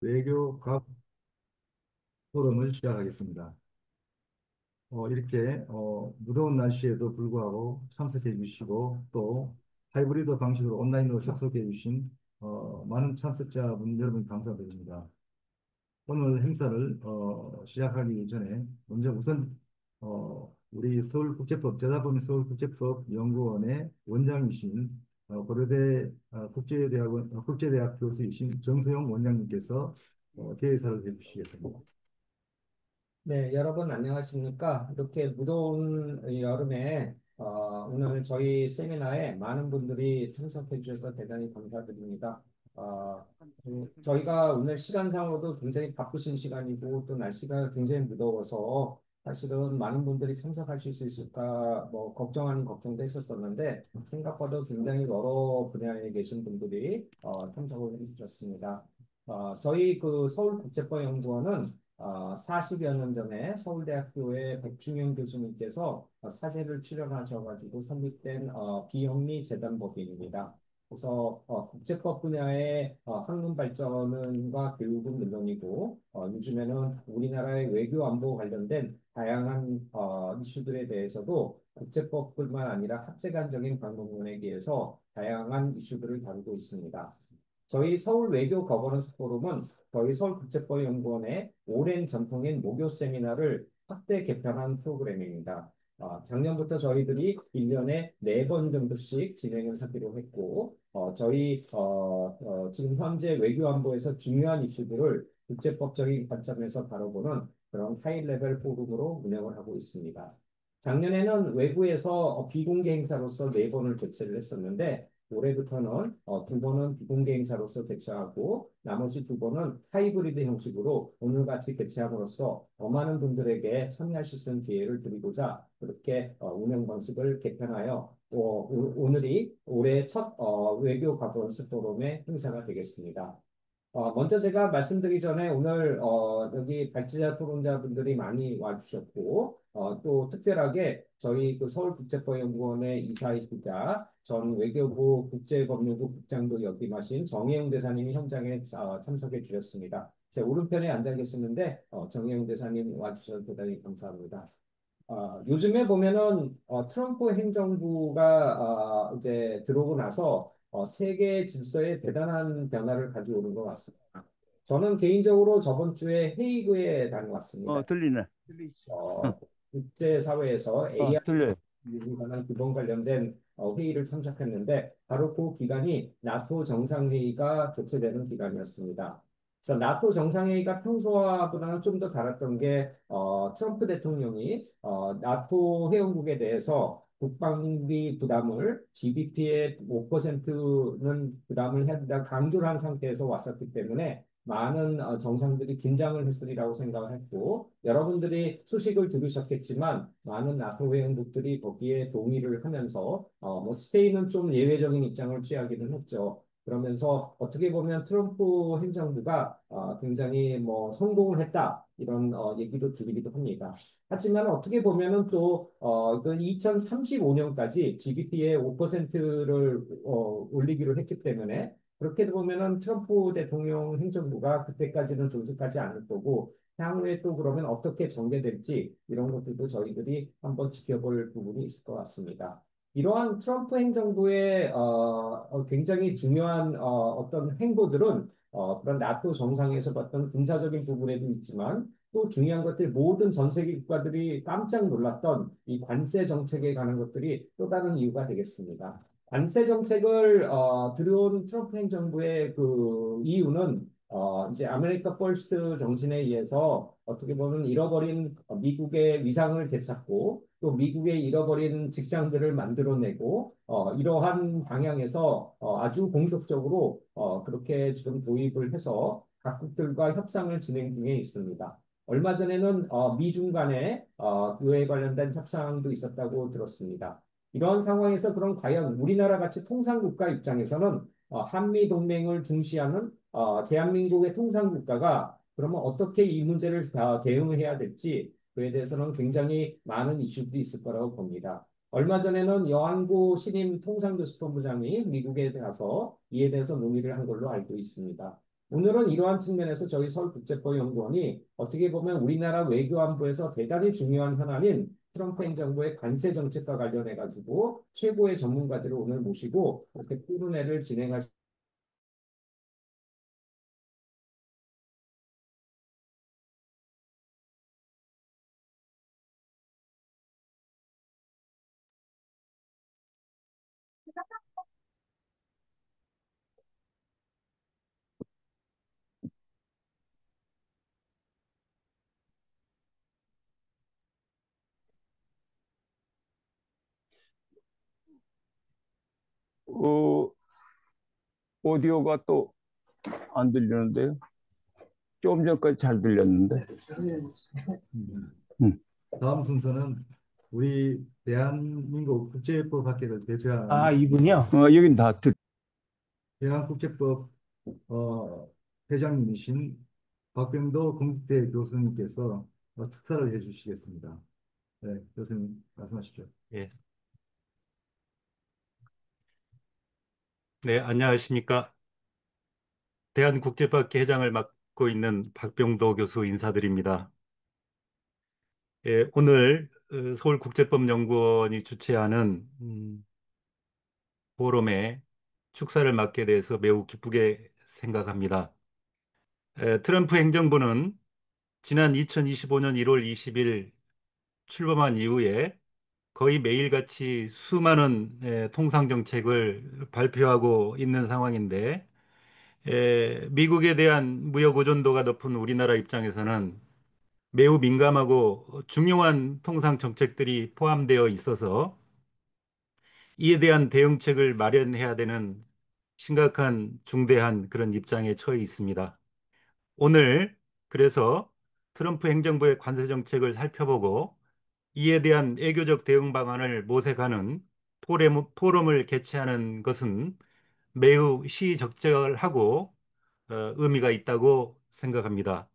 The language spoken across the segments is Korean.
외교 각 포럼을 시작하겠습니다. 이렇게 무더운 날씨에도 불구하고 참석해 주시고 또 하이브리드 방식으로 온라인으로 접속해 주신 많은 참석자분 여러분 감사드립니다. 오늘 행사를 시작하기 전에 먼저 우선 우리 서울국제법 제다범위 서울국제법 연구원의 원장이신 고려대 국제대학원 국제대학 교수이신 정소영 원장님께서 개회사를 해주시겠습니다. 네, 여러분 안녕하십니까? 이렇게 무더운 이 여름에 오늘 저희 세미나에 많은 분들이 참석해 주셔서 대단히 감사드립니다. 저희가 오늘 시간상으로도 굉장히 바쁘신 시간이고 또 날씨가 굉장히 무더워서 사실은 많은 분들이 참석하실 수 있을까 뭐 걱정하는 걱정도 했었었는데 생각보다 굉장히 여러 분야에 계신 분들이 참석을 해 주셨습니다. 저희 그 서울국제법연구원은 40여 년 전에 서울대학교의 백중현 교수님께서 사제를 출연하셔가지고 설립된 비영리 재단법인입니다. 그래서 국제법 분야의 학문 발전과 교육은 물론이고 요즘에는 우리나라의 외교 안보 관련된 다양한 이슈들에 대해서도 국제법뿐만 아니라 학제간적인 방법론에 대해서 다양한 이슈들을 다루고 있습니다. 저희 서울 외교 거버넌스 포럼은 저희 서울국제법연구원의 오랜 전통인 모교 세미나를 확대 개편한 프로그램입니다. 작년부터 저희들이 1년에 4번 정도씩 진행을 하기로 했고, 지금 현재 외교안보에서 중요한 이슈들을 국제법적인 관점에서 다뤄보는 그런 하이 레벨 포럼으로 운영을 하고 있습니다. 작년에는 외부에서 비공개 행사로서 4번을 개최를 했었는데, 올해부터는 2번은 비공개 행사로서 개최하고 나머지 2번은 하이브리드 형식으로 오늘같이 개최함으로써 더 많은 분들에게 참여하실 수 있는 기회를 드리고자 그렇게 운영 방식을 개편하여 오늘이 올해 첫 외교 가버넌스 포럼의 행사가 되겠습니다. 먼저 제가 말씀드리기 전에 오늘 여기 발제자 토론자분들이 많이 와주셨고 또 특별하게 저희 그 서울국제법연구원의 이사이시자 전 외교부 국제법률부 국장도 역임하신 정혜영 대사님이 현장에 참석해 주셨습니다. 제 오른편에 앉아 계시는데 정혜영 대사님 와주셔서 대단히 감사합니다. 요즘에 보면은 트럼프 행정부가 이제 들어오고 나서 세계 질서에 대단한 변화를 가져오는 것 같습니다. 저는 개인적으로 저번 주에 헤이그에 다녀왔습니다. 들리네. 어, 국제사회에서 AI 들려요. 관한 기본 관련된 회의를 참석했는데 바로 그 기간이 나토 정상회의가 개최되는 기간이었습니다. 그래서 나토 정상회의가 평소와보다는 좀 더 달랐던 게 트럼프 대통령이 나토 회원국에 대해서 국방비 부담을 GDP의 5%는 부담을 해야 된다 강조를 한 상태에서 왔었기 때문에 많은 정상들이 긴장을 했으리라고 생각을 했고 여러분들이 소식을 들으셨겠지만 많은 나토 회원국들이 거기에 동의를 하면서 뭐 스페인은 좀 예외적인 입장을 취하기는 했죠. 그러면서 어떻게 보면 트럼프 행정부가 굉장히 뭐 성공을 했다 이런 얘기도 들리기도 합니다. 하지만 어떻게 보면은 또 그 2035년까지 GDP의 5%를 올리기로 했기 때문에 그렇게 보면은 트럼프 대통령 행정부가 그때까지는 존속하지 않을 거고 향후에 또 그러면 어떻게 전개될지 이런 것들도 저희들이 한번 지켜볼 부분이 있을 것 같습니다. 이러한 트럼프 행정부의 굉장히 중요한 어떤 행보들은 그런 나토 정상에서 봤던 군사적인 부분에도 있지만 또 중요한 것들 모든 전 세계 국가들이 깜짝 놀랐던 이 관세 정책에 관한 것들이 또 다른 이유가 되겠습니다. 관세 정책을 들여온 트럼프 행정부의 그 이유는 이제 아메리카 퍼스트 정신에 의해서 어떻게 보면 잃어버린 미국의 위상을 되찾고 또 미국의 잃어버린 직장들을 만들어내고 이러한 방향에서 아주 공격적으로 그렇게 지금 도입을 해서 각국들과 협상을 진행 중에 있습니다. 얼마 전에는 미중 간의 그에 관련된 협상도 있었다고 들었습니다. 이런 상황에서 그럼 과연 우리나라 같이 통상국가 입장에서는 한미 동맹을 중시하는 대한민국의 통상국가가 그러면 어떻게 이 문제를 대응을 해야 될지 그에 대해서는 굉장히 많은 이슈들이 있을 거라고 봅니다. 얼마 전에는 여한고 신임 통상교섭본부장이 미국에 가서 이에 대해서 논의를 한 걸로 알고 있습니다. 오늘은 이러한 측면에서 저희 서울국제법연구원이 어떻게 보면 우리나라 외교안보에서 대단히 중요한 현안인 트럼프 행정부의 관세 정책과 관련해 가지고 최고의 전문가들을 오늘 모시고 이렇게 토론회를 진행할 어, 오디오가 또 안 들리는데요. 조금 전까지 잘 들렸는데. 음. 음. 다음 순서는 우리 대한민국 국제법학회를 아, 대표하는 이분이요? 여긴 다 대한국제법 회장님이신 박병도 건국대 교수님께서 특사를 해주시겠습니다. 네, 교수님 말씀하시죠. 예. 네, 안녕하십니까. 대한국제학회 회장을 맡고 있는 박병도 교수 인사드립니다. 예, 오늘 서울국제법연구원이 주최하는 포럼에 축사를 맡게 돼서 매우 기쁘게 생각합니다. 트럼프 행정부는 지난 2025년 1월 20일 출범한 이후에 거의 매일같이 수많은 통상 정책을 발표하고 있는 상황인데 미국에 대한 무역 의존도가 높은 우리나라 입장에서는 매우 민감하고 중요한 통상 정책들이 포함되어 있어서 이에 대한 대응책을 마련해야 되는 심각한 중대한 그런 입장에 처해 있습니다. 오늘 그래서 트럼프 행정부의 관세 정책을 살펴보고 이에 대한 애교적 대응 방안을 모색하는 포럼을 개최하는 것은 매우 시의적절하고 의미가 있다고 생각합니다.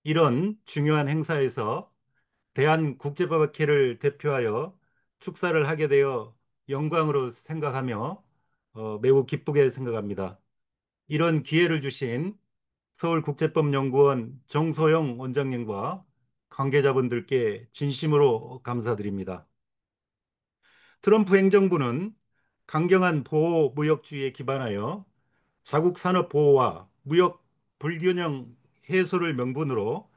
이런 중요한 행사에서 대한국제법학회를 대표하여 축사를 하게 되어 영광으로 생각하며 매우 기쁘게 생각합니다. 이런 기회를 주신 서울국제법연구원 정소영 원장님과 관계자분들께 진심으로 감사드립니다. 트럼프 행정부는 강경한 보호 무역주의에 기반하여 자국 산업 보호와 무역 불균형 해소를 명분으로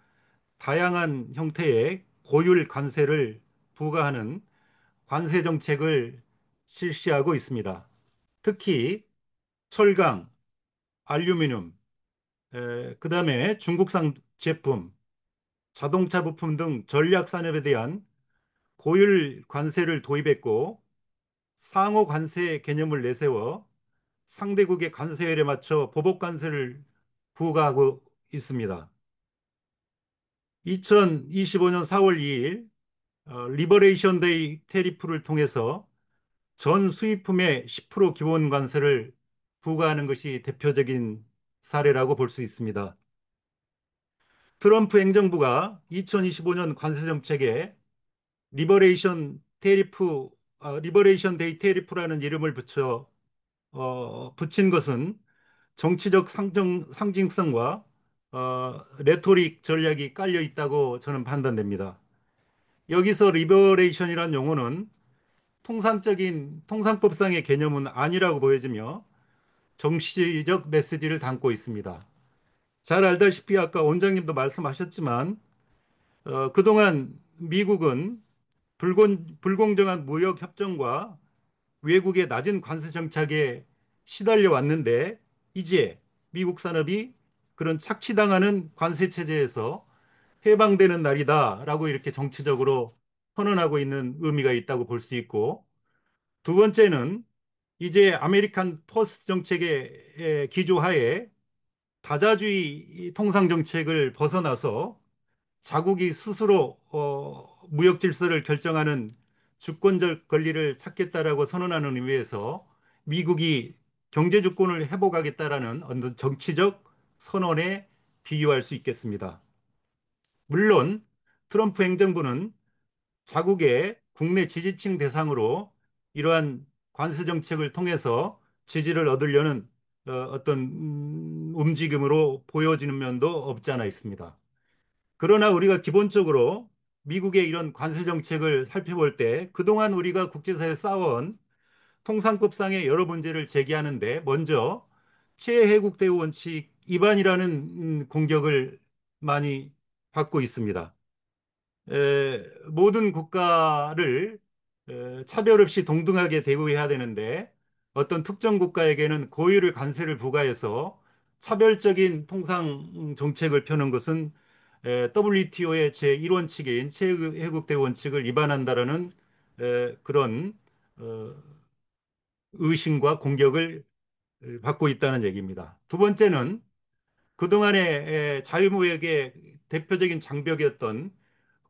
다양한 형태의 고율 관세를 부과하는 관세 정책을 실시하고 있습니다. 특히 철강, 알루미늄, 그다음에 중국산 제품, 자동차 부품 등 전략 산업에 대한 고율 관세를 도입했고 상호 관세 개념을 내세워 상대국의 관세율에 맞춰 보복 관세를 부과하고 있습니다. 2025년 4월 2일 리버레이션 데이 테리프를 통해서 전 수입품의 10% 기본 관세를 부과하는 것이 대표적인 사례라고 볼 수 있습니다. 트럼프 행정부가 2025년 관세 정책에 리버레이션 데이 테리프라는 이름을 붙인 것은 정치적 상징성과 레토릭 전략이 깔려 있다고 저는 판단됩니다. 여기서 리버레이션이란 용어는 통상법상의 개념은 아니라고 보여지며 정치적 메시지를 담고 있습니다. 잘 알다시피 아까 원장님도 말씀하셨지만 그동안 미국은 불공정한 무역 협정과 외국의 낮은 관세 정책에 시달려 왔는데 이제 미국 산업이 그런 착취당하는 관세 체제에서 해방되는 날이다라고 이렇게 정치적으로 선언하고 있는 의미가 있다고 볼 수 있고 두 번째는 이제 아메리칸 퍼스트 정책의 기조하에 다자주의 통상 정책을 벗어나서 자국이 스스로 무역 질서를 결정하는 주권적 권리를 찾겠다라고 선언하는 의미에서 미국이 경제 주권을 회복하겠다라는 어떤 정치적 선언에 비유할 수 있겠습니다. 물론 트럼프 행정부는 자국의 국내 지지층 대상으로 이러한 관세 정책을 통해서 지지를 얻으려는 어떤 움직임으로 보여지는 면도 없지 않아 있습니다. 그러나 우리가 기본적으로 미국의 이런 관세 정책을 살펴볼 때 그동안 우리가 국제사회에 쌓아온 통상법상의 여러 문제를 제기하는데 먼저 최애국 대우 원칙 위반이라는 공격을 많이 받고 있습니다. 모든 국가를 차별 없이 동등하게 대우해야 되는데 어떤 특정 국가에게는 고유의 관세를 부과해서 차별적인 통상 정책을 펴는 것은 WTO의 제1원칙인 최애국 대우 원칙을 위반한다라는 그런 어, 의심과 공격을 받고 있다는 얘기입니다. 두 번째는 그동안의 자유무역의 대표적인 장벽이었던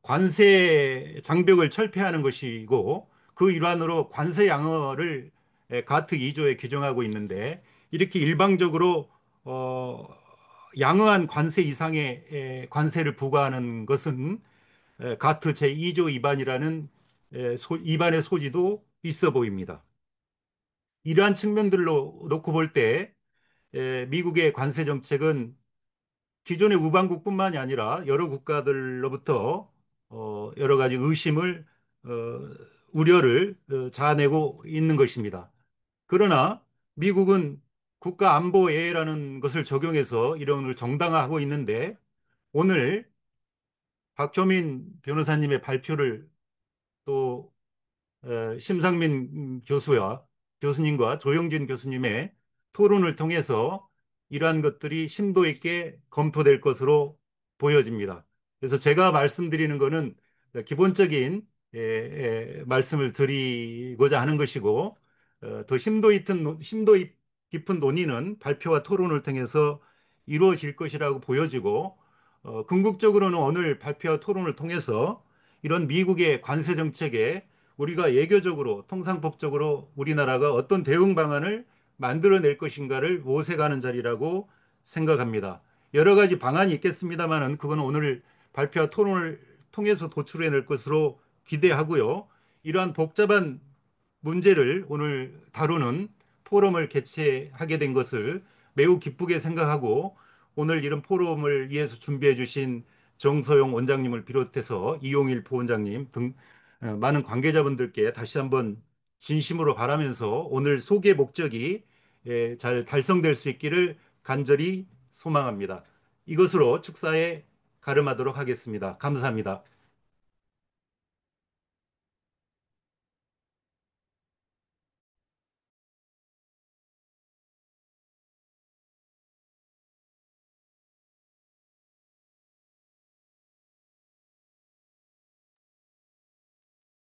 관세 장벽을 철폐하는 것이고 그 일환으로 관세 양어를 가트 2조에 규정하고 있는데 이렇게 일방적으로 어, 양어한 관세 이상의 관세를 부과하는 것은 가트 제2조 위반이라는 위반의 소지도 있어 보입니다. 이러한 측면들로 놓고 볼 때 미국의 관세 정책은 기존의 우방국뿐만이 아니라 여러 국가들로부터 여러 가지 의심을 어, 우려를 자아내고 있는 것입니다. 그러나 미국은 국가안보회의라는 것을 적용해서 이런 걸 정당화하고 있는데 오늘 박효민 변호사님의 발표를 또 심상민 교수님과 조영진 교수님의 토론을 통해서 이러한 것들이 심도 있게 검토될 것으로 보여집니다. 그래서 제가 말씀드리는 것은 기본적인 말씀을 드리고자 하는 것이고 더 깊은 논의는 발표와 토론을 통해서 이루어질 것이라고 보여지고 궁극적으로는 오늘 발표와 토론을 통해서 이런 미국의 관세 정책에 우리가 예교적으로 통상법적으로 우리나라가 어떤 대응 방안을 만들어낼 것인가를 모색하는 자리라고 생각합니다. 여러 가지 방안이 있겠습니다만은 그건 오늘 발표와 토론을 통해서 도출해낼 것으로 기대하고요. 이러한 복잡한 문제를 오늘 다루는 포럼을 개최하게 된 것을 매우 기쁘게 생각하고 오늘 이런 포럼을 위해서 준비해 주신 정소영 원장님을 비롯해서 이용일 부원장님 등 많은 관계자분들께 다시 한번 진심으로 바라면서 오늘 소개 목적이 잘 달성될 수 있기를 간절히 소망합니다. 이것으로 축사에 가름하도록 하겠습니다. 감사합니다.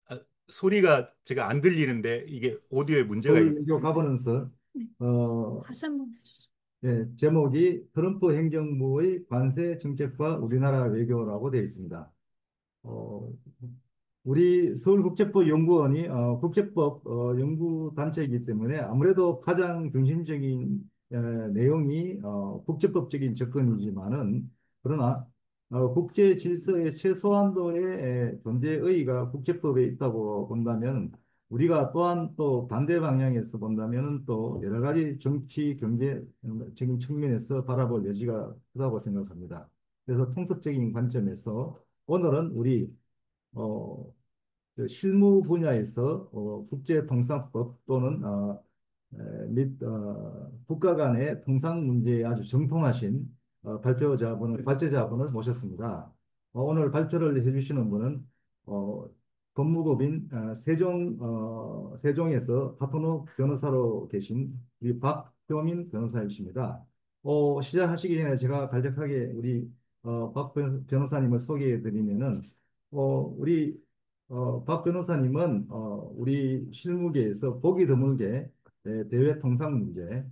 아, 소리가 제가 안 들리는데 이게 오디오에 문제가 서울 외교 가버넌스 어, 다시 한번 해주죠. 제목이 트럼프 행정부의 관세 정책과 우리나라 외교라고 되어 있습니다. 어, 우리 서울국제법연구원이 국제법 연구단체이기 때문에 아무래도 가장 중심적인 내용이 국제법적인 접근이지만은 그러나 국제 질서의 최소한도의 존재의의가 국제법에 있다고 본다면 우리가 또한 또 반대 방향에서 본다면 또 여러 가지 정치 경제적인 측면에서 바라볼 여지가 크다고 생각합니다. 그래서 통섭적인 관점에서 오늘은 우리 어, 실무 분야에서 국제통상법 또는 국가 간의 통상 문제에 아주 정통하신 발제자분을 모셨습니다. 오늘 발표를 해주시는 분은 법무법인 세종에서 파트너 변호사로 계신 우리 박효민 변호사이십니다. 시작하시기 전에 제가 간략하게 우리 박 변호사님을 소개해 드리면은 우리 박 변호사님은 우리 실무계에서 보기 드물게 대외 통상 문제,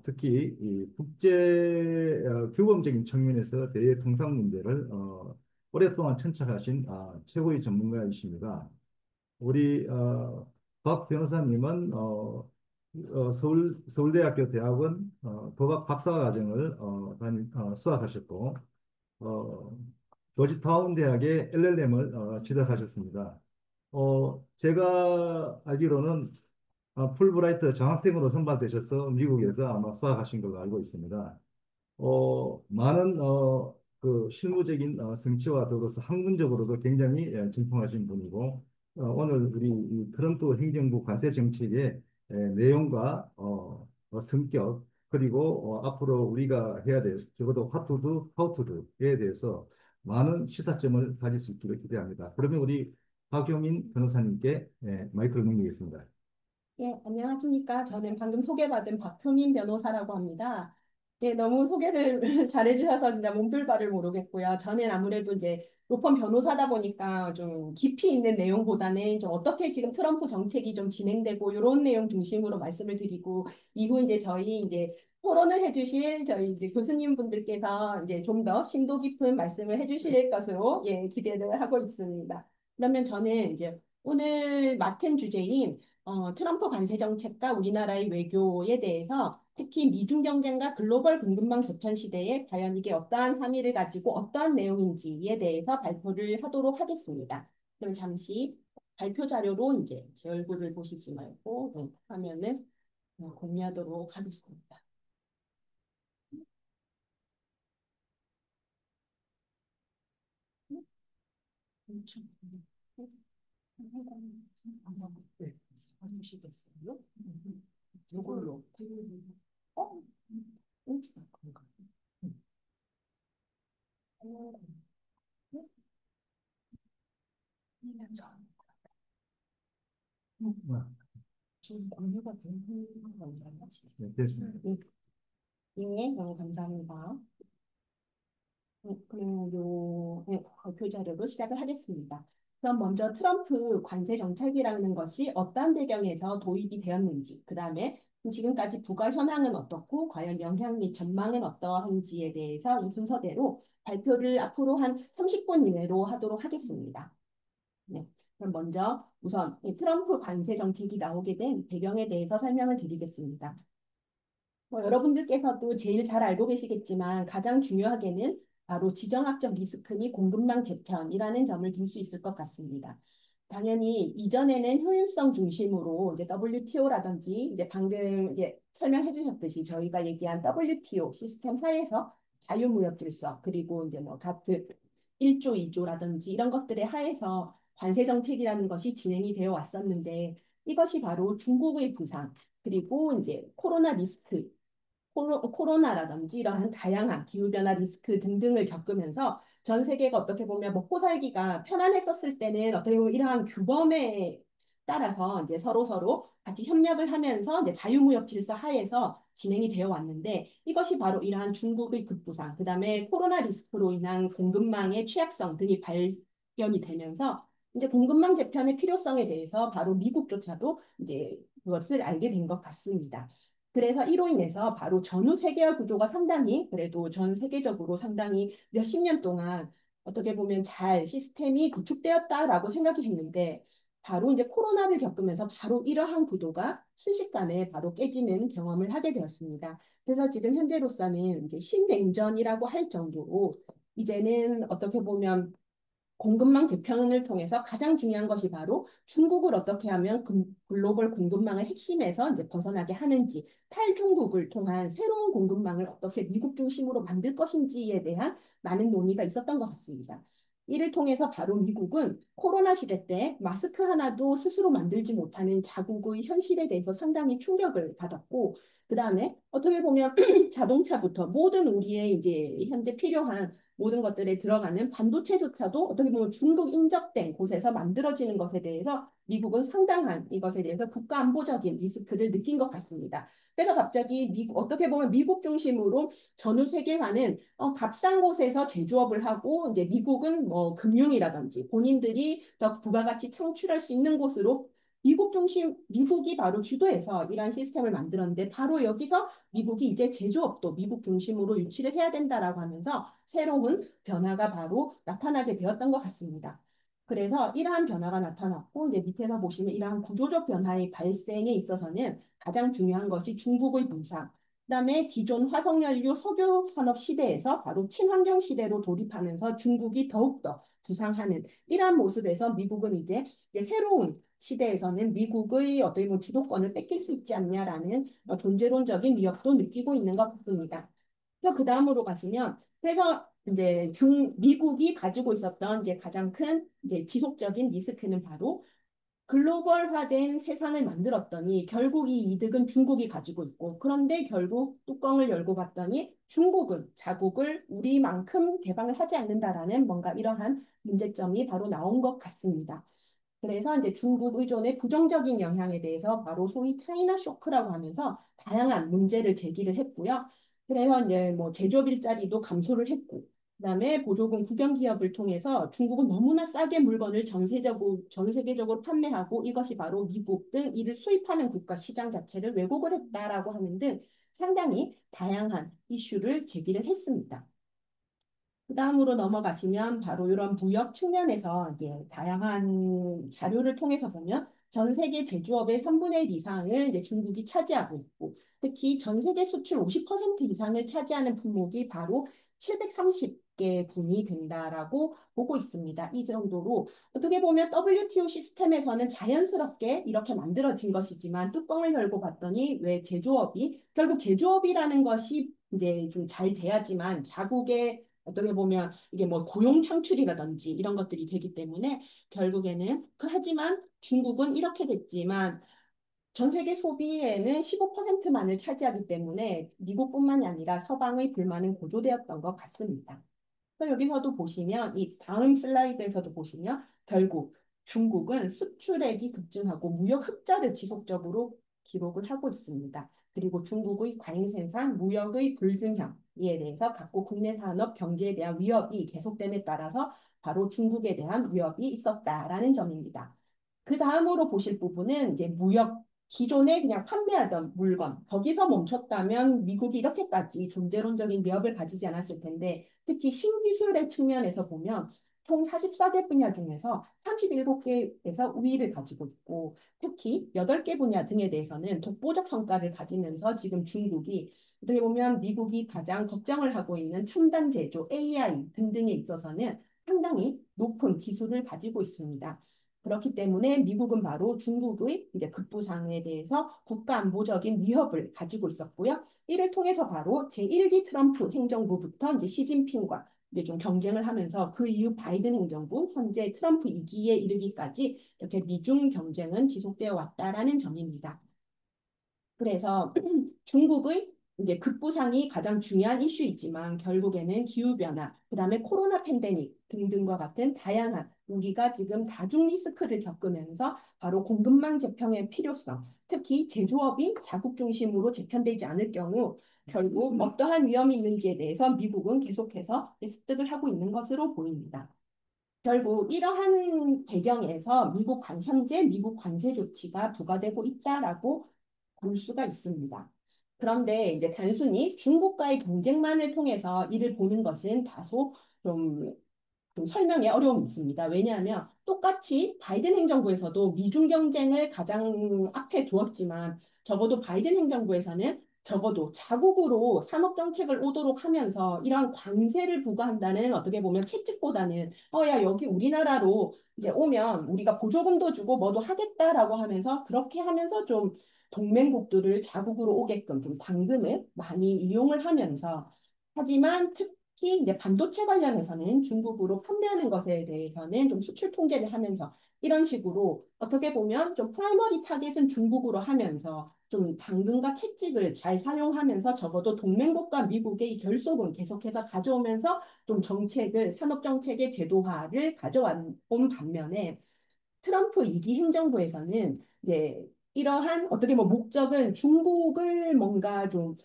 특히 이 국제 규범적인 측면에서 대외 통상 문제를 오랫동안 천착하신 최고의 전문가이십니다. 우리 박 변호사님은 서울대학교 대학원 법학 박사과정을 수학하셨고 어, 조지타운 대학의 LLM을 취득하셨습니다. 제가 알기로는 풀브라이트 장학생으로 선발되셔서 미국에서 아마 수학하신 걸로 알고 있습니다. 많은 그 실무적인 성취와 더불어서 학문적으로도 굉장히 진통하신 분이고 오늘 우리 이 트럼프 행정부 관세 정책의 내용과 성격 그리고 앞으로 우리가 해야 될 적어도 what to do, how to do에 대해서 많은 시사점을 가질 수 있기를 기대합니다. 그러면 우리 박용인 변호사님께 마이크를 넘기겠습니다. 예, 안녕하십니까. 저는 방금 소개받은 박효민 변호사라고 합니다. 예, 너무 소개를 잘해주셔서 진짜 몸둘 바를 모르겠고요. 저는 아무래도 이제 로펌 변호사다 보니까 좀 깊이 있는 내용보다는 좀 어떻게 지금 트럼프 정책이 좀 진행되고 이런 내용 중심으로 말씀을 드리고 이후 이제 저희 이제 토론을 해주실 저희 이제 교수님 분들께서 이제 좀 더 심도 깊은 말씀을 해주실 것으로 예, 기대를 하고 있습니다. 그러면 저는 이제 오늘 맡은 주제인 트럼프 관세 정책과 우리나라의 외교에 대해서 특히 미중 경쟁과 글로벌 공급망 재편 시대에 과연 이게 어떠한 함의를 가지고 어떠한 내용인지에 대해서 발표를 하도록 하겠습니다. 그럼 잠시 발표 자료로 이제 제 얼굴을 보시지 말고 화면을 공유하도록 하겠습니다. 네, 해주시겠어요? 이걸로. 어? 그런가? 지금 공유가 되는 건가요? 네, 됐습니다. 예, 너무 감사합니다. 그럼 발표 자료로 시작을 하겠습니다. 그럼 먼저 트럼프 관세 정책이라는 것이 어떠한 배경에서 도입이 되었는지, 그 다음에 지금까지 부과 현황은 어떻고, 과연 영향 및 전망은 어떠한지에 대해서 이 순서대로 발표를 앞으로 한 30분 이내로 하도록 하겠습니다. 네. 그럼 먼저 우선 이 트럼프 관세 정책이 나오게 된 배경에 대해서 설명을 드리겠습니다. 여러분들께서도 제일 잘 알고 계시겠지만 가장 중요하게는 바로 지정학적 리스크 및 공급망 재편이라는 점을 들 수 있을 것 같습니다. 당연히 이전에는 효율성 중심으로 이제 WTO라든지 이제 방금 이제 설명해 주셨듯이 저희가 얘기한 WTO 시스템 하에서 자유무역 질서 그리고 이제 뭐 같은 1조, 2조라든지 이런 것들의 하에서 관세 정책이라는 것이 진행이 되어 왔었는데 이것이 바로 중국의 부상 그리고 이제 코로나 리스크 코로나라든지 이러한 다양한 기후변화 리스크 등등을 겪으면서 전 세계가 어떻게 보면 먹고 살기가 편안했었을 때는 어떻게 보면 이러한 규범에 따라서 이제 서로 같이 협력을 하면서 이제 자유무역 질서 하에서 진행이 되어 왔는데 이것이 바로 이러한 중국의 급부상, 그다음에 코로나 리스크로 인한 공급망의 취약성 등이 발견이 되면서 이제 공급망 재편의 필요성에 대해서 바로 미국조차도 이제 그것을 알게 된 것 같습니다. 그래서 이로 인해서 바로 전후 세계화 구조가 상당히 그래도 전 세계적으로 상당히 몇십 년 동안 어떻게 보면 잘 시스템이 구축되었다라고 생각이 했는데 바로 이제 코로나를 겪으면서 바로 이러한 구도가 순식간에 바로 깨지는 경험을 하게 되었습니다. 그래서 지금 현재로서는 이제 신냉전이라고 할 정도로 이제는 어떻게 보면 공급망 재편을 통해서 가장 중요한 것이 바로 중국을 어떻게 하면 글로벌 공급망의 핵심에서 이제 벗어나게 하는지, 탈중국을 통한 새로운 공급망을 어떻게 미국 중심으로 만들 것인지에 대한 많은 논의가 있었던 것 같습니다. 이를 통해서 바로 미국은 코로나 시대 때 마스크 하나도 스스로 만들지 못하는 자국의 현실에 대해서 상당히 충격을 받았고, 그 다음에 어떻게 보면 자동차부터 모든 우리의 이제 현재 필요한 모든 것들에 들어가는 반도체조차도 어떻게 보면 중국 인접된 곳에서 만들어지는 것에 대해서 미국은 상당한 이것에 대해서 국가 안보적인 리스크를 느낀 것 같습니다. 그래서 갑자기 미국, 어떻게 보면 미국 중심으로 전후 세계화는 값싼 곳에서 제조업을 하고 이제 미국은 뭐 금융이라든지 본인들이 더 부가가치 창출할 수 있는 곳으로 미국 중심, 미국이 바로 주도해서 이러한 시스템을 만들었는데 바로 여기서 미국이 이제 제조업도 미국 중심으로 유치를 해야 된다라고 하면서 새로운 변화가 바로 나타나게 되었던 것 같습니다. 그래서 이러한 변화가 나타났고 이제 밑에서 보시면 이러한 구조적 변화의 발생에 있어서는 가장 중요한 것이 중국의 부상, 그다음에 기존 화석연료 석유 산업 시대에서 바로 친환경 시대로 돌입하면서 중국이 더욱더 부상하는 이러한 모습에서 미국은 이제 새로운 시대에서는 미국의 어떻게 보면 주도권을 뺏길 수 있지 않냐라는 존재론적인 위협도 느끼고 있는 것 같습니다. 그래서 그 다음으로 가시면 그래서 이제 미국이 가지고 있었던 이제 가장 큰 이제 지속적인 리스크는 바로 글로벌화된 세상을 만들었더니 결국 이 이득은 중국이 가지고 있고 그런데 결국 뚜껑을 열고 봤더니 중국은 자국을 우리만큼 개방을 하지 않는다라는 뭔가 이러한 문제점이 바로 나온 것 같습니다. 그래서 이제 중국 의존의 부정적인 영향에 대해서 바로 소위 차이나 쇼크라고 하면서 다양한 문제를 제기를 했고요. 그래서 이제 뭐 제조업 일자리도 감소를 했고, 그다음에 보조금 국영 기업을 통해서 중국은 너무나 싸게 물건을 전 세계적으로 판매하고 이것이 바로 미국 등 이를 수입하는 국가 시장 자체를 왜곡을 했다라고 하는 등 상당히 다양한 이슈를 제기를 했습니다. 그 다음으로 넘어가시면 바로 이런 무역 측면에서 이제 다양한 자료를 통해서 보면 전 세계 제조업의 3분의 1 이상을 이제 중국이 차지하고 있고 특히 전 세계 수출 50% 이상을 차지하는 품목이 바로 730개 군이 된다라고 보고 있습니다. 이 정도로 어떻게 보면 WTO 시스템에서는 자연스럽게 이렇게 만들어진 것이지만 뚜껑을 열고 봤더니 왜 제조업이 결국 제조업이라는 것이 이제 좀 잘 돼야지만 자국의 어떻게 보면 이게 뭐 고용 창출이라든지 이런 것들이 되기 때문에 결국에는 하지만 중국은 이렇게 됐지만 전 세계 소비에는 15%만을 차지하기 때문에 미국뿐만이 아니라 서방의 불만은 고조되었던 것 같습니다. 여기서도 보시면 이 다음 슬라이드에서도 보시면 결국 중국은 수출액이 급증하고 무역 흑자를 지속적으로 기록을 하고 있습니다. 그리고 중국의 과잉 생산, 무역의 불균형에 대해서 각국 국내 산업 경제에 대한 위협이 계속됨에 따라서 바로 중국에 대한 위협이 있었다라는 점입니다. 그 다음으로 보실 부분은 이제 무역 기존에 그냥 판매하던 물건 거기서 멈췄다면 미국이 이렇게까지 존재론적인 위협을 가지지 않았을 텐데 특히 신기술의 측면에서 보면 총 44개 분야 중에서 37개에서 우위를 가지고 있고 특히 8개 분야 등에 대해서는 독보적 성과를 가지면서 지금 중국이 어떻게 보면 미국이 가장 걱정을 하고 있는 첨단 제조, AI 등등에 있어서는 상당히 높은 기술을 가지고 있습니다. 그렇기 때문에 미국은 바로 중국의 이제 급부상에 대해서 국가 안보적인 위협을 가지고 있었고요. 이를 통해서 바로 제1기 트럼프 행정부부터 이제 시진핑과 이제 좀 경쟁을 하면서 그 이후 바이든 행정부, 현재 트럼프 2기에 이르기까지 이렇게 미중 경쟁은 지속되어 왔다라는 점입니다. 그래서 중국의 이제 급부상이 가장 중요한 이슈이지만 결국에는 기후변화, 그다음에 코로나 팬데믹 등등과 같은 다양한 우리가 지금 다중 리스크를 겪으면서 바로 공급망 재편의 필요성, 특히 제조업이 자국 중심으로 재편되지 않을 경우 결국 어떠한 위험이 있는지에 대해서 미국은 계속해서 습득을 하고 있는 것으로 보입니다. 결국 이러한 배경에서 현재 미국 관세 조치가 부과되고 있다라고 볼 수가 있습니다. 그런데 이제 단순히 중국과의 경쟁만을 통해서 이를 보는 것은 다소 좀 설명에 어려움이 있습니다. 왜냐하면 똑같이 바이든 행정부에서도 미중 경쟁을 가장 앞에 두었지만 적어도 바이든 행정부에서는 적어도 자국으로 산업 정책을 오도록 하면서 이러한 관세를 부과한다는 어떻게 보면 채찍보다는 야 여기 우리나라로 이제 오면 우리가 보조금도 주고 뭐도 하겠다라고 하면서 그렇게 하면서 좀 동맹국들을 자국으로 오게끔 좀 당근을 많이 이용을 하면서 하지만 특히 이제 반도체 관련해서는 중국으로 판매하는 것에 대해서는 좀 수출 통제를 하면서 이런 식으로 어떻게 보면 좀 프라이머리 타겟은 중국으로 하면서 좀 당근과 채찍을 잘 사용하면서 적어도 동맹국과 미국의 결속은 계속해서 가져오면서 좀 산업 정책의 제도화를 가져온 반면에 트럼프 2기 행정부에서는 이제 이러한 어떻게 뭐 목적은 중국을 뭔가 좀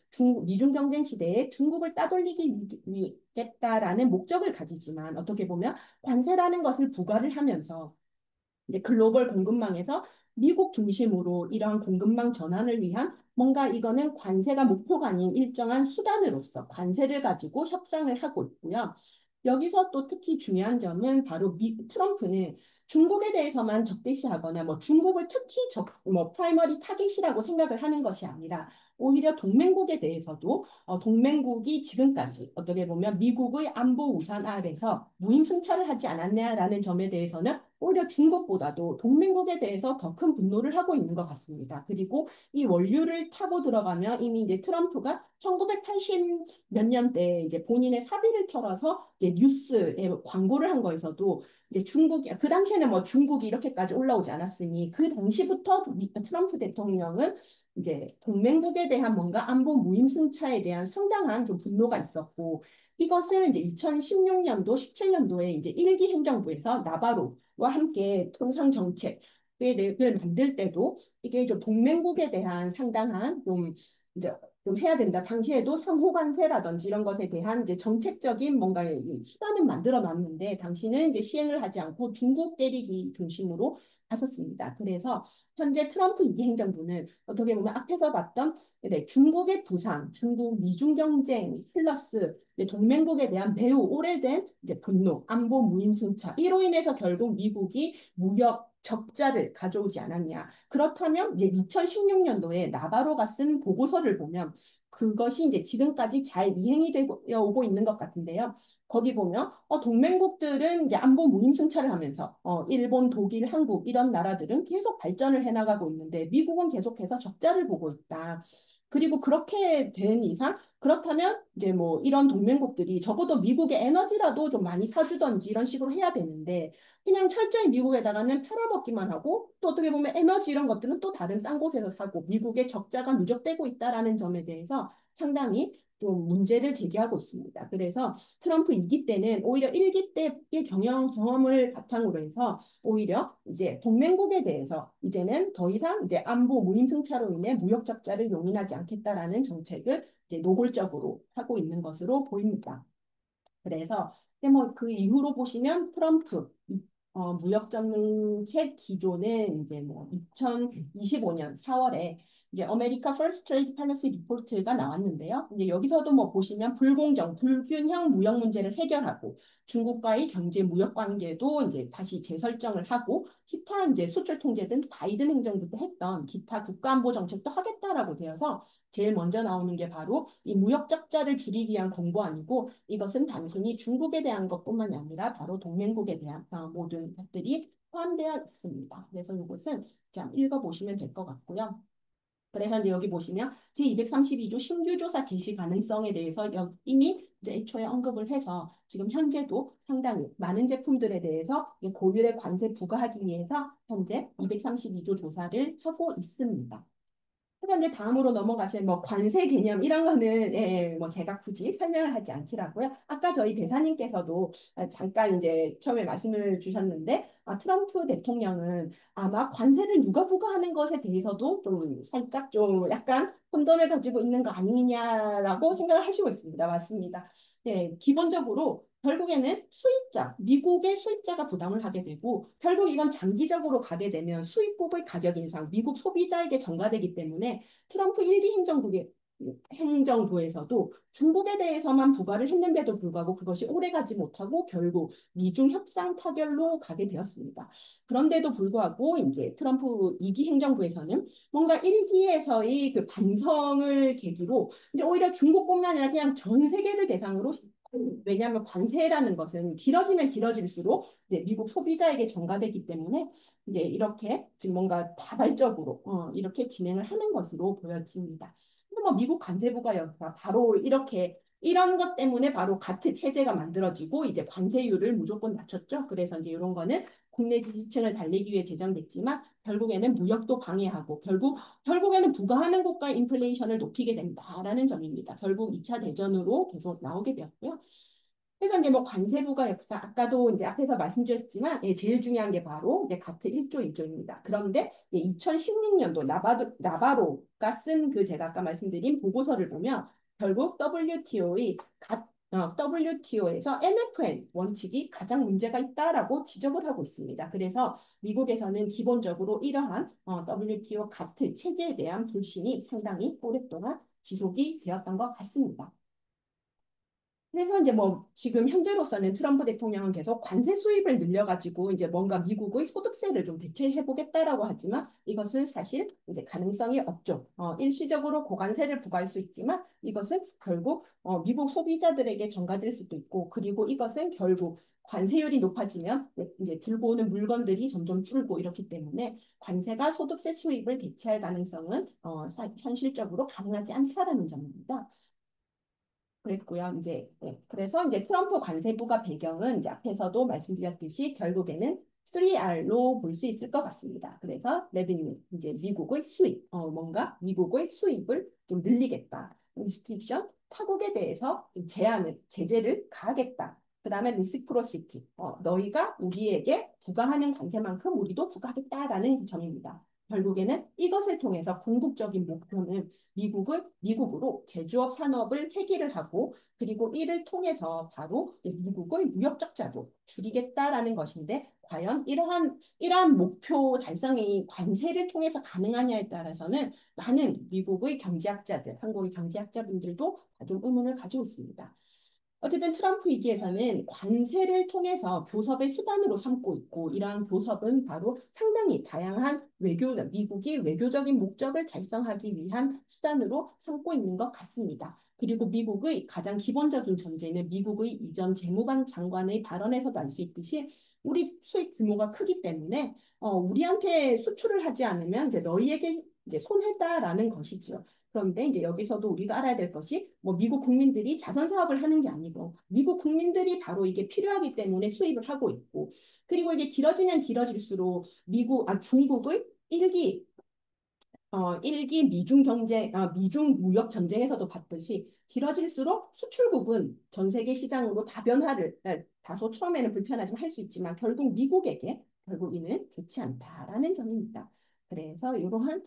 미중 경쟁 시대에 중국을 따돌리기 위겠다라는 목적을 가지지만 어떻게 보면 관세라는 것을 부과를 하면서 이제 글로벌 공급망에서 미국 중심으로 이러한 공급망 전환을 위한 뭔가 이거는 관세가 목표가 아닌 일정한 수단으로서 관세를 가지고 협상을 하고 있고요. 여기서 또 특히 중요한 점은 바로 트럼프는 중국에 대해서만 적대시하거나 뭐 중국을 특히 프라이머리 타깃이라고 생각을 하는 것이 아니라 오히려 동맹국에 대해서도 동맹국이 지금까지 어떻게 보면 미국의 안보 우산 아래서 무임승차를 하지 않았냐라는 점에 대해서는 오히려 중국보다도 동맹국에 대해서 더 큰 분노를 하고 있는 것 같습니다. 그리고 이 원류를 타고 들어가면 이미 이제 트럼프가 1980 몇 년대 이제 본인의 사비를 털어서 이제 뉴스에 광고를 한 거에서도 이제 중국이 그 당시에는 뭐 중국이 이렇게까지 올라오지 않았으니 그 당시부터 트럼프 대통령은 이제 동맹국에 대한 뭔가 안보 무임승차에 대한 상당한 좀 분노가 있었고 이것을 이제 2016년도, 17년도에 이제 일기 행정부에서 나바로와 함께 통상 정책을 만들 때도 이게 좀 동맹국에 대한 상당한 좀 이제 좀 해야 된다. 당시에도 상호관세라든지 이런 것에 대한 이제 정책적인 뭔가 수단은 만들어 놨는데 당시는 이제 시행을 하지 않고 중국 때리기 중심으로 갔었습니다. 그래서 현재 트럼프 2기 행정부는 어떻게 보면 앞에서 봤던 네, 중국의 부상, 중국 미중 경쟁 플러스 동맹국에 대한 매우 오래된 이제 분노, 안보 무임승차 이로 인해서 결국 미국이 무역 적자를 가져오지 않았냐. 그렇다면 이제 2016년도에 나바로가 쓴 보고서를 보면 그것이 이제 지금까지 잘 이행이 되고 오고 있는 것 같은데요. 거기 보면 동맹국들은 이제 안보 무임승차를 하면서 일본, 독일, 한국 이런 나라들은 계속 발전을 해나가고 있는데 미국은 계속해서 적자를 보고 있다. 그리고 그렇게 된 이상 그렇다면 이제 뭐 이런 동맹국들이 적어도 미국의 에너지라도 좀 많이 사주던지 이런 식으로 해야 되는데 그냥 철저히 미국에다가는 팔아먹기만 하고 또 어떻게 보면 에너지 이런 것들은 또 다른 싼 곳에서 사고 미국의 적자가 누적되고 있다라는 점에 대해서 상당히 좀 문제를 제기하고 있습니다. 그래서 트럼프 2기 때는 오히려 1기 때의 경험을 바탕으로 해서 오히려 이제 동맹국에 대해서 이제는 더 이상 이제 안보 무임승차로 인해 무역 적자를 용인하지 않겠다라는 정책을 이제 노골적으로 하고 있는 것으로 보입니다. 그래서 뭐그 이후로 보시면 트럼프 무역 정책 기조는 이제 뭐 2025년 4월에 이제 아메리카 퍼스트 트레이드 팔러시 리포트가 나왔는데요. 이제 여기서도 뭐 보시면 불공정, 불균형 무역 문제를 해결하고 중국과의 경제 무역 관계도 이제 다시 재설정을 하고 기타 이제 수출 통제든 바이든 행정부 때 했던 기타 국가안보 정책도 하겠다라고 되어서 제일 먼저 나오는 게 바로 이 무역 적자를 줄이기 위한 공보안이고 이것은 단순히 중국에 대한 것뿐만이 아니라 바로 동맹국에 대한 모든 것들이 포함되어 있습니다. 그래서 이것은 그냥 읽어보시면 될 것 같고요. 그래서 이제 여기 보시면 제232조 신규 조사 개시 가능성에 대해서 이미 이제 애초에 언급을 해서 지금 현재도 상당히 많은 제품들에 대해서 고율의 관세 부과하기 위해서 현재 232조 조사를 하고 있습니다. 그다음 이제 다음으로 넘어가실 뭐 관세 개념 이런 거는 뭐 제가 굳이 설명을 하지 않기라고요. 아까 저희 대사님께서도 잠깐 이제 처음에 말씀을 주셨는데 트럼프 대통령은 아마 관세를 누가 부과하는 것에 대해서도 좀 살짝 좀 약간 혼돈을 가지고 있는 거 아니냐라고 생각을 하시고 있습니다. 맞습니다. 기본적으로 결국에는 수입자, 미국의 수입자가 부담을 하게 되고 결국 이건 장기적으로 가게 되면 수입국의 가격 인상, 미국 소비자에게 전가되기 때문에 트럼프 1기 행정부에서도 중국에 대해서만 부과를 했는데도 불구하고 그것이 오래가지 못하고 결국 미중 협상 타결로 가게 되었습니다. 그런데도 불구하고 이제 트럼프 2기 행정부에서는 뭔가 1기에서의 그 반성을 계기로 이제 오히려 중국뿐만 아니라 그냥 전 세계를 대상으로 왜냐하면 관세라는 것은 길어지면 길어질수록 이제 미국 소비자에게 전가되기 때문에 이제 이렇게 지금 뭔가 다발적으로 이렇게 진행을 하는 것으로 보여집니다. 근데 뭐 미국 관세부가 바로 이렇게 이런 것 때문에 바로 가트 체제가 만들어지고 이제 관세율을 무조건 낮췄죠. 그래서 이제 이런 거는 국내 지지층을 달래기 위해 제정됐지만 결국에는 무역도 방해하고 결국에는 부과하는 국가의 인플레이션을 높이게 된다라는 점입니다. 결국 2차 대전으로 계속 나오게 되었고요. 그래서 이제 뭐 관세부가 역사 아까도 이제 앞에서 말씀드렸지만 제일 중요한 게 바로 이제 가트 1조 2조입니다. 그런데 2016년도 나바로가 쓴 그 제가 아까 말씀드린 보고서를 보면 결국 WTO에서 MFN 원칙이 가장 문제가 있다라고 지적을 하고 있습니다. 그래서 미국에서는 기본적으로 이러한 WTO 가트 체제에 대한 불신이 상당히 오랫동안 지속이 되었던 것 같습니다. 그래서 이제 뭐 지금 현재로서는 트럼프 대통령은 계속 관세 수입을 늘려가지고 이제 뭔가 미국의 소득세를 좀 대체해 보겠다라고 하지만 이것은 사실 이제 가능성이 없죠. 일시적으로 고관세를 부과할 수 있지만 이것은 결국 미국 소비자들에게 전가될 수도 있고 그리고 이것은 결국 관세율이 높아지면 이제 들고 오는 물건들이 점점 줄고 이렇기 때문에 관세가 소득세 수입을 대체할 가능성은 현실적으로 가능하지 않다라는 점입니다. 그랬고요. 이제 그래서 이제 트럼프 관세부가 배경은 이제 앞에서도 말씀드렸듯이 결국에는 3R로 볼 수 있을 것 같습니다. 그래서 레베뉴 이제 미국의 수입, 뭔가 미국의 수입을 좀 늘리겠다. 리스트릭션 타국에 대해서 좀 제재를 가하겠다. 그다음에 리시프로시티, 너희가 우리에게 부과하는 관세만큼 우리도 부과하겠다라는 점입니다. 결국에는 이것을 통해서 궁극적인 목표는 미국으로 제조업 산업을 회귀를 하고 그리고 이를 통해서 바로 미국의 무역 적자도 줄이겠다라는 것인데 과연 이러한 목표 달성이 관세를 통해서 가능하냐에 따라서는 많은 미국의 경제학자들, 한국의 경제학자분들도 좀 의문을 가지고 있습니다. 어쨌든 트럼프 위기에서는 관세를 통해서 교섭의 수단으로 삼고 있고 이러한 교섭은 바로 상당히 다양한 미국이 외교적인 목적을 달성하기 위한 수단으로 삼고 있는 것 같습니다. 그리고 미국의 가장 기본적인 전제는 미국의 이전 재무관 장관의 발언에서도 알 수 있듯이 우리 수입 규모가 크기 때문에 우리한테 수출을 하지 않으면 이제 너희에게 이제 손해다라는 것이지요. 그런데 이제 여기서도 우리가 알아야 될 것이 뭐 미국 국민들이 자선 사업을 하는 게 아니고 미국 국민들이 바로 이게 필요하기 때문에 수입을 하고 있고 그리고 이게 길어지면 길어질수록 중국의 일기 미중 무역 전쟁에서도 봤듯이 길어질수록 수출국은 전 세계 시장으로 다변화를 다소 처음에는 불편하지만 할 수 있지만 결국 미국에게 결국 이는 좋지 않다라는 점입니다. 그래서 이러한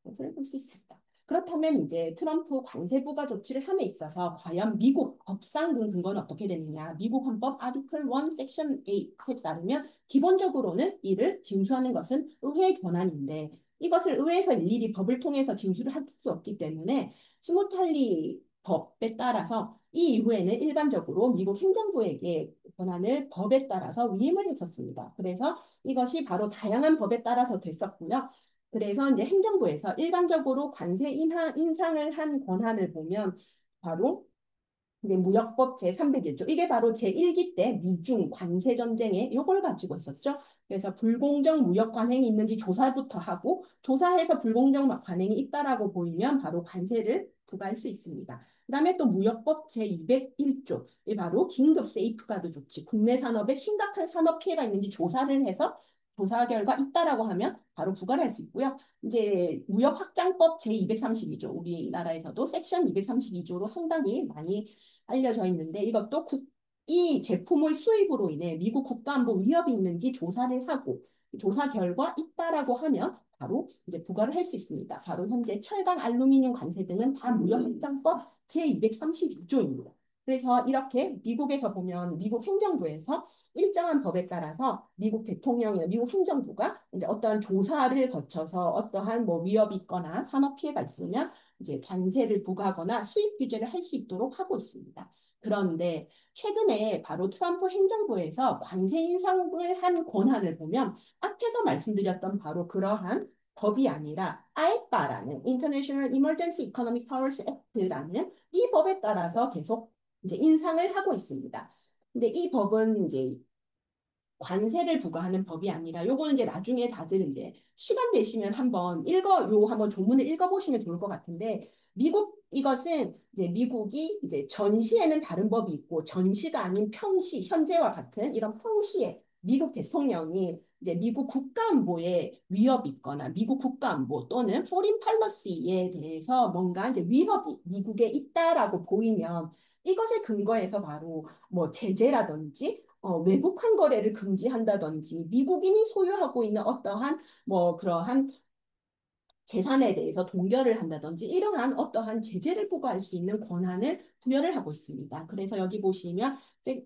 것을 볼 수 있습니다. 그렇다면 이제 트럼프 관세부가 조치를 함에 있어서 과연 미국 법상 근거는 어떻게 되느냐? 미국 헌법 아티클 1 섹션 8에 따르면 기본적으로는 이를 징수하는 것은 의회의 권한인데 이것을 의회에서 일일이 법을 통해서 징수를 할 수 없기 때문에 스무탈리 법에 따라서 이 이후에는 일반적으로 미국 행정부에게 권한을 법에 따라서 위임을 했었습니다. 그래서 이것이 바로 다양한 법에 따라서 됐었고요. 그래서 이제 행정부에서 일반적으로 관세 인상을 한 권한을 보면 바로 이제 무역법 제301조 이게 바로 제1기 때 미중 관세 전쟁에 이걸 가지고 있었죠. 그래서 불공정 무역 관행이 있는지 조사부터 하고 조사해서 불공정 관행이 있다라고 보이면 바로 관세를 부과할 수 있습니다. 그다음에 또 무역법 제201조 이 바로 긴급 세이프가드 조치 국내 산업에 심각한 산업 피해가 있는지 조사를 해서 조사 결과 있다라고 하면 바로 부과를 할 수 있고요. 이제 무역확장법 제232조 우리나라에서도 섹션 232조로 상당히 많이 알려져 있는데 이것도 이 제품의 수입으로 인해 미국 국가안보 위협이 있는지 조사를 하고 조사 결과 있다라고 하면 바로 이제 부과를 할 수 있습니다. 바로 현재 철강, 알루미늄 관세 등은 다 무역확장법 제232조입니다. 그래서 이렇게 미국에서 보면 미국 행정부에서 일정한 법에 따라서 미국 대통령이나 미국 행정부가 이제 어떠한 조사를 거쳐서 어떠한 뭐 위협이 있거나 산업 피해가 있으면 이제 관세를 부과하거나 수입 규제를 할 수 있도록 하고 있습니다. 그런데 최근에 바로 트럼프 행정부에서 관세 인상을 한 권한을 보면 앞에서 말씀드렸던 바로 그러한 법이 아니라 아에빠라는 International Emergency Economic Powers Act라는 이 법에 따라서 계속 이제 인상을 하고 있습니다. 근데 이 법은 이제 관세를 부과하는 법이 아니라 요거는 이제 나중에 다들 이제 시간 되시면 한번 조문을 읽어보시면 좋을 것 같은데 이것은 이제 미국이 이제 전시에는 다른 법이 있고 전시가 아닌 평시 현재와 같은 이런 평시에 미국 대통령이 이제 미국 국가안보에 위협이 있거나 미국 국가안보 또는 foreign policy에 대해서 뭔가 이제 위협이 미국에 있다라고 보이면 이것에 근거해서 바로 뭐 제재라든지 외국환 거래를 금지한다든지 미국인이 소유하고 있는 어떠한 뭐 그러한 재산에 대해서 동결을 한다든지 이러한 어떠한 제재를 부과할 수 있는 권한을 부여를 하고 있습니다. 그래서 여기 보시면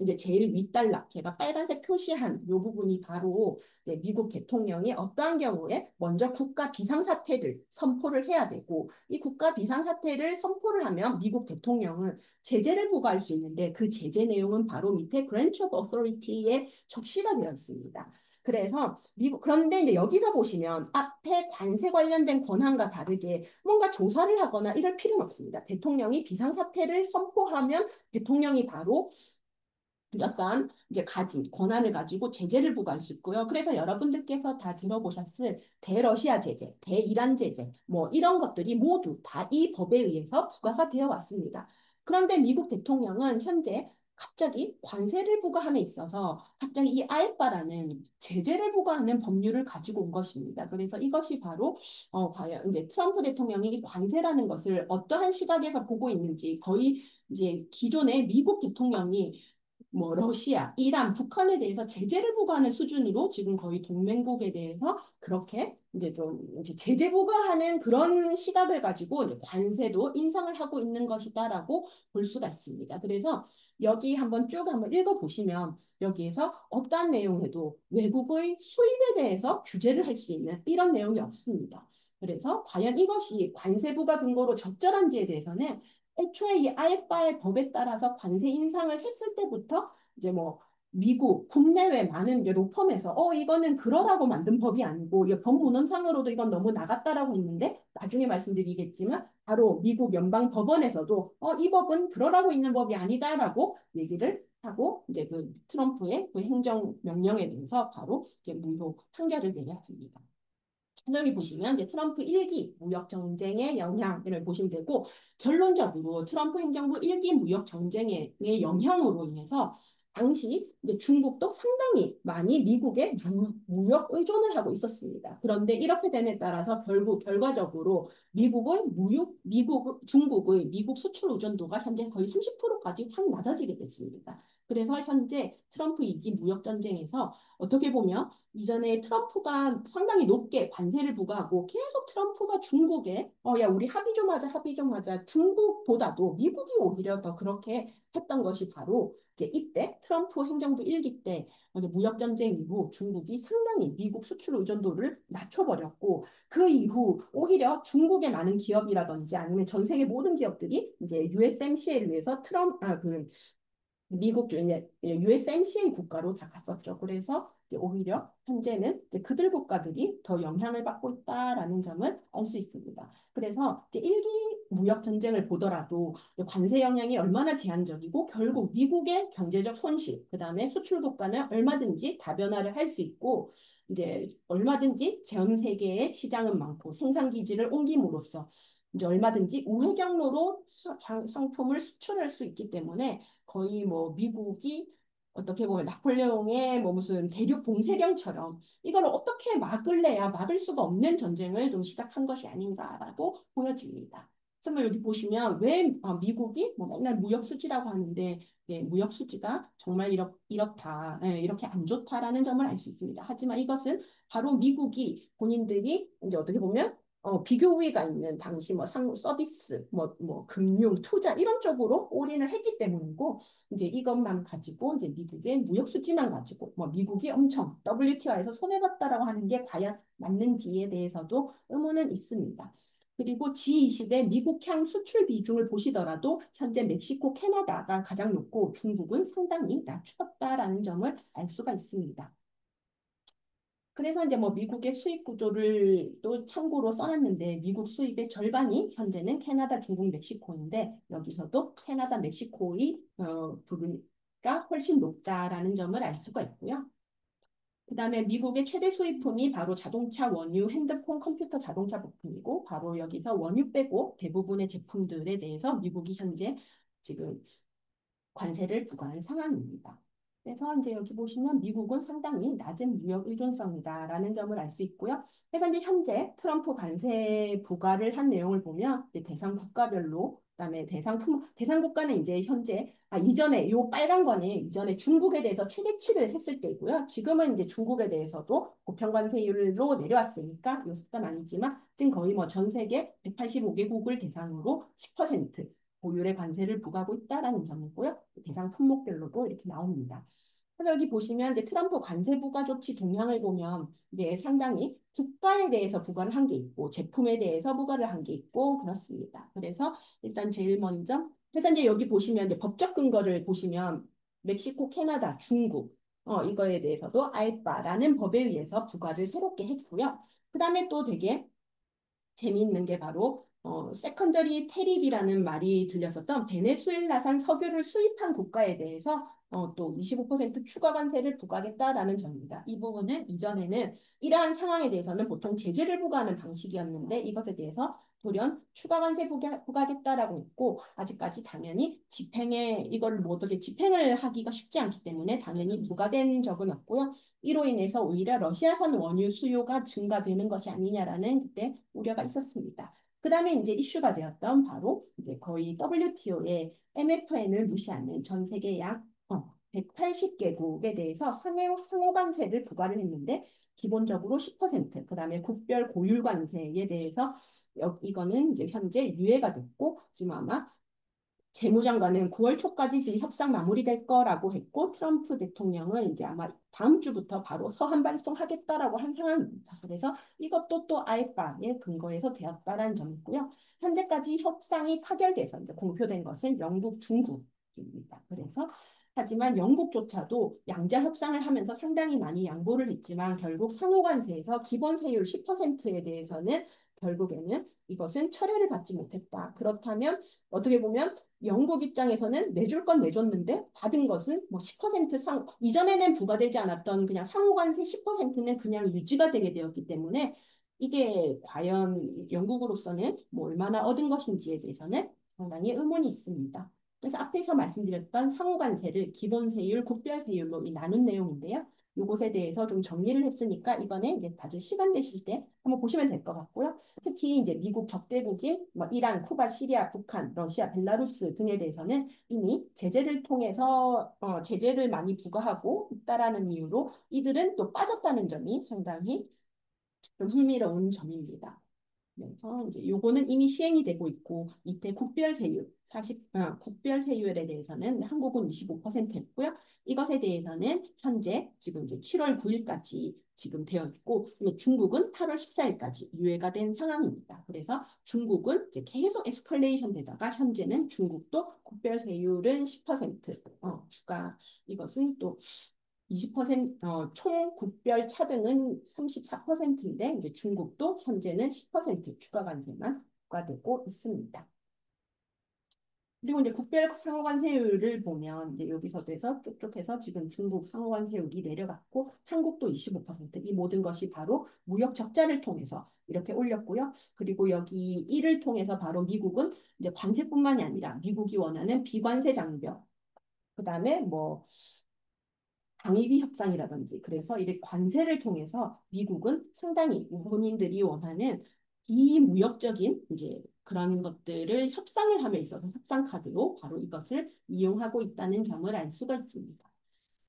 이제 제일 윗단락 제가 빨간색 표시한 이 부분이 바로 미국 대통령이 어떠한 경우에 먼저 국가 비상사태를 선포를 해야 되고 이 국가 비상사태를 선포를 하면 미국 대통령은 제재를 부과할 수 있는데 그 제재 내용은 바로 밑에 Branch of Authority에 적시가 되어 있습니다. 그래서 그런데 이제 여기서 보시면 앞에 관세 관련된 권한과 다르게 뭔가 조사를 하거나 이럴 필요는 없습니다. 대통령이 비상사태를 선포하면 대통령이 바로 어떤 이제 가진 권한을 가지고 제재를 부과할 수 있고요. 그래서 여러분들께서 다 들어보셨을 대러시아 제재, 대이란 제재, 뭐 이런 것들이 모두 다 이 법에 의해서 부과가 되어 왔습니다. 그런데 미국 대통령은 현재 갑자기 관세를 부과함에 있어서 갑자기 이 아이바라는 제재를 부과하는 법률을 가지고 온 것입니다. 그래서 이것이 바로 과연 이제 트럼프 대통령이 이 관세라는 것을 어떠한 시각에서 보고 있는지 거의 이제 기존의 미국 대통령이 뭐 러시아, 이란, 북한에 대해서 제재를 부과하는 수준으로 지금 거의 동맹국에 대해서 그렇게 이제 좀 이제 제재 부과하는 그런 시각을 가지고 이제 관세도 인상을 하고 있는 것이다라고 볼 수가 있습니다. 그래서 여기 한번 읽어보시면 여기에서 어떠한 내용에도 외국의 수입에 대해서 규제를 할 수 있는 이런 내용이 없습니다. 그래서 과연 이것이 관세 부과 근거로 적절한지에 대해서는 애초에 이 아이바의 법에 따라서 관세 인상을 했을 때부터 이제 뭐 미국 국내외 많은 이제 로펌에서 이거는 그러라고 만든 법이 아니고 이 법문헌상으로도 이건 너무 나갔다라고 있는데 나중에 말씀드리겠지만 바로 미국 연방 법원에서도 이 법은 그러라고 있는 법이 아니다라고 얘기를 하고 이제 그 트럼프의 그 행정 명령에 대해서 바로 이제 무효 판결을 내렸습니다. 여기 보시면 이제 트럼프 1기 무역 정쟁의 영향을 보시면 되고 결론적으로 트럼프 행정부 1기 무역 정쟁의 영향으로 인해서 당시 이제 중국도 상당히 많이 미국에 무역 의존을 하고 있었습니다. 그런데 이렇게 됨에 따라서 결과적으로 중국의 미국 수출 의존도가 현재 거의 30%까지 확 낮아지게 됐습니다. 그래서 현재 트럼프 2기 무역 전쟁에서 어떻게 보면 이전에 트럼프가 상당히 높게 관세를 부과하고 계속 트럼프가 중국에 야 우리 합의 좀 하자 중국보다도 미국이 오히려 더 그렇게 했던 것이 바로 이제 이때 트럼프 행정부 1기 때 무역 전쟁 이후 중국이 상당히 미국 수출 의존도를 낮춰버렸고 그 이후 오히려 중국의 많은 기업이라든지 아니면 전 세계 모든 기업들이 이제 USMCA를 위해서 미국 중에 USMCA 국가로 다 갔었죠. 그래서 오히려 현재는 이제 그들 국가들이 더 영향을 받고 있다라는 점을 알 수 있습니다. 그래서 이제 1기 무역 전쟁을 보더라도 관세 영향이 얼마나 제한적이고 결국 미국의 경제적 손실, 그다음에 수출 국가는 얼마든지 다변화를 할 수 있고 이제 얼마든지 전 세계의 시장은 많고 생산 기지를 옮김으로써 이제 얼마든지 우회 경로로 상품을 수출할 수 있기 때문에 거의 뭐 미국이 어떻게 보면 나폴레옹의 뭐 무슨 대륙 봉쇄령처럼 이걸 어떻게 막을래야 막을 수가 없는 전쟁을 좀 시작한 것이 아닌가라고 보여집니다. 그래서 여기 보시면 왜 미국이 뭐 맨날 무역 수지라고 하는데 무역 수지가 정말 이렇다, 이렇게 안 좋다라는 점을 알 수 있습니다. 하지만 이것은 바로 미국이 본인들이 이제 어떻게 보면 비교 우위가 있는 당시 뭐 서비스, 금융, 투자 이런 쪽으로 올인을 했기 때문이고 이제 이것만 가지고 이제 미국의 무역 수지만 가지고 뭐 미국이 엄청 WTO에서 손해봤다라고 하는 게 과연 맞는지에 대해서도 의문은 있습니다. 그리고 G20의 미국향 수출 비중을 보시더라도 현재 멕시코, 캐나다가 가장 높고 중국은 상당히 낮추었다라는 점을 알 수가 있습니다. 그래서 이제 뭐 미국의 수입 구조를 또 참고로 써놨는데 미국 수입의 절반이 현재는 캐나다, 중국, 멕시코인데 여기서도 캐나다, 멕시코의 부분가 훨씬 높다라는 점을 알 수가 있고요. 그다음에 미국의 최대 수입품이 바로 자동차, 원유, 핸드폰, 컴퓨터, 자동차 부품이고 바로 여기서 원유 빼고 대부분의 제품들에 대해서 미국이 현재 지금 관세를 부과한 상황입니다. 그래서 이제 여기 보시면 미국은 상당히 낮은 무역 의존성이다라는 점을 알 수 있고요. 그래서 이제 현재 트럼프 관세 부과를 한 내용을 보면 이제 대상 국가별로 그다음에 대상 국가는 이제 현재 이전에 요 빨간 거는 이전에 중국에 대해서 최대치를 했을 때이고요. 지금은 이제 중국에 대해서도 고평관세율로 내려왔으니까 요 습관 아니지만 지금 거의 뭐 전 세계 185개국을 대상으로 10% 고율의 관세를 부과하고 있다라는 점이고요. 대상 품목별로도 이렇게 나옵니다. 그래서 여기 보시면 이제 트럼프 관세 부과 조치 동향을 보면 이제 상당히 국가에 대해서 부과를 한 게 있고 제품에 대해서 부과를 한 게 있고 그렇습니다. 그래서 일단 제일 먼저 그래서 이제 여기 보시면 이제 법적 근거를 보시면 멕시코, 캐나다, 중국 이거에 대해서도 아이빠라는 법에 의해서 부과를 새롭게 했고요. 그다음에 또 되게 재미있는 게 바로 세컨더리 테립이라는 말이 들렸었던 베네수엘라산 석유를 수입한 국가에 대해서 또 25% 추가 관세를 부과하겠다라는 점입니다. 이 부분은 이전에는 이러한 상황에 대해서는 보통 제재를 부과하는 방식이었는데 이것에 대해서 돌연 추가 관세 부과하겠다라고 했고 아직까지 당연히 집행에 이걸 뭐 어떻게 집행을 하기가 쉽지 않기 때문에 당연히 부과된 적은 없고요. 이로 인해서 오히려 러시아산 원유 수요가 증가되는 것이 아니냐라는 그때 우려가 있었습니다. 그 다음에 이제 이슈가 되었던 바로 이제 거의 WTO의 MFN을 무시하는 전 세계 약 180개국에 대해서 상호 관세를 부과를 했는데 기본적으로 10%, 그 다음에 국별 고율 관세에 대해서 이거는 이제 현재 유예가 됐고 지금 아마 재무장관은 9월 초까지 지금 협상 마무리될 거라고 했고 트럼프 대통령은 이제 아마 다음 주부터 바로 서한 발송하겠다라고 한 상황입니다. 그래서 이것도 또 아이바의 근거에서 되었다라는 점이 있고요. 현재까지 협상이 타결돼서 이제 공표된 것은 영국, 중국입니다. 그래서 하지만 영국조차도 양자 협상을 하면서 상당히 많이 양보를 했지만 결국 상호관세에서 기본 세율 10%에 대해서는 결국에는 이것은 철회를 받지 못했다. 그렇다면 어떻게 보면 영국 입장에서는 내줄 건 내줬는데 받은 것은 뭐 10% 이전에는 부과되지 않았던 그냥 상호관세 10%는 그냥 유지가 되게 되었기 때문에 이게 과연 영국으로서는 뭐 얼마나 얻은 것인지에 대해서는 상당히 의문이 있습니다. 그래서 앞에서 말씀드렸던 상호관세를 기본세율, 국별세율로 나눈 내용인데요. 이것에 대해서 좀 정리를 했으니까 이번에 이제 다들 시간 되실 때 한번 보시면 될 것 같고요. 특히 이제 미국 적대국인 뭐 이란, 쿠바, 시리아, 북한, 러시아, 벨라루스 등에 대해서는 이미 제재를 통해서 제재를 많이 부과하고 있다라는 이유로 이들은 또 빠졌다는 점이 상당히 좀 흥미로운 점입니다. 그래서 이제 요거는 이미 시행이 되고 있고 이때 국별 세율에 대해서는 한국은 25%였고요. 이것에 대해서는 현재 지금 이제 7월 9일까지 지금 되어 있고 중국은 8월 14일까지 유예가 된 상황입니다. 그래서 중국은 이제 계속 에스컬레이션 되다가 현재는 중국도 국별 세율은 10% 추가 이것은 또 20%, 총 국별 차등은 34%인데, 이제 중국도 현재는 10% 추가 관세만 부과되고 있습니다. 그리고 이제 국별 상호관세율을 보면 이제 여기서도 해서 쭉쭉 해서 지금 중국 상호관세율이 내려갔고 한국도 25%. 이 모든 것이 바로 무역 적자를 통해서 이렇게 올렸고요. 그리고 여기 이를 통해서 바로 미국은 이제 관세뿐만이 아니라 미국이 원하는 비관세 장벽, 그다음에 뭐 방위비 협상이라든지 그래서 이렇게 관세를 통해서 미국은 상당히 본인들이 원하는 비무역적인 이제 그런 것들을 협상을 함에 있어서 협상 카드로 바로 이것을 이용하고 있다는 점을 알 수가 있습니다.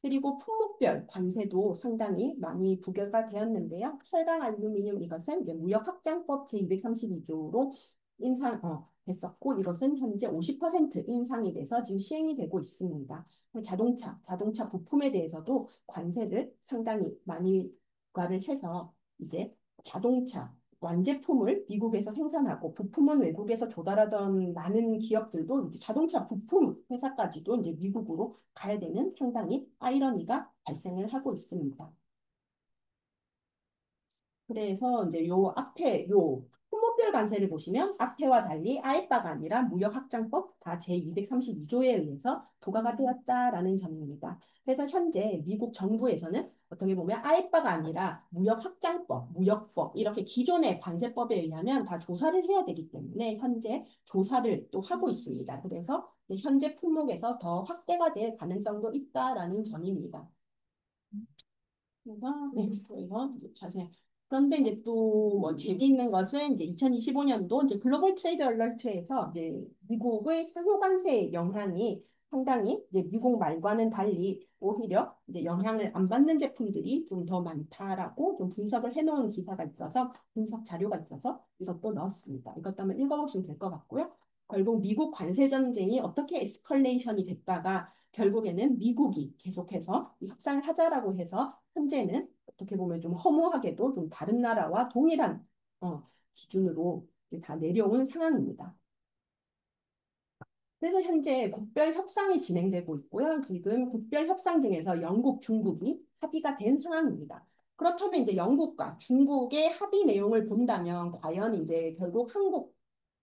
그리고 품목별 관세도 상당히 많이 부과가 되었는데요. 철강, 알루미늄 이것은 이제 무역확장법 제232조로 됐었고 이것은 현재 50% 인상이 돼서 지금 시행이 되고 있습니다. 자동차 부품에 대해서도 관세를 상당히 많이 부과를 해서 이제 자동차 완제품을 미국에서 생산하고 부품은 외국에서 조달하던 많은 기업들도 이제 자동차 부품 회사까지도 이제 미국으로 가야 되는 상당히 아이러니가 발생을 하고 있습니다. 그래서 이제 요 앞에 요 품목별 관세를 보시면 앞에와 달리 아이바가 아니라 무역확장법 다 제232조에 의해서 부과가 되었다라는 점입니다. 그래서 현재 미국 정부에서는 어떻게 보면 아이바가 아니라 무역확장법, 무역법 이렇게 기존의 관세법에 의하면 다 조사를 해야 되기 때문에 현재 조사를 또 하고 있습니다. 그래서 현재 품목에서 더 확대가 될 가능성도 있다라는 점입니다. 그래서 자세히 그런데 이제 또 뭐 재미있는 것은 이제 2025년도 이제 글로벌 트레이드 얼러트에서 이제 미국의 상호 관세 영향이 상당히 이제 미국 말과는 달리 오히려 이제 영향을 안 받는 제품들이 좀 더 많다라고 좀 분석을 해놓은 기사가 있어서 분석 자료가 있어서 이것도 넣었습니다. 이것도 한번 읽어보시면 될 것 같고요. 결국 미국 관세 전쟁이 어떻게 에스컬레이션이 됐다가 결국에는 미국이 계속해서 이 협상을 하자라고 해서 현재는 어떻게 보면 좀 허무하게도 좀 다른 나라와 동일한 기준으로 이제 다 내려온 상황입니다. 그래서 현재 국별 협상이 진행되고 있고요. 지금 국별 협상 중에서 영국, 중국이 합의가 된 상황입니다. 그렇다면 이제 영국과 중국의 합의 내용을 본다면 과연 이제 결국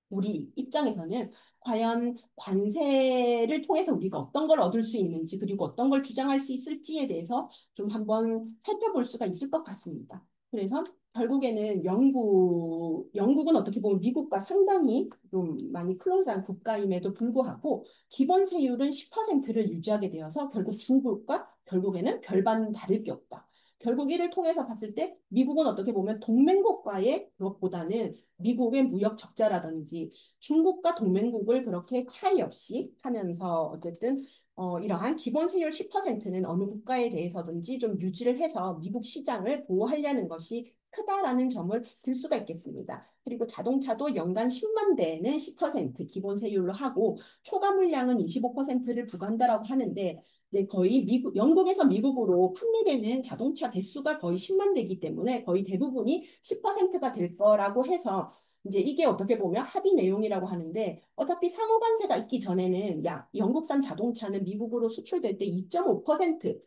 우리 입장에서는 과연 관세를 통해서 우리가 어떤 걸 얻을 수 있는지 그리고 어떤 걸 주장할 수 있을지에 대해서 좀 한번 살펴볼 수가 있을 것 같습니다. 그래서 결국에는 영국은 어떻게 보면 미국과 상당히 좀 많이 클로즈한 국가임에도 불구하고 기본 세율은 10%를 유지하게 되어서 결국 중국과 결국에는 별반 다를 게 없다. 결국 이를 통해서 봤을 때 미국은 어떻게 보면 동맹국과의 그것보다는 미국의 무역 적자라든지 중국과 동맹국을 그렇게 차이 없이 하면서 어쨌든 이러한 기본 세율 10%는 어느 국가에 대해서든지 좀 유지를 해서 미국 시장을 보호하려는 것이 크다라는 점을 들 수가 있겠습니다. 그리고 자동차도 연간 10만 대는 10% 기본 세율로 하고 초과 물량은 25%를 부과한다라고 하는데 거의 영국에서 미국으로 판매되는 자동차 대수가 거의 10만 대이기 때문에 거의 대부분이 10%가 될 거라고 해서 이제 이게 어떻게 보면 합의 내용이라고 하는데 어차피 상호 관세가 있기 전에는 영국산 자동차는 미국으로 수출될 때 2.5%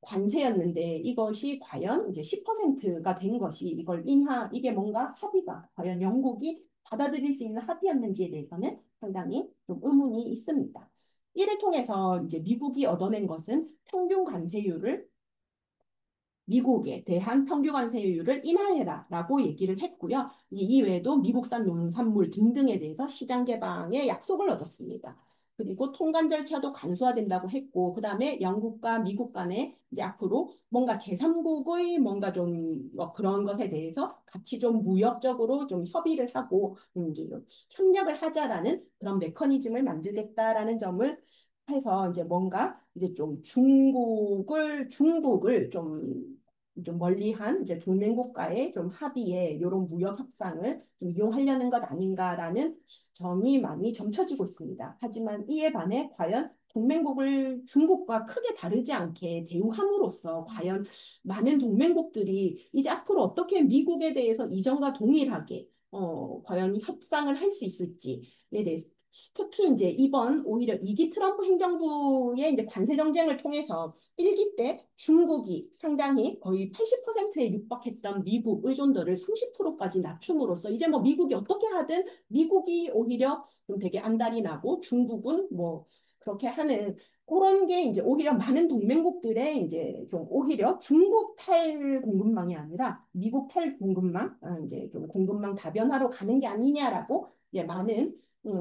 관세였는데 이것이 과연 이제 10%가 된 것이 이게 뭔가 합의가 과연 영국이 받아들일 수 있는 합의였는지에 대해서는 상당히 좀 의문이 있습니다. 이를 통해서 이제 미국이 얻어낸 것은 평균 관세율을 미국에 대한 평균 관세율을 인하해라라고 얘기를 했고요. 이외에도 미국산 농산물 등등에 대해서 시장 개방의 약속을 얻었습니다. 그리고 통관 절차도 간소화된다고 했고, 그다음에 영국과 미국 간에 이제 앞으로 뭔가 제3국의 뭔가 좀뭐 그런 것에 대해서 같이 좀 무역적으로 좀 협의를 하고 이제 좀 협력을 하자라는 그런 메커니즘을 만들겠다라는 점을 해서 이제 뭔가 이제 좀 중국을 좀 멀리한 이제 동맹국가의 좀 합의에 이런 무역 협상을 좀 이용하려는 것 아닌가라는 점이 많이 점쳐지고 있습니다. 하지만 이에 반해 과연 동맹국을 중국과 크게 다르지 않게 대우함으로써 과연 많은 동맹국들이 이제 앞으로 어떻게 미국에 대해서 이전과 동일하게 과연 협상을 할 수 있을지에 대해서 특히 이제 이번 오히려 2기 트럼프 행정부의 이제 관세 정쟁을 통해서 1기 때 중국이 상당히 거의 80%에 육박했던 미국 의존도를 30%까지 낮춤으로써 이제 뭐 미국이 어떻게 하든 미국이 오히려 좀 되게 안달이 나고 중국은 뭐 그렇게 하는 그런 게 이제 오히려 많은 동맹국들의 이제 좀 오히려 중국 탈 공급망이 아니라 미국 탈 공급망 이제 좀 공급망 다변화로 가는 게 아니냐라고 이제 많은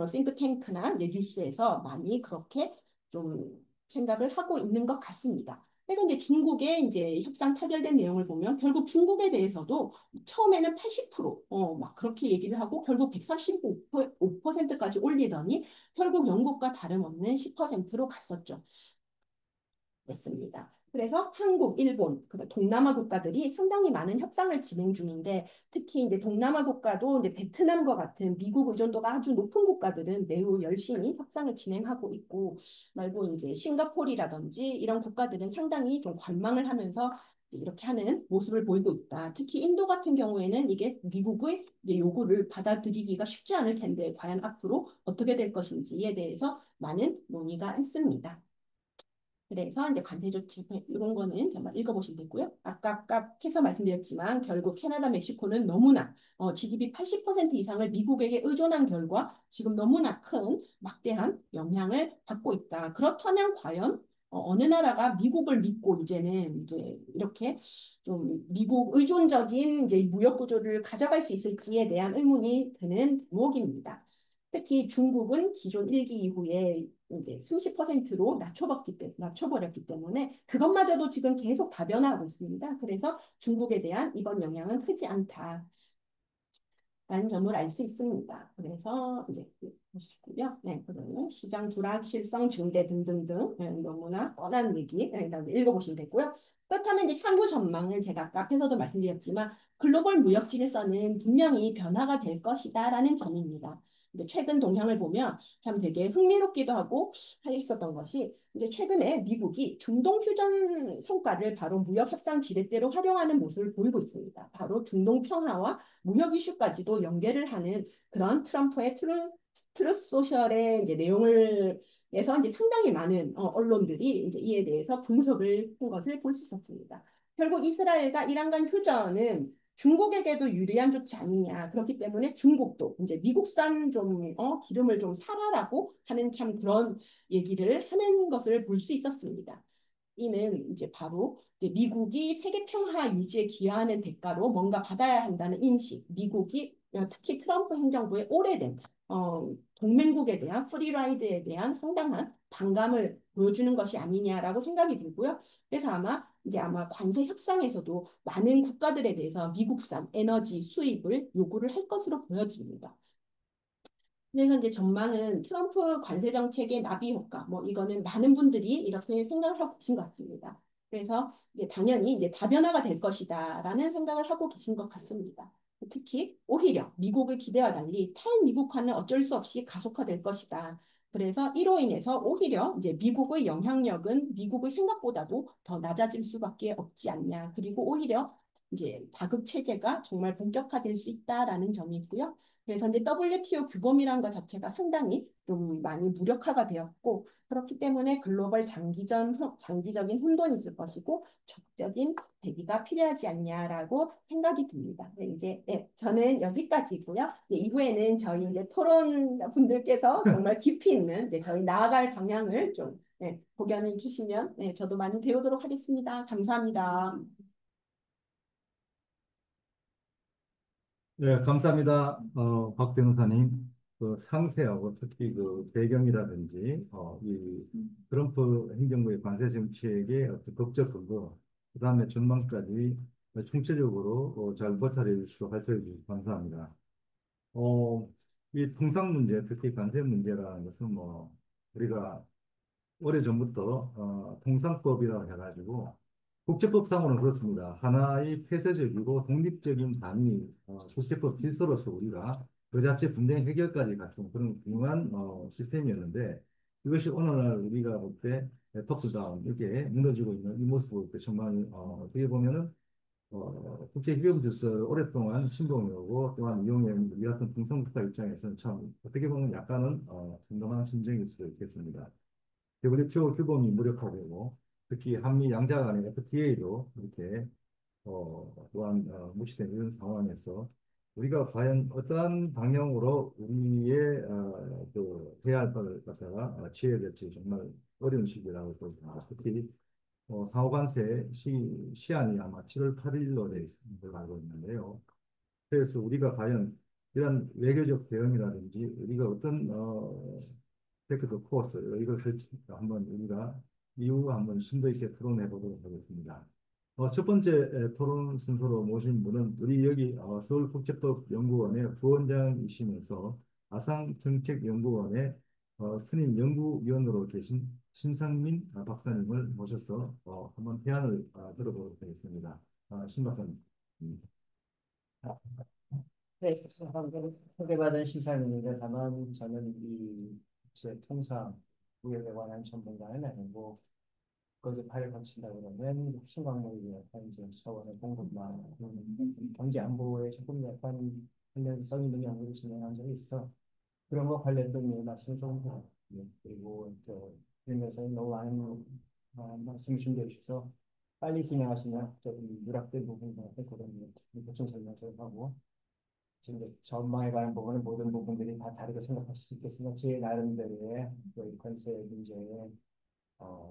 싱크탱크나 이제 뉴스에서 많이 그렇게 좀 생각을 하고 있는 것 같습니다. 그래서 이제 중국의 이제 협상 타결된 내용을 보면 결국 중국에 대해서도 처음에는 80%, 막 그렇게 얘기를 하고 결국 135%까지 올리더니 결국 영국과 다름없는 10%로 갔었죠. 됐습니다. 그래서 한국, 일본, 동남아 국가들이 상당히 많은 협상을 진행 중인데 특히 이제 동남아 국가도 이제 베트남과 같은 미국 의존도가 아주 높은 국가들은 매우 열심히 협상을 진행하고 있고 말고 이제 싱가포르라든지 이런 국가들은 상당히 좀 관망을 하면서 이렇게 하는 모습을 보이고 있다. 특히 인도 같은 경우에는 이게 미국의 요구를 받아들이기가 쉽지 않을 텐데 과연 앞으로 어떻게 될 것인지에 대해서 많은 논의가 있습니다. 그래서 이제 관세 조치 이런 거는 정말 읽어보시면 되고요. 아까 해서 말씀드렸지만 결국 캐나다, 멕시코는 너무나 GDP 80% 이상을 미국에게 의존한 결과 지금 너무나 큰 막대한 영향을 받고 있다. 그렇다면 과연 어느 나라가 미국을 믿고 이제는 이제 이렇게 좀 미국 의존적인 이제 무역 구조를 가져갈 수 있을지에 대한 의문이 드는 대목입니다. 특히 중국은 기존 1기 이후에 이제 30%로 낮춰버렸기 때문에 그것마저도 지금 계속 다변화하고 있습니다. 그래서 중국에 대한 이번 영향은 크지 않다. 라는 점을 알 수 있습니다. 그래서 이제 보시고요. 네, 그러면 시장 불확실성 증대 등등등 네, 너무나 뻔한 얘기 네, 읽어보시면 되고요. 그렇다면 이제 향후 전망은 제가 아까 앞에서도 말씀드렸지만 글로벌 무역 질서는 분명히 변화가 될 것이다라는 점입니다. 이제 최근 동향을 보면 참 되게 흥미롭기도 하고 있었던 것이 이제 최근에 미국이 중동 휴전 성과를 바로 무역 협상 지렛대로 활용하는 모습을 보이고 있습니다. 바로 중동 평화와 무역 이슈까지도 연계를 하는 그런 트럼프의 트루스 소셜의 이제 내용을 이제 상당히 많은 언론들이 이제 이에 대해서 분석을 한 것을 볼 수 있었습니다. 결국 이스라엘과 이란 간 휴전은 중국에게도 유리한 조치 아니냐. 그렇기 때문에 중국도 이제 미국산 좀 기름을 좀 사라라고 하는 참 그런 얘기를 하는 것을 볼 수 있었습니다. 이는 이제 바로 이제 미국이 세계 평화 유지에 기여하는 대가로 뭔가 받아야 한다는 인식, 미국이 특히 트럼프 행정부의 오래된 동맹국에 대한 프리라이드에 대한 상당한 반감을 보여주는 것이 아니냐라고 생각이 들고요. 그래서 아마 관세 협상에서도 많은 국가들에 대해서 미국산 에너지 수입을 요구를 할 것으로 보여집니다. 그래서 이제 전망은 트럼프 관세 정책의 나비 효과, 뭐 이거는 많은 분들이 이렇게 생각을 하고 계신 것 같습니다. 그래서 이제 당연히 이제 다변화가 될 것이다라는 생각을 하고 계신 것 같습니다. 특히 오히려 미국의 기대와 달리 탈미국화는 어쩔 수 없이 가속화될 것이다. 그래서 이로 인해서 오히려 이제 미국의 영향력은 미국의 생각보다도 더 낮아질 수밖에 없지 않냐. 그리고 오히려 이제 다극 체제가 정말 본격화될 수 있다라는 점이 있고요. 그래서 이제 WTO 규범이라는 것 자체가 상당히 좀 많이 무력화가 되었고 그렇기 때문에 글로벌 장기적인 혼돈이 있을 것이고 적극적인 대비가 필요하지 않냐라고 생각이 듭니다. 네, 이제 저는 여기까지고요. 네, 이후에는 저희 이제 토론 분들께서 정말 깊이 있는 이제 저희 나아갈 방향을 좀 고견해 주시면 저도 많이 배우도록 하겠습니다. 감사합니다. 네, 감사합니다. 박 변호사님. 그 상세하고 특히 그 배경이라든지, 이 트럼프 행정부의 관세 정책의 어떤 법적 근거, 그 다음에 전망까지 총체적으로 잘 보탈해 주시고 발표해 주셔서 감사합니다. 어, 이 통상 문제, 특히 관세 문제라는 것은 뭐, 우리가 오래전부터 통상법이라고 해가지고 국제법상으로는 그렇습니다. 하나의 폐쇄적이고 독립적인 단위 국제법 질서로서 우리가 그 자체 분쟁 해결까지 갖춘 그런 훌륭한 시스템이었는데 이것이 오늘날 우리가 볼 때 톱스다운 이렇게 무너지고 있는 이 모습을 볼 때 정말 어떻게 보면은 국제기금 질서를 오랫동안 신봉해오고 또한 이용해 우리 같은 등성국가 입장에서는 참 어떻게 보면 약간은 정당한 심정일 수도 있겠습니다. WTO 규범이 무력화되고 특히 한미 양자 간의 FTA도 이렇게 또한 무시되는 이런 상황에서 우리가 과연 어떠한 방향으로 우리의 그 해야 할 것을 갖다가 취해야 될지 정말 어려운 시기라고 보입니다. 특히 상호관세 시한이 아마 7월 8일로 되어 있는 걸로 알고 있는데요. 그래서 우리가 과연 이런 외교적 대응이라든지 우리가 어떤 테크도 코어스 이걸 한번 우리가 이후 한번 심도 있게 토론해 보도록 하겠습니다. 첫 번째 토론 순서로 모신 분은 우리 여기 서울국제법연구원의 부원장이시면서 아상정책연구원의 선임 연구위원으로 계신 신상민 박사님을 모셔서 한번 대안을 들어보도록 하겠습니다. 신 박사님. 네, 방금 소개받은 심사위원입니다만 저는 이 국제 통상 무역에 관한 전문가는 아니고 거기서 발을 거친다 그러면 신광물이 약간 이제 차원의 공급망, 경제 안보에 조금 약간 관련성 있는 연구를 진행한 적이 있어 그런 거 관련된 말씀 좀 해요. 그리고 또 그러면서 너무 많은 말씀 준비해 주셔서 빨리 진행하시면 조금 누락된 부분들한테 그런 보충 설명 좀 하고 지금 이제 전망에 관한 부분은 모든 부분들이 다 다르게 생각할 수 있겠으나 제 나름대로의 그 관세 문제의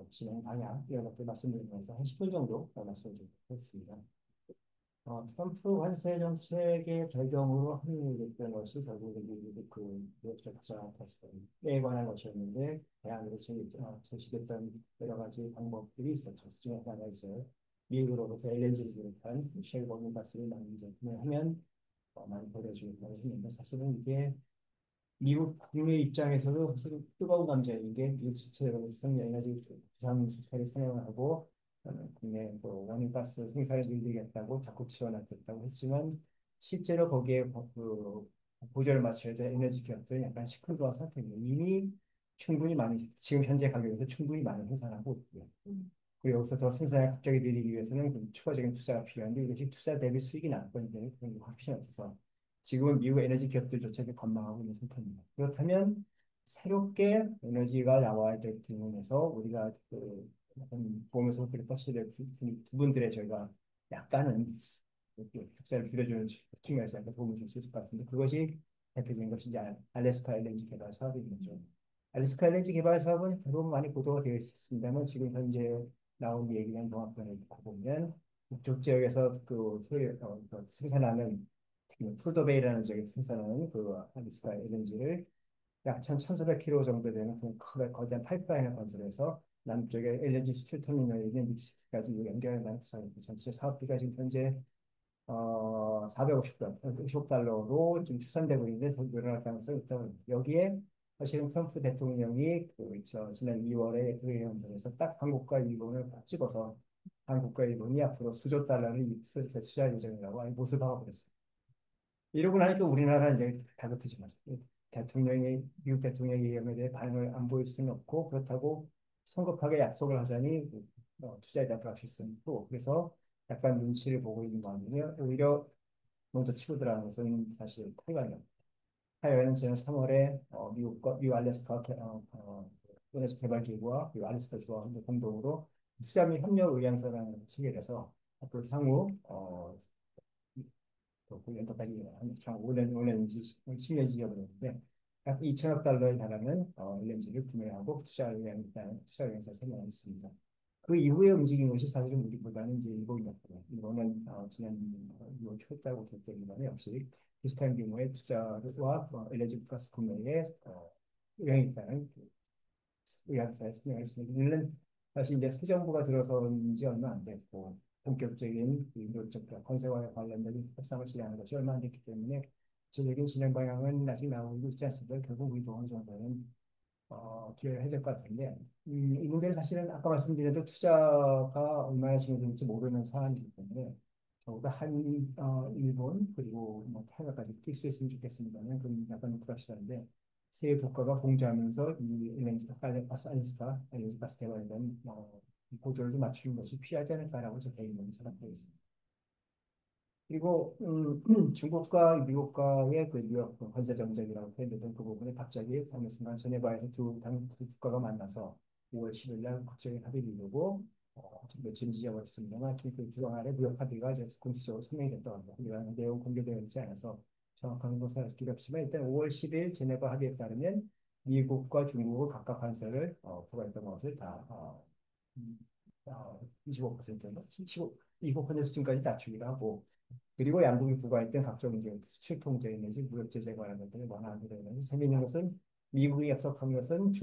진행 방향 이런 것들 말씀드리면서 한 10분 정도 말씀을 좀 드리겠습니다. 트럼프 관세 정책의 배경으로 합의됐던 것이 결국 그 적자 달성에 관한 것이었는데 대안으로 제시됐던 여러 가지 방법들이 있었죠. 그 중에 하나가 있어요. 미국으로부터 LNG를 비롯한 셰일 버닝 가스를 많이 제품을 하면 많이 버려주겠다고 했는데 사실은 이게 미국 국내 입장에서도 사실 뜨거운 감자인 게 미국 자체로서 에너지 부산 수출을 상영하고 국내 뭐 원유가스 생산을 늘리겠다고 자꾸 지원하겠다고 했지만 실제로 거기에 그 보조를 맞춰야 될 에너지 기업들은 약간 시큰둥한 상태입니다. 이미 충분히 많이 지금 현재 가격에서 충분히 많이 생산하고 있고요. 그리고 여기서 더 생산을 갑자기 늘리기 위해서는 그 추가적인 투자가 필요한데 이것이 투자 대비 수익이 나왔거든요. 그런 게 확실히 없어서 지금은 미국 에너지 기업들조차 관망하고 있는 상태입니다. 그렇다면 새롭게 에너지가 나와야 될 부분에서 우리가 보면서 그렇게 떠셔야 될 부분들에 저희가 약간은 격세를 줄여주는 측면에서 약간 도움을 줄 수 있을 것 같은데 그것이 대표적인 것이 이제 알래스카 LNG 개발 사업인 거죠. 알래스카 LNG 개발 사업은 대부분 많이 보도가 되어 있었습니다만 지금 현재 나온 얘기는 종합편을 보면 북쪽 지역에서 그 생산하는 특히 풀도베이라는 지역에서 생산하는 그 알래스카 LNG를 약 1,400km 정도 되는 거대한 파이프라인을 건설해서 남쪽에 LNG 수출 터미널이 있는 믹시스까지 연결하는 구상입니다. 전체 사업비가 지금 현재 450억 달러로 지금 추산되고 있는데 더 늘어날 가능성이 있다. 여기에 사실은 트럼프 대통령이 지난 2월에 그 연설에서 딱 한국과 일본을 찍어서 한국과 일본이 앞으로 수조 달러를 이 프로젝트에 투자할 예정이라고 아예 못을 박아버렸어요. 이러고 나니까 우리나라는 이제 다급해지죠. 미국 대통령의 의견에 대해 반응을 안 보일 수는 없고 그렇다고 성급하게 약속을 하자니 투자에다 불확실성이 있고 그래서 약간 눈치를 보고 있는 마음이며 오히려 먼저 치고 들어가는 것은 사실 타이완이에요. 타이완은 지난 3월에 미국 알래스카 에너지 개발 기구와 미국 알래스카 주와 공동으로 투자 및 협력 의향서라는 체결해서 앞으로 향후 그 연도까지 한 5년인지 10년지 기업이었는데 약 2천억 달러에 달하는 LNG를 구매하고 투자를 위한 투자 의향서 서명을 했습니다. 그 이후에 움직인 것이 사실은 우리보다는 이제 일본이었고요. 일본은 지난 6월 초였다고 들었더니만 역시 비슷한 규모의 투자와 LNG 가스 구매에 영향이 있다는 의향서에 서명했습니다. 이는 사실 이제 새 정부가 들어선 지 얼마 안 됐고 본격적인 인도적 건설과 관련된 협상을 시작하는 것이 얼마 안 됐기 때문에 구체적인 진행 방향은 아직 나오고 있지 않습니다. 결국 우리도 어느 정도는 기회를 해야 될 것 같은데 이 문제는 사실은 아까 말씀드린 대로 투자가 얼마나 진행될지 모르는 사안이기 때문에 적어도 일본 그리고 뭐 타이완까지 뛸 수 있으면 좋겠습니다만 그건 약간 불확실한데 세 국가가 공조하면서 이 LNG 가스 개발에 대한 보조를 좀 맞추는 것이 필요하지 않을까라고 저 개인적으로 생각하고 있습니다. 그리고 중국과 미국과의 그 뉴욕 관세 정책이라고 했던 그 부분에 갑자기 어느 순간 제네바에서 두 국가가 만나서 5월 10일 날 국제적인 합의를 이루고 며칠 지져버렸습니다만 그동안의 무역 합의가 이제 공식적으로 서명이 됐다고 합니다. 이러한 내용 공개되어 있지 않아서 정확한 것은 알 길이 없지만 일단 5월 10일 제네바 합의에 따르면 미국과 중국은 각각 관세를 부과했던 것을 다 25% 25% 수준까지 낮추기로 하고 그리고 양국이 부과했던 각종 이제 수출 통제 내지 무역 제재 관련 것들을 완화하기로 했는데 재미있는 것은 미국이 약속한 것은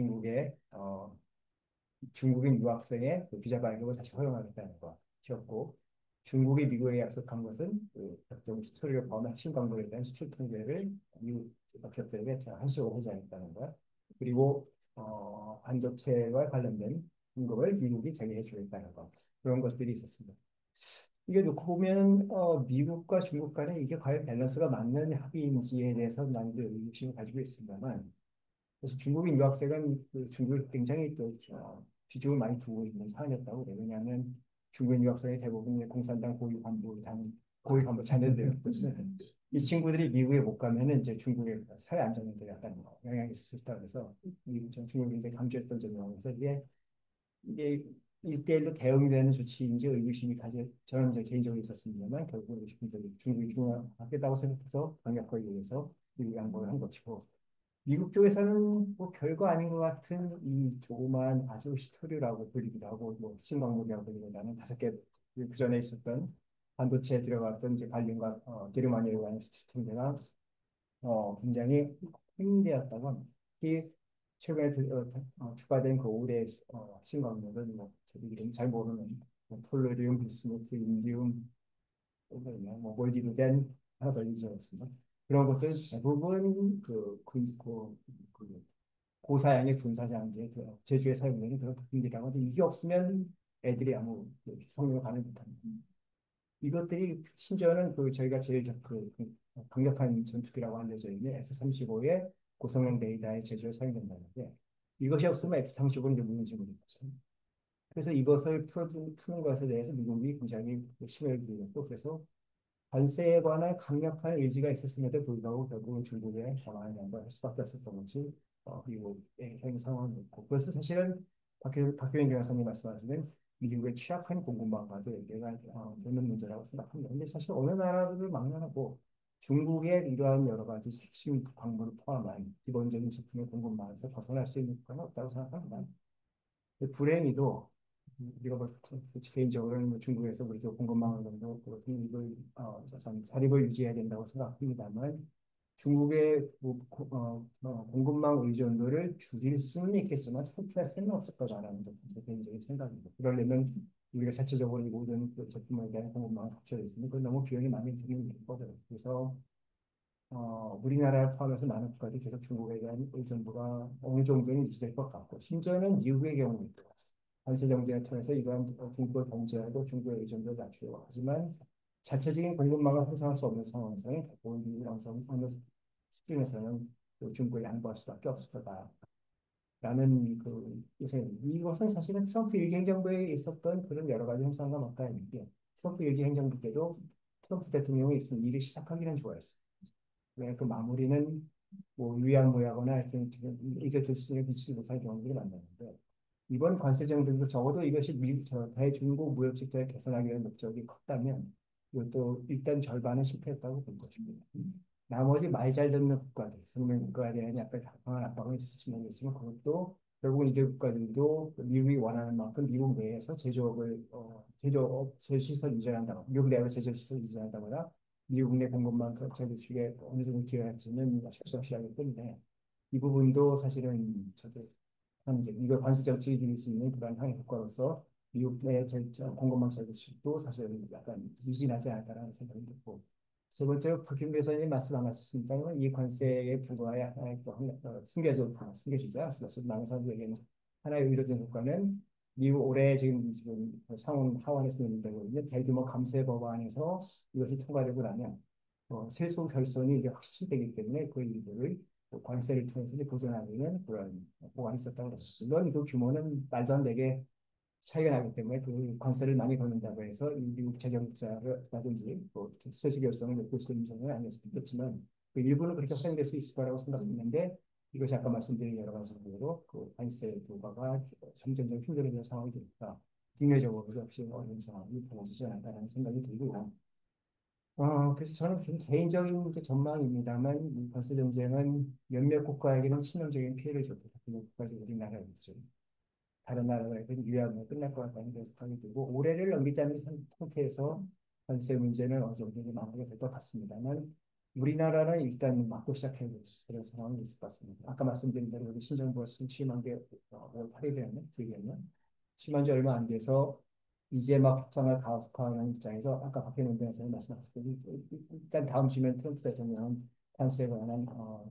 중국인 유학생의 그 비자 발급을 다시 허용하겠다는 것이었고 중국이 미국에 약속한 것은 그 각종 수출을 포함한 핵심 광물에 대한 수출 통제를 미국 기업들에게 한시적으로 해제하겠다는 것 그리고 반도체와 관련된 공급을 미국이 자기해 주겠다는 것 그런 것들이 있었습니다. 이게 놓고 보면 미국과 중국 간에 이게 과연 밸런스가 맞는 합의인지에 대해서 난이도 의구심을 가지고 있습니다만 그래서 중국인 유학생은 그 중국에 굉장히 또 비중을 많이 두고 있는 사안이었다고 그래요. 왜냐하면 중국인 유학생의 대부분 공산당 고위 간부 자녀들이었거든요. 이 친구들이 미국에 못 가면은 이제 중국의 사회 안정에도 약간 영향이 있을 수 있다 그래서 중국이 굉장히 강조했던 점이라서 이게 1대1로 대응되는 조치인지 의구심이 저는 이제 개인적으로 있었습니다만 결국 중국이 중요하겠다고 생각해서 강력하게 위해서 미국이 양보를 한 것이고 미국 쪽에서는 뭐 별거 아닌 것 같은 이 조그만 아주 히스토리라고 불리기도 하고 뭐 신광물이라고 불리기도 하는 5개 그 전에 있었던 반도체에 들어갔던 이제 관련과 게르마니아에 관한 시스템들가 굉장히 힘대었다고 특히 최근에 추가된 그 올해 신광물은 뭐 저도 이름 잘 모르는 뭐 톨루리움, 비스무트, 인디움, 뭐 몰디브덴 하나 더 잊어졌습니다. 그런 것들 대부분 그 고사양의 군사장비에 제주에 사용되는 그런 부품이라고 하는데 이게 없으면 애들이 아무 성능을 발휘 못합니다. 이것들이 심지어는 저희가 제일 강력한 전투기라고 알려져 있는 F-35의 고성능 레이더의 제조에 사용된다는데 이것이 없으면 F-35는 이제 무용지물인 거죠. 그래서 이것을 푸는 것에 대해서 미국이 굉장히 심혈을 기울였고 그래서 관세에 관한 강력한 의지가 있었음에도 불구하고 결국은 중국에 당황을 할 수밖에 없었던 것이 미국의 현 상황이었고 그것은 사실은 박규민 변호사님 말씀하시는 미국의 취약한 공급망과도 되는 문제라고 생각합니다. 근데 사실 어느 나라들을 막론하고 중국의 이러한 여러 가지 핵심 광물을 포함한 기본적인 제품의 공급망에서 벗어날 수 있는 국가는 없다고 생각합니다. 불행히도 우리가 개인적으로는 뭐 중국에서 우리도 공급망을 정도 이걸 약간 자립을 유지해야 된다고 생각합니다만 중국의 공급망 의존도를 줄일 수는 있겠지만 회피할 수는 없을 거다라는 게 제 개인적인 생각입니다. 그러려면 우리가 자체적으로 이 모든 제품에 대한 공급망을 갖춰야 있으니 그건 너무 비용이 많이 드는 거거든요. 그래서 우리나라를 포함해서 많은 국가들이 계속 중국에 대한 의존도가 어느 정도는 유지될 것 같고 심지어는 미국의 경우에도 관세 정책을 통해서 이러한 중국을 견제하고 중국의 의존도를 낮추려고 하지만 자체적인 공급망을 형성할 수 없는 상황에서는 결국은 미국이랑 어느 수준에서는 중국에 양보할 수밖에 없을 거다라는 이것은 사실은 트럼프 일기 행정부에 있었던 그런 여러 가지 현상과 맞닿아 있는 게 트럼프 일기 행정부 때도 트럼프 대통령이 일을 시작하기는 좋아했어요. 그 마무리는 뭐 유야무야거나 하여튼 이게 수준에 미치지 못한 경우들이 많았는데 이번 관세 정책도 적어도 이것이 대중국 무역 직전을 개선하기 위한 목적이 컸다면 이것도 일단 절반은 실패했다고 본 것입니다. 나머지 말 잘 듣는 국가들, 동맹 국가에 대한 약간 강한 압박은 있을지 모르겠지만 그것도 결국은 이들 국가들도 미국이 원하는 만큼 미국 내에서 제조시설 유지한다거나 미국 내에서 제조시설 유지한다거나 미국 내 공급망 재구축에 어느 정도 기여할지는 실시하기 때문에 이 부분도 사실은 저도 이제 이걸 관세 정책이 줄 수 있는 그런 하나의 효과로서 미국 내 공급망 재구축도 사실은 약간 미진하지 않을까라는 생각이 들고 세 번째로 박김 교수님 말씀 안 하셨습니다만 이 관세에 부과할 하나의 숨겨지지 사실 많은 사람들에게는 하나의 의도된 효과는 미국 올해 지금 상원 하원에서 논의되고 있는 대규모 감세 법안에서 이것이 통과되고 나면 세수 결손이 이제 확실히 되기 때문에 그 일들을 관세를 통해서 보존하는 그런 보관이 있었다고 그랬습니다. 물론 그 규모는 말도 안 되게 차이가 나기 때문에 그 관세를 많이 걷는다고 해서 미국 재정자라든지 세수 결손을 메꿀 수 있는 정도는 아니었겠지만 그 일부는 그렇게 활용될 수 있을 거라고 생각했는데 이것이 아까 말씀드린 여러 가지 정도로 그 관세 부과가 점점점 힘들어지는 상황이 되니까 국내적으로도 역시 어려운 상황이 벌어지지 않을까라는 생각이 들고 그래서 저는 개인적인 이제 전망입니다만 이 관세 정쟁은 몇몇 국가에게는 치명적인 피해를 줬고 특히 국가적으로 우리나라였죠. 다른 나라들은 유야무야 끝날 것 같다는 그런 생각이 들고 올해를 넘기지 않는 상태에서 관세 문제는 어느 정도 마무리가 될 것 같습니다만 우리나라는 일단 막고 시작해야 될 그런 상황이 있을 것 같습니다. 아까 말씀드린 대로 우리 신정부가 취임한 게 5월 8일이었나? 기억이었나? 취임한 지 얼마 안 돼서 이제 막 협상을 가속화하는 입장에서 아까 박해문 변호사님 말씀하셨듯이 일단 다음 주면 트럼프 대통령은 관세에 관한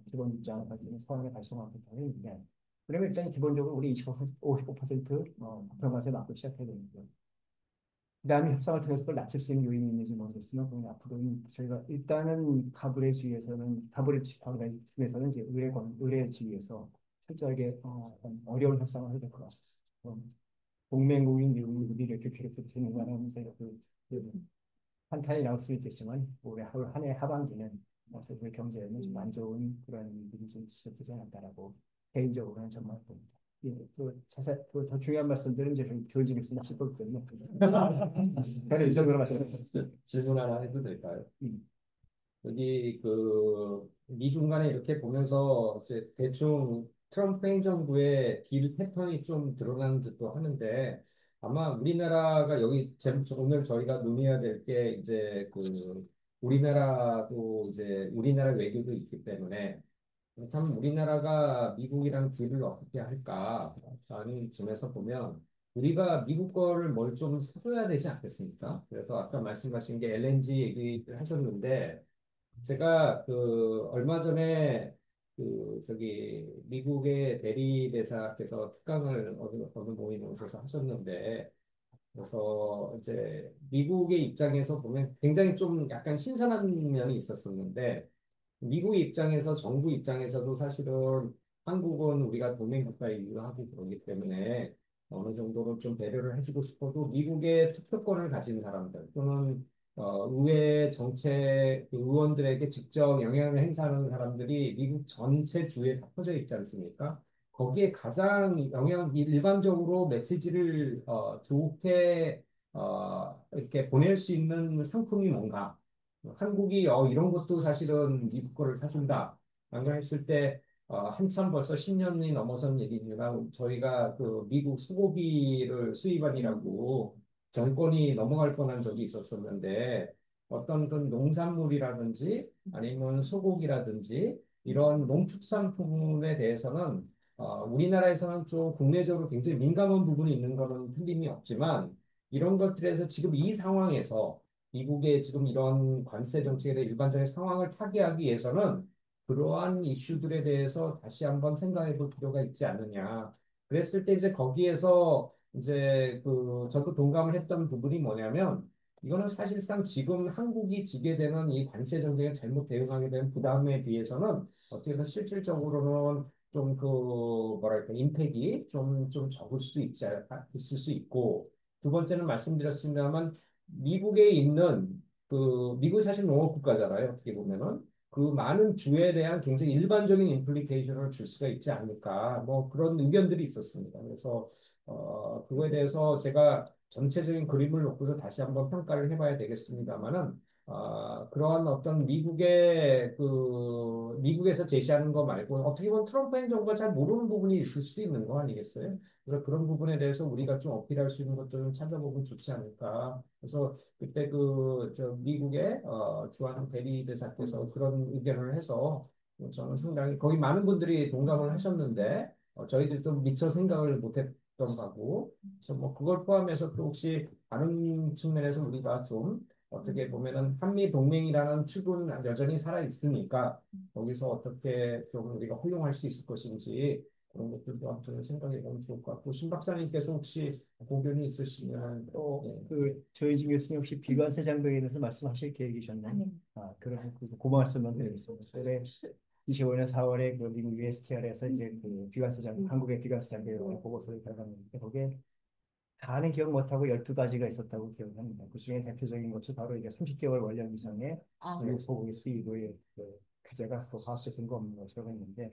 기본 입장을 가지고 서한을 발송하겠다고 했는데 그러면 일단 기본적으로 우리 20%, 55% 부평관세 맞고 시작해야 되는데 그다음에 협상을 통해서 그걸 낮출 수 있는 요인이 있는지 모르겠으나 그건 앞으로는 저희가 일단은 가불의 지위에서는 가불의 지위에서는 이제 의뢰 지위에서 철저하게 어려운 협상을 해야 될 것 같습니다. 동맹국인 미국이 이렇게 괴롭히는 거라면서 한탄이 나올 수 있겠지만 올해 한 해 하반기는 세계 경제에는 좀 안 좋은 그런 일들이 좀 시작되지 않을까라고 개인적으로는 전망합니다. 예, 더 중요한 말씀들은 이제 조은진 교수님 하실 거기 때문에 저는 이 정도로 말씀드렸습니다. 질문 하나 해도 될까요? 여기 그 미중 간에 이렇게 보면서 이제 대충 트럼프 행정부의 딜 패턴이 좀 드러나는 듯도 하는데 아마 우리나라가 오늘 저희가 논의해야 될 게 이제 우리나라도 이제 우리나라 외교도 있기 때문에 그렇다면 우리나라가 미국이랑 딜을 어떻게 할까라는 점에서 보면 우리가 미국 거를 뭘 좀 사줘야 되지 않겠습니까? 그래서 아까 말씀하신 게 LNG 얘기를 하셨는데 제가 얼마 전에 미국의 대리대사께서 특강을 어느 모임에 오셔서 하셨는데 그래서 이제 미국의 입장에서 보면 굉장히 좀 약간 신선한 면이 있었었는데 미국 입장에서 정부 입장에서도 사실은 한국은 우리가 동맹 국가이기도 하고 그러기 때문에 어느 정도는 좀 배려를 해주고 싶어도 미국의 투표권을 가진 사람들 또는 의회 정책 그 의원들에게 직접 영향을 행사하는 사람들이 미국 전체 주에 다 퍼져 있지 않습니까? 거기에 가장 일반적으로 메시지를 좋게 이렇게 보낼 수 있는 상품이 뭔가? 한국이 이런 것도 사실은 미국 거를 사준다. 라고 했을 때 한참 벌써 10년이 넘어선 얘기입니다. 저희가 미국 소고기를 수입한이라고 정권이 넘어갈 뻔한 적이 있었었는데 어떤 그 농산물이라든지 아니면 소고기라든지 이런 농축산품에 대해서는 우리나라에서는 좀 국내적으로 굉장히 민감한 부분이 있는 거는 틀림이 없지만 이런 것들에서 지금 이 상황에서 미국의 지금 이런 관세 정책에 대한 일반적인 상황을 타개하기 위해서는 그러한 이슈들에 대해서 다시 한번 생각해 볼 필요가 있지 않느냐. 그랬을 때 이제 거기에서 이제 저도 동감을 했던 부분이 뭐냐면 이거는 사실상 지금 한국이 지게 되는 이 관세 정책에 잘못 대응하게 된 부담에 비해서는 어떻게 보면 실질적으로는 좀 뭐랄까 임팩이 좀 적을 수 있을 수 있고 두 번째는 말씀드렸습니다만 미국에 있는 미국이 사실 농업 국가잖아요. 어떻게 보면은 그 많은 주에 대한 굉장히 일반적인 임플리케이션을 줄 수가 있지 않을까 뭐 그런 의견들이 있었습니다. 그래서 그거에 대해서 제가 전체적인 그림을 놓고서 다시 한번 평가를 해봐야 되겠습니다만은 그러한 어떤 미국에서 제시하는 거 말고 어떻게 보면 트럼프 행정부가 잘 모르는 부분이 있을 수도 있는 거 아니겠어요? 그래서 그런 부분에 대해서 우리가 좀 어필할 수 있는 것들을 찾아보면 좋지 않을까. 그래서 그때 저 미국의 주한 대리대사께서 그런 의견을 해서 저는 상당히 거기 많은 분들이 동감을 하셨는데 저희들도 미처 생각을 못했던 거고 그래서 뭐 그걸 포함해서 또 혹시 다른 측면에서 우리가 좀 어떻게 보면은 한미 동맹이라는 축은 여전히 살아 있으니까 거기서 어떻게 좀 우리가 활용할 수 있을 것인지 그런 것들도 아무튼 생각해 보면 좋을 것 같고 신 박사님께서 혹시 고견이 있으시면 저희 집 교수님 혹시 비관세 장벽에 대해서 말씀하실 계획이셨나요? 그럼 그 말씀만 드리겠습니다. 올해 25년 4월에 그 미국 USTR에서 이제 한국의 비관세 장벽에 관한 보고서를 발간했는데 거기에 다는 기억 못하고 12가지가 있었다고 기억합니다. 그 중에 대표적인 것이 바로 이게 30개월 원년 이상의 미국 소고기 수입의 규제가 또 과학적 근거 없는 것이라고 했는데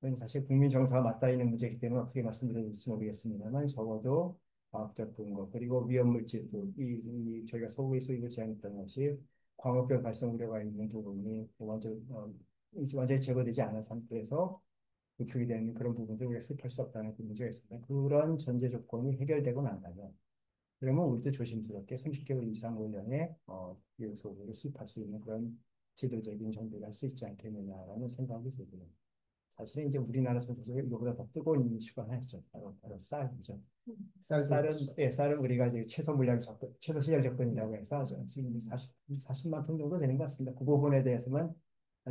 그건 사실 국민 정서가 맞닿아 있는 문제이기 때문에 어떻게 말씀드릴지 모르겠습니다만 적어도 과학적 근거 그리고 위험물질도 저희가 소고기 수입을 제한했던 것이 광우병 발생 우려가 있는 부분이 완전히 제거되지 않은 상태에서 구축이 되는 그런 부분들 우리가 수입할 수 없다는 그 문제가 있습니다. 그런 전제 조건이 해결되고 난다면 그러면 우리도 조심스럽게 30개월 이상 원년에 이 소고기를 수입할 수 있는 그런 제도적인 정비를 할 수 있지 않겠느냐라는 생각이 들고요. 사실은 이제 우리나라 선수들이 이거보다 더 뜨거운 이슈가 하나 있죠. 바로 쌀이죠. 쌀은 우리가 이제 최소 물량 접근, 최소 시장 접근이라고 해서 지금 40만 톤 정도 되는 것 같습니다. 그 부분에 대해서만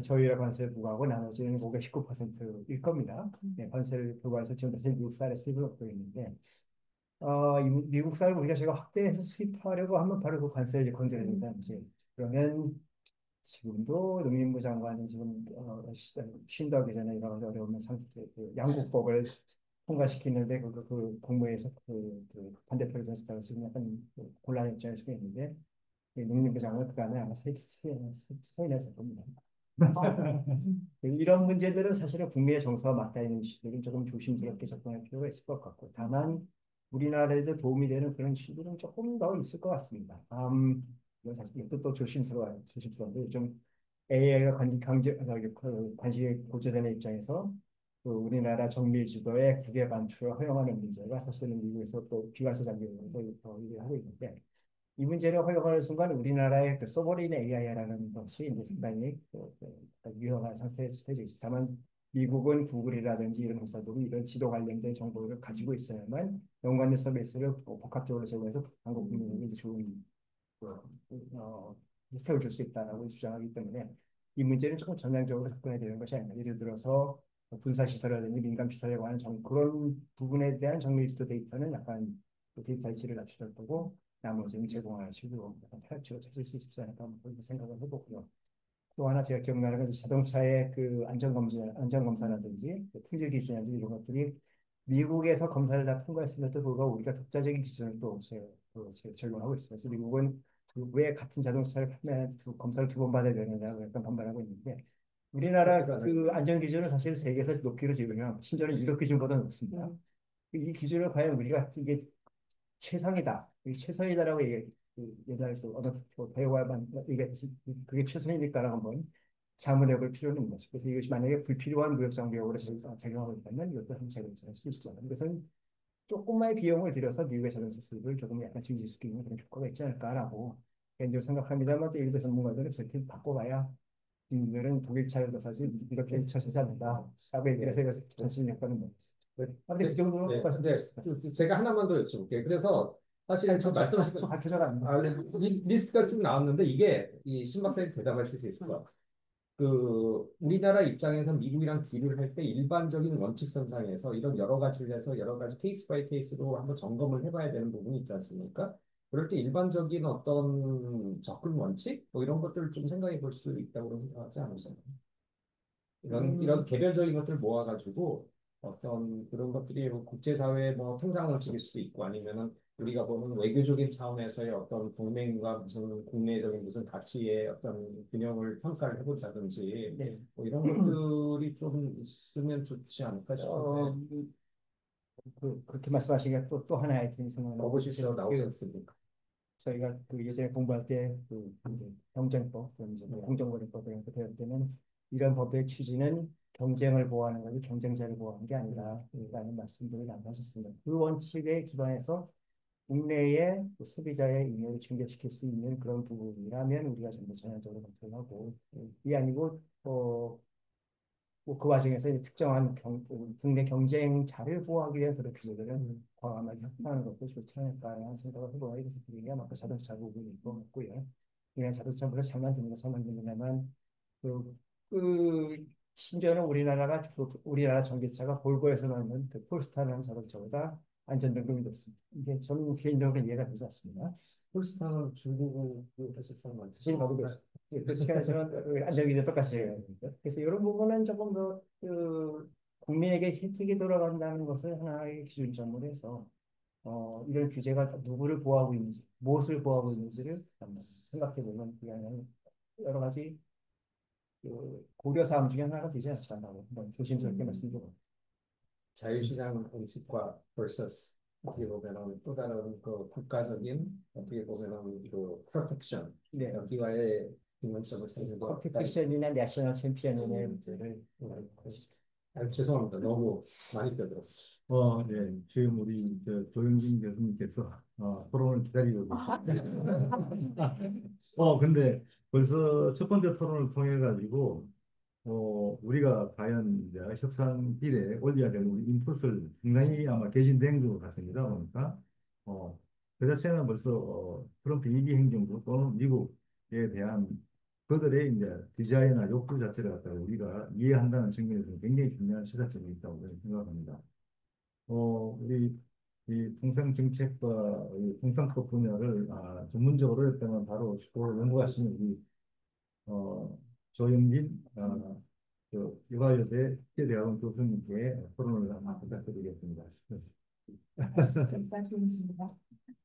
저희가 관세를 부과하고 나머지는 519%일 겁니다. 네, 관세를 부과해서 지금 다시 미국 쌀의 수입을 얻고 있는데 이 미국 쌀을 우리가 제가 확대해서 수입하려고 하면 바로 그 관세를 이제 건드려야 된다는 거지. 그러면 지금도 농림부 장관이 지금 쉰다기 전에 이런 어려운 상태 양국법을 통과시키는데 국무회에서 반대표를 줬다고 지금 약간 곤란한 입장에 서 있는데 농림부 장관 그간에 아마 서인해서 봅니다. 이런 문제들은 사실은 국민의 정서와 맞닿아 있는 이슈들은 조금 조심스럽게 접근할 필요가 있을 것 같고 다만 우리나라에도 도움이 되는 그런 이슈들은 조금 더 있을 것 같습니다. 이건 사실 이것도 또 조심스러운데 좀 AI가 관심이 고조되는 입장에서 그 우리나라 정밀 지도에 국외 반출을 허용하는 문제가 사실은 미국에서 또 비과세 장벽으로 일을 하고 있는데 이 문제를 허용하는 순간 우리나라의 그 소버린 AI라는 것이 이제 상당히 위험한 상태에 처해져 있습니다. 다만 미국은 구글이라든지 이런 회사들이 이런 지도 관련된 정보를 가지고 있어야만 연관된 서비스를 복합적으로 제공해서 한국 국민에게 이제 좋은 어, 혜택을 줄 수 있다라고 주장하기 때문에 이 문제는 조금 전향적으로 접근해야 되는 것이 아닌가. 예를 들어서 군사시설이라든지 민간시설에 관한 그런 부분에 대한 정밀지도 데이터는 약간 그 데이터의 질을 낮추될 거고 나머지는 제공하는 식으로 약간 타협치로 찾을 수 있지 않을까 뭐 그런 생각을 해보고요. 또 하나 제가 기억나는 건 자동차의 그 안전검사라든지 그 품질 기준이라든지 이런 것들이 미국에서 검사를 다 통과했음에도 불구하고 우리가 독자적인 기준을 또 적용하고 있어요. 그래서 미국은 그왜 같은 자동차를 판매하는 검사를 두 번 받아야 되느냐고 약간 반발하고 있는데 우리나라 그 안전 기준은 사실 세계에서 높기로 지으면 심지어는 유럽 기준보다 높습니다. 이 기준을 과연 우리가 이게 최상이다. 이게 최선이다라고 예전에 그 어느 배우와만 얘기했듯이 그게 최선이니까라고 한번 자문해 볼 필요는 있는 거죠. 그래서 이것이 만약에 불필요한 무역 장벽으로 적용하고 있다면 이것도 한번 적용할 수 있잖아요. 이것은 조금만의 비용을 들여서 미국의 자동차 수입을 조금 약간 증지시키는 그런 효과가 있지 않을까라고 개인적으로 생각합니다만 또 일부 전문가들은 그렇게 바꿔봐야 국민들은 독일차를 더 사지 이렇게 차 쓰지 않는다. 라고 얘기해서 이것을 전신 효과는 모르겠습니다. 근데 그 정도로 네, 효과가 근데 제가 하나만 더 여쭤볼게요. 그래서 사실 저 말씀하신 저 발표자가 아닙니다. 리스트가 쭉 나왔는데 이게 이 신박사님 대답하실 수 있을 것 같아요. 그 우리나라 입장에서 미국이랑 딜을 할 때 일반적인 원칙선상에서 이런 여러 가지를 해서 여러 가지 케이스 바이 케이스로 한번 점검을 해봐야 되는 부분이 있지 않습니까? 그럴 때 일반적인 어떤 접근 원칙 뭐 이런 것들을 좀 생각해 볼 수 있다고 생각하지 않으세요? 이런 개별적인 것들을 모아가지고 어떤 그런 것들이 뭐 국제사회의 뭐 통상 원칙일 수도 있고 아니면은 우리가 보는 외교적인 차원에서의 어떤 동맹과 무슨 국내적인 무슨 가치의 어떤 균형을 평가를 해본다든지 네. 뭐 이런 것들이 좀 있으면 좋지 않을까 싶은데 그렇게 말씀하시니까 또 하나의 아이템이 생각나요. 러브시시로 나오지 않습니까? 저희가 그 예전에 공부할 때그 이제 경쟁법, 이제 공정거래법 이런 거 배울 때는 이런 법의 취지는 경쟁을 보호하는 거지 경쟁자를 보호하는 게 아니다라는 말씀들을 나누셨습니다. 그 원칙에 기반해서 국내의 그 소비자의 이익을 충족시킬 수 있는 그런 부분이라면 우리가 좀 더 전향적으로 검토하고 이게 아니고 뭐그 과정에서 이제 특정한 국내 경쟁자를 보호하기 위한 그런 규제들은 과감하게 확보하는 것도 좋지 않을까라는 생각을 해보고 이것을 분위기가 막 자동차 부분일 것 같고요. 그냥 자동차 물론 잘 만드는 잘 만드냐면 그, 그 심지어는 우리나라 전기차가 볼보에서 나오는 그 폴스타라는 자동차보다 안전등급이 높습니다. 이게 저는 개인적으로 이해가 되지 않습니다. 폴스타는 중국을 사실상 지금 많죠. 모르겠어요. 그 시간에서는 안전기준 똑같이 해요. 그래서 이런 부분은 조금 더 국민에게 혜택이 돌아간다는 것을 하나의 기준점으로 해서 이런 규제가 누구를 보호하고 있는지, 무엇을 보호하고 있는지를 한번 생각해 보면 그냥 여러 가지 고려 사항 중에 하나가 되지 않을까라고 한번 조심스럽게 말씀드립니다. 자유시장 원칙과 vs 어떻게 보면은 또 다른 그 국가적인 어떻게 보면은 그 프로텍션 네. 여기와의 균형점을 찾는 거. 컴피티션이나 내셔널 챔피언의 문제를 죄송합니다. 너무 많이 떠들었어요. 네. 지금 우리 조영진 교수님께서 토론을 기다리고 계십니다. 근데 벌써 첫 번째 토론을 통해 가지고 우리가 과연 이제 협상길에 올려야 되는 우리 인풋을 상당히 아마 개진된 것 같습니다. 보니까 그 자체는 벌써 트럼프 이기 행정부 또는 미국에 대한 그들의 이제 디자인이나 욕구 자체를 갖다가 우리가 이해한다는 측면에서 굉장히 중요한 시사점이 있다고 저는 생각합니다. 우리 이 통상 정책과 이 통상법 분야를 전문적으로 했다면 바로 짚고 연구하시는 우리 조영진 유아여대 국제대학원 교수님께 토론을 하나 부탁드리겠습니다. 여기까지입니다.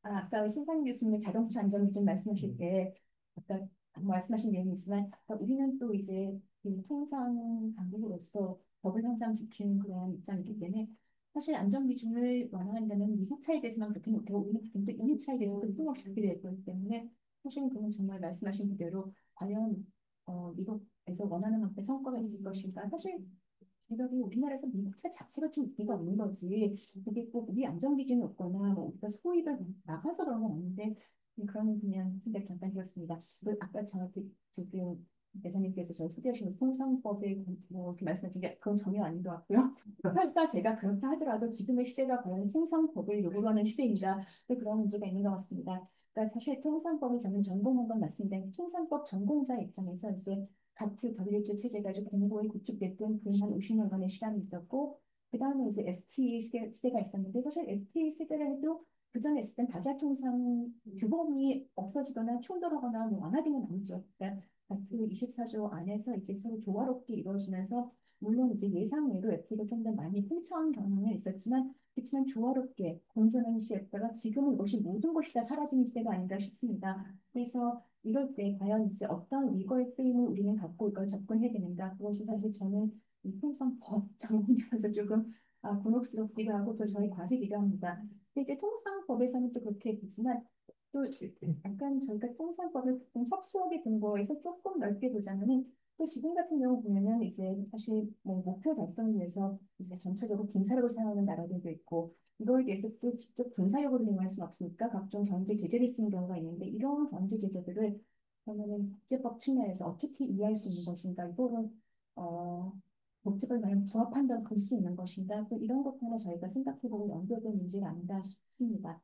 아까 신상 교수님 자동차 안전기준 말씀하실 때 아까 말씀하신 내용이 있지만 우리는 또 이제 이 통상 당국으로서 법을 항상 지키는 그런 입장이기 때문에 사실 안전기준을 완화한다면 미국 차에 대해서만 그렇게 못하고 우리는 또 인류 차에 대해서도 통합시키게 될 거기 때문에 사실은 그건 정말 말씀하신 그대로 과연 미국에서 원하는 만큼의 성과가 있을 것인가 사실 제가 그 우리나라에서 미국 차 자체가 좀 인기가 없는 거지. 그게 꼭 우리 안전 기준이 없거나 뭐 우리가 소위를 나가서 그런 건 아닌데 그런 그냥 생각 잠깐 들었습니다. 그 아까 저한테 지금 대사님께서 저 소개하신 통상법에 뭐 이렇게 말씀하신 게 그건 전혀 아닌 것 같고요. 설사 제가 그렇다 하더라도 지금의 시대가 과연 통상법을 요구하는 시대입니다. 또 그런 문제가 있는 것 같습니다. 그러니까 사실 통상법을 저는 전공한 건 맞습니다. 통상법 전공자 입장에서 이제 같은 WTO 체제가 아주 공고히 구축됐던 그한 50년간의 시간이 있었고 그 다음에 이제 FTA 시대가 있었는데 사실 FTA 시대를 해도 그 전에 있었던 다자통상 규범이 없어지거나 충돌하거나 뭐 완화되는 아니죠. 그러니까 같은 24조 안에서 이제 서로 조화롭게 이루어지면서 물론 이제 예상외로 FTA가 좀 더 많이 팽창한 경향은 있었지만 그렇지만 조화롭게 공존하는 시대였다가 지금은 이것이 모든 것이 다 사라지는 시대가 아닌가 싶습니다. 그래서 이럴 때 과연 이제 어떤 리걸 프레임을 우리는 갖고 이걸 접근해야 되는가 그것이 사실 저는 이 통상법 전공자라서 조금 곤혹스럽기도 하고 또 저희 과제이기도 합니다. 근데 이제 통상법에서는 또 그렇게 보지만 또 약간 저희가 통상법을 보통 협소하게 된 거에서 조금 넓게 보자면은 또 지금 같은 경우 보면은 이제 사실 뭐 목표 달성을 위해서 이제 전체적으로 군사력을 사용하는 나라들도 있고 이걸 위해서 또 직접 군사력으로 이용할 수는 없으니까 각종 경제 제재를 쓰는 경우가 있는데 이런 경제 제재들을 그러면은 국제법 측면에서 어떻게 이해할 수 있는 것인가 이거를 어, 목적을 과연 부합한다고 볼 수 있는 것인가 또 이런 것 하나 저희가 생각해보고 연결된 문제가 아닌가 싶습니다.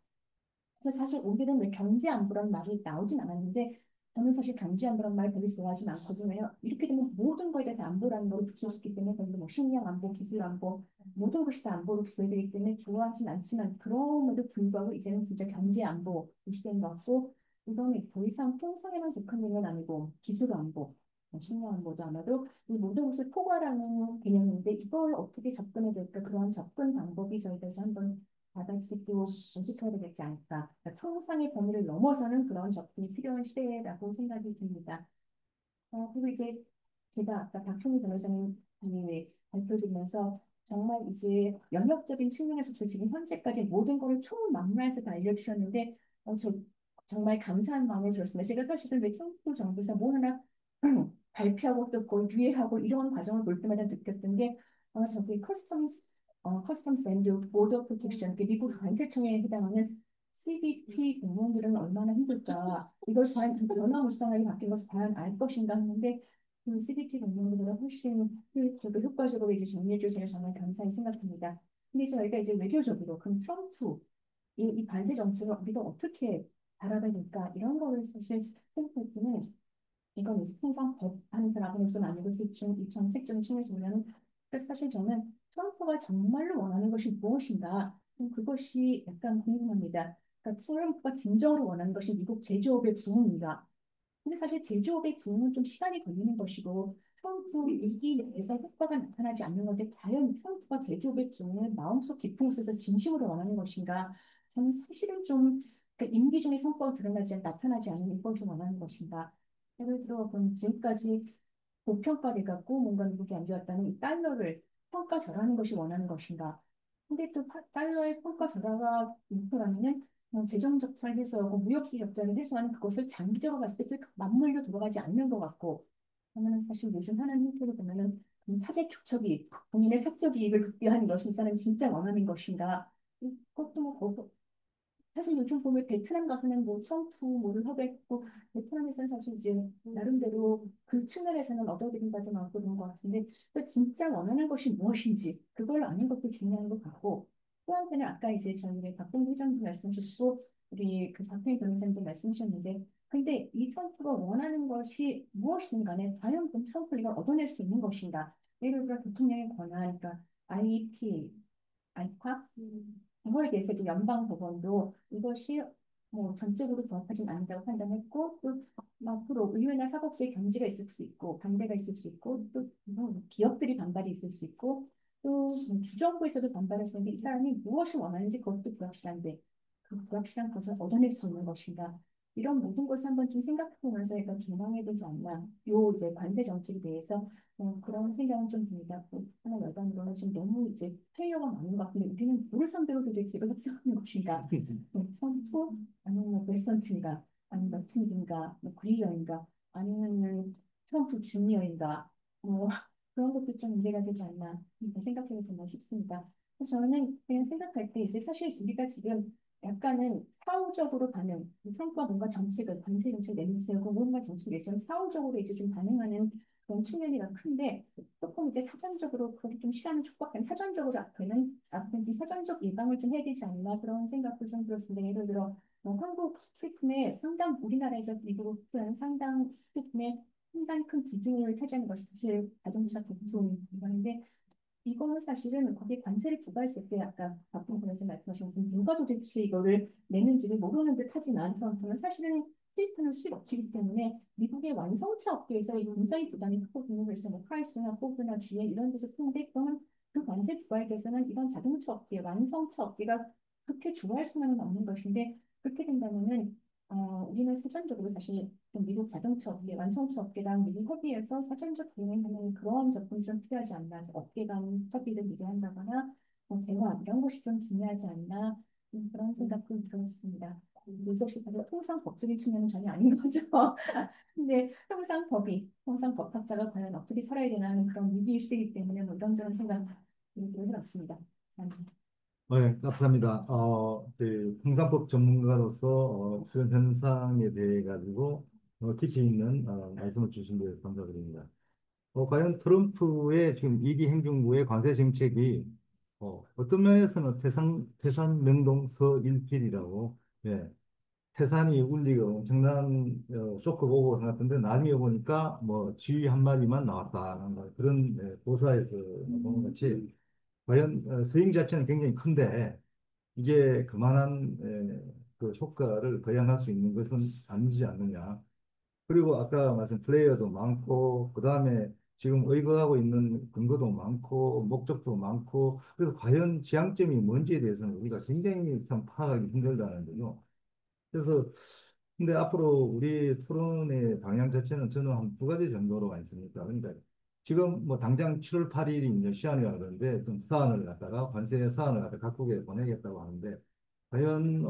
그래서 사실 오늘은 왜 경제 안보라는 말이 나오진 않았는데 저는 사실 경제 안보라는 말 별로 좋아하진 않거든요. 이렇게 되면 모든 거에 대해서 안보라는 걸 붙여줬기 때문에 거기서 뭐 식량 안보, 기술 안보 모든 것이 다 안보로 기여되기 때문에 좋아하진 않지만 그럼에도 불구하고 이제는 진짜 경제 안보 이 시대인 것 같고 이거는 더 이상 통상에만 국한된 건 아니고 기술 안보, 뭐 식량 안보도 아마도 이 모든 것을 포괄하는 개념인데 이걸 어떻게 접근해야 될까 그런 접근 방법이 저희가 이제 한번 다 같이 또 모색해야 되지 않을까. 그러니까 통상의 범위를 넘어서는 그런 접근이 필요한 시대라고 생각이 듭니다. 그리고 이제 제가 아까 박형희 변호사님이 발표드리면서 정말 이제 영역적인 측면에서 저 지금 현재까지 모든 거를 총망라해서 다 알려주셨는데 저 정말 감사한 마음을 들었습니다. 제가 사실은 왜 트럼프 정부에서 뭐 하나 발표하고 또 그걸 유예하고 이런 과정을 볼 때마다 느꼈던 게 저기 커스텀스 앤드 보더 프로텍션 미국 관세청에 해당하는 CBP 공무원들은 얼마나 힘들까 이걸 과연 변화무쌍하게 바뀐 것을 과연 알 것인가 하는데 그 CBP 공무원들보다 훨씬 효율적이고 효과적으로 이제 정리해 주셔서 정말 감사히 생각합니다. 근데 저희가 이제 외교적으로 그럼 트럼프 이 관세 정책을 우리가 어떻게 바라봐야 될까 이런 거를 사실 생각할 때는 이건 이제 통상 법하는 사람으로서는 아니고 대충 이 정책적인 측면에서 보면 사실 저는 트럼프가 정말로 원하는 것이 무엇인가 그것이 약간 궁금합니다. 그러니까 트럼프가 진정으로 원하는 것이 미국 제조업의 부흥인가? 근데 사실 제조업의 부흥은 좀 시간이 걸리는 것이고 트럼프 일기 내에서 효과가 나타나지 않는 건데 과연 트럼프가 제조업의 부흥을 마음속 깊은 곳에서 진심으로 원하는 것인가? 저는 사실은 좀 임기 중에 성과가 드러나지 나타나지 않는 이걸 좀 원하는 것인가? 예를 들어 그럼 지금까지 고평가돼 갖고 뭔가 미국이 안 좋았다는 이 달러를 평가절하하는 것이 원하는 것인가? 근데 또 달러의 평가절하가 목표라면은 재정 적자를 해소하고 무역수 적자를 해소하는 그것을 장기적으로 봤을 때 맞물려 돌아가지 않는 것 같고 그러면 사실 요즘 하는 형태를 보면은 이 사재 축적이익, 본인의 사적 이익을 극대화하는 것이 이 사람이 진짜 원하는 것인가? 그것도 뭐 사실 요즘 보면 베트남 가서는 뭐 트럼프 뭐를 하겠고 베트남에서는 사실 이제 나름대로 그 측면에서는 얻어들인 바도 많고 그런 것 같은데 또 진짜 원하는 것이 무엇인지 그걸 아는 것도 중요한 것 같고 또 한편은 아까 이제 저희 박봉 회장도 말씀하셨고 우리 그 박평희 변호사님도 말씀하셨는데 근데 이 트럼프가 원하는 것이 무엇이든 간에 과연 그 트럼프가 이걸 얻어낼 수 있는 것인가 예를 들어 대통령의 권한 그러니까 IEP 알파 이거에 대해서 이제 연방법원도 이것이 뭐 전적으로 부합하진 않는다고 판단했고 또 앞으로 의회나 사법부의 견제가 있을 수 있고 반대가 있을 수 있고 또 기업들이 반발이 있을 수 있고 또 주정부에서도 반발할 수 있는데 이 사람이 무엇을 원하는지 그것도 불확실한데 그 불확실한 것을 얻어낼 수 있는 것인가 이런 모든 것을 한번 좀 생각해 보면서 약간 조망해야 되지 않나 요 이제 관세 정책에 대해서 그런 생각은 좀 듭니다. 하나 여담으로는 지금 너무 이제 페이어가 많은 것 같은데 우리는 누를 상대로 도대체 이걸 협상하는 것인가? 트럼프 아니면 뭐 웨스턴트인가? 아니면 너튼인가? 뭐 그리어인가? 아니면 트럼프 주니어인가? 뭐 그런 것도 좀 문제가 되지 않나 생각해도 정말 싶습니다. 그래서 저는 그냥 생각할 때 이제 사실 우리가 지금 약간은 사후적으로 반응, 트럼프가 뭔가 정책을 관세 정책 내세우고 뭔가 정책 내세우고 사후적으로 이제 좀 반응하는 그런 측면이가 큰데 조금 이제 사전적으로 그렇게 좀 시간을 촉박한 사전적으로 앞에는 이 사전적 예방을 좀 해야 되지 않나 그런 생각도 좀 들었습니다. 예를 들어 한국 수입품의 상당 우리나라에서 미국은 상당 수입품의 상당히 큰 비중을 차지하는 것이 사실 자동차 부품인데 이거는 사실은 거기에 관세를 부과했을 때 아까 박봉 변호사 말씀하신 것처럼 누가 도대체 이거를 내는지를 모르는 듯 하지만 트럼프는 사실은 수입하는 수입 업체이기 때문에 미국의 완성차 업계에서 이 굉장히 부담이 크거든요. 그래서 뭐 크라이스나 포드나 GM 이런 데서 크는데 그러면 그 관세 부과에 대해서는 이런 자동차 업계, 완성차 업계가 그렇게 좋아할 수는 없는 것인데 그렇게 된다면은 우리는 사전적으로 사실 좀 미국 자동차 업계, 완성차 업계랑 미리 협의해서 사전적 대응하는 그런 접근이 좀 필요하지 않나. 그래서 업계 간 협의를 미리 한다거나 대화 이런 것이 좀 중요하지 않나 그런 생각도 들었습니다. 이것이 바로 통상 법적인 측면은 전혀 아닌 거죠. 근데 통상 법학자가 과연 어떻게 살아야 되나 하는 그런 위기의 시대이기 때문에 뭐 이런저런 생각이 들었습니다. 감사합니다. 네, 감사합니다. 통상법 전문가로서 그런 현상에 대해 가지고 깊이 있는 말씀을 주신 데 감사드립니다. 과연 트럼프의 지금 이기 행정부의 관세 정책이 어떤 면에서는 태산 명동 서일필이라고, 예, 태산이 울리고 엄청난 쇼크가 오고 것 같은데 나중에 보니까 뭐 쥐 한 마리만 나왔다, 뭐 그런 고사에서 보는 같이 과연 스윙 자체는 굉장히 큰데 이게 그만한 그 효과를 거양할 수 있는 것은 아니지 않느냐. 그리고 아까 말씀 플레이어도 많고 그다음에 지금 의거하고 있는 근거도 많고 목적도 많고 그래서 과연 지향점이 뭔지에 대해서는 우리가 굉장히 참 파악하기 힘들다는 거죠. 그래서 근데 앞으로 우리 토론의 방향 자체는 저는 한 두 가지 정도로 가 있습니다. 그러니까 지금 뭐 당장 7월 8일이 이제 시한이라 그러는데 좀 사안을 갖다가 관세 사안을 갖다가 각국에 보내겠다고 하는데 과연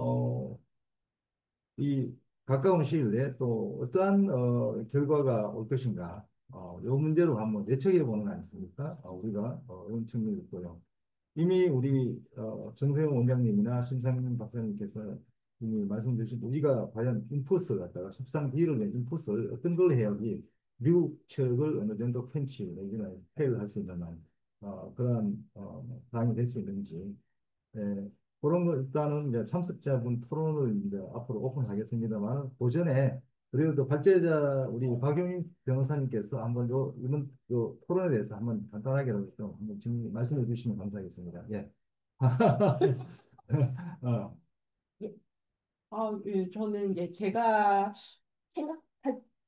이 가까운 시일 내에 또 어떠한 결과가 올 것인가 요 문제로 한번 예측해 보는 거 아니습니까? 우리가 이런 측면이 있고요. 이미 우리 정세영 원장님이나 심상민 박사님께서 이미 말씀 주신 우리가 과연 인풋을 갖다가 협상 딜을 낸 인풋을 어떤 걸 해야지 미국 측을 어느 정도 펀치 내지는 페일 할수 있는 그러한 상황이 될 수 있는지 그런 거 일단은 이제 참석자분 토론을 이제 앞으로 오픈하겠습니다만 그 전에 그래도 발제자 우리 박용인 변호사님께서 한번 이번 토론에 대해서 한번 간단하게라도 좀 한번 말씀해 주시면 감사하겠습니다. 예. 어, 예. 예, 저는 이제 제가 생각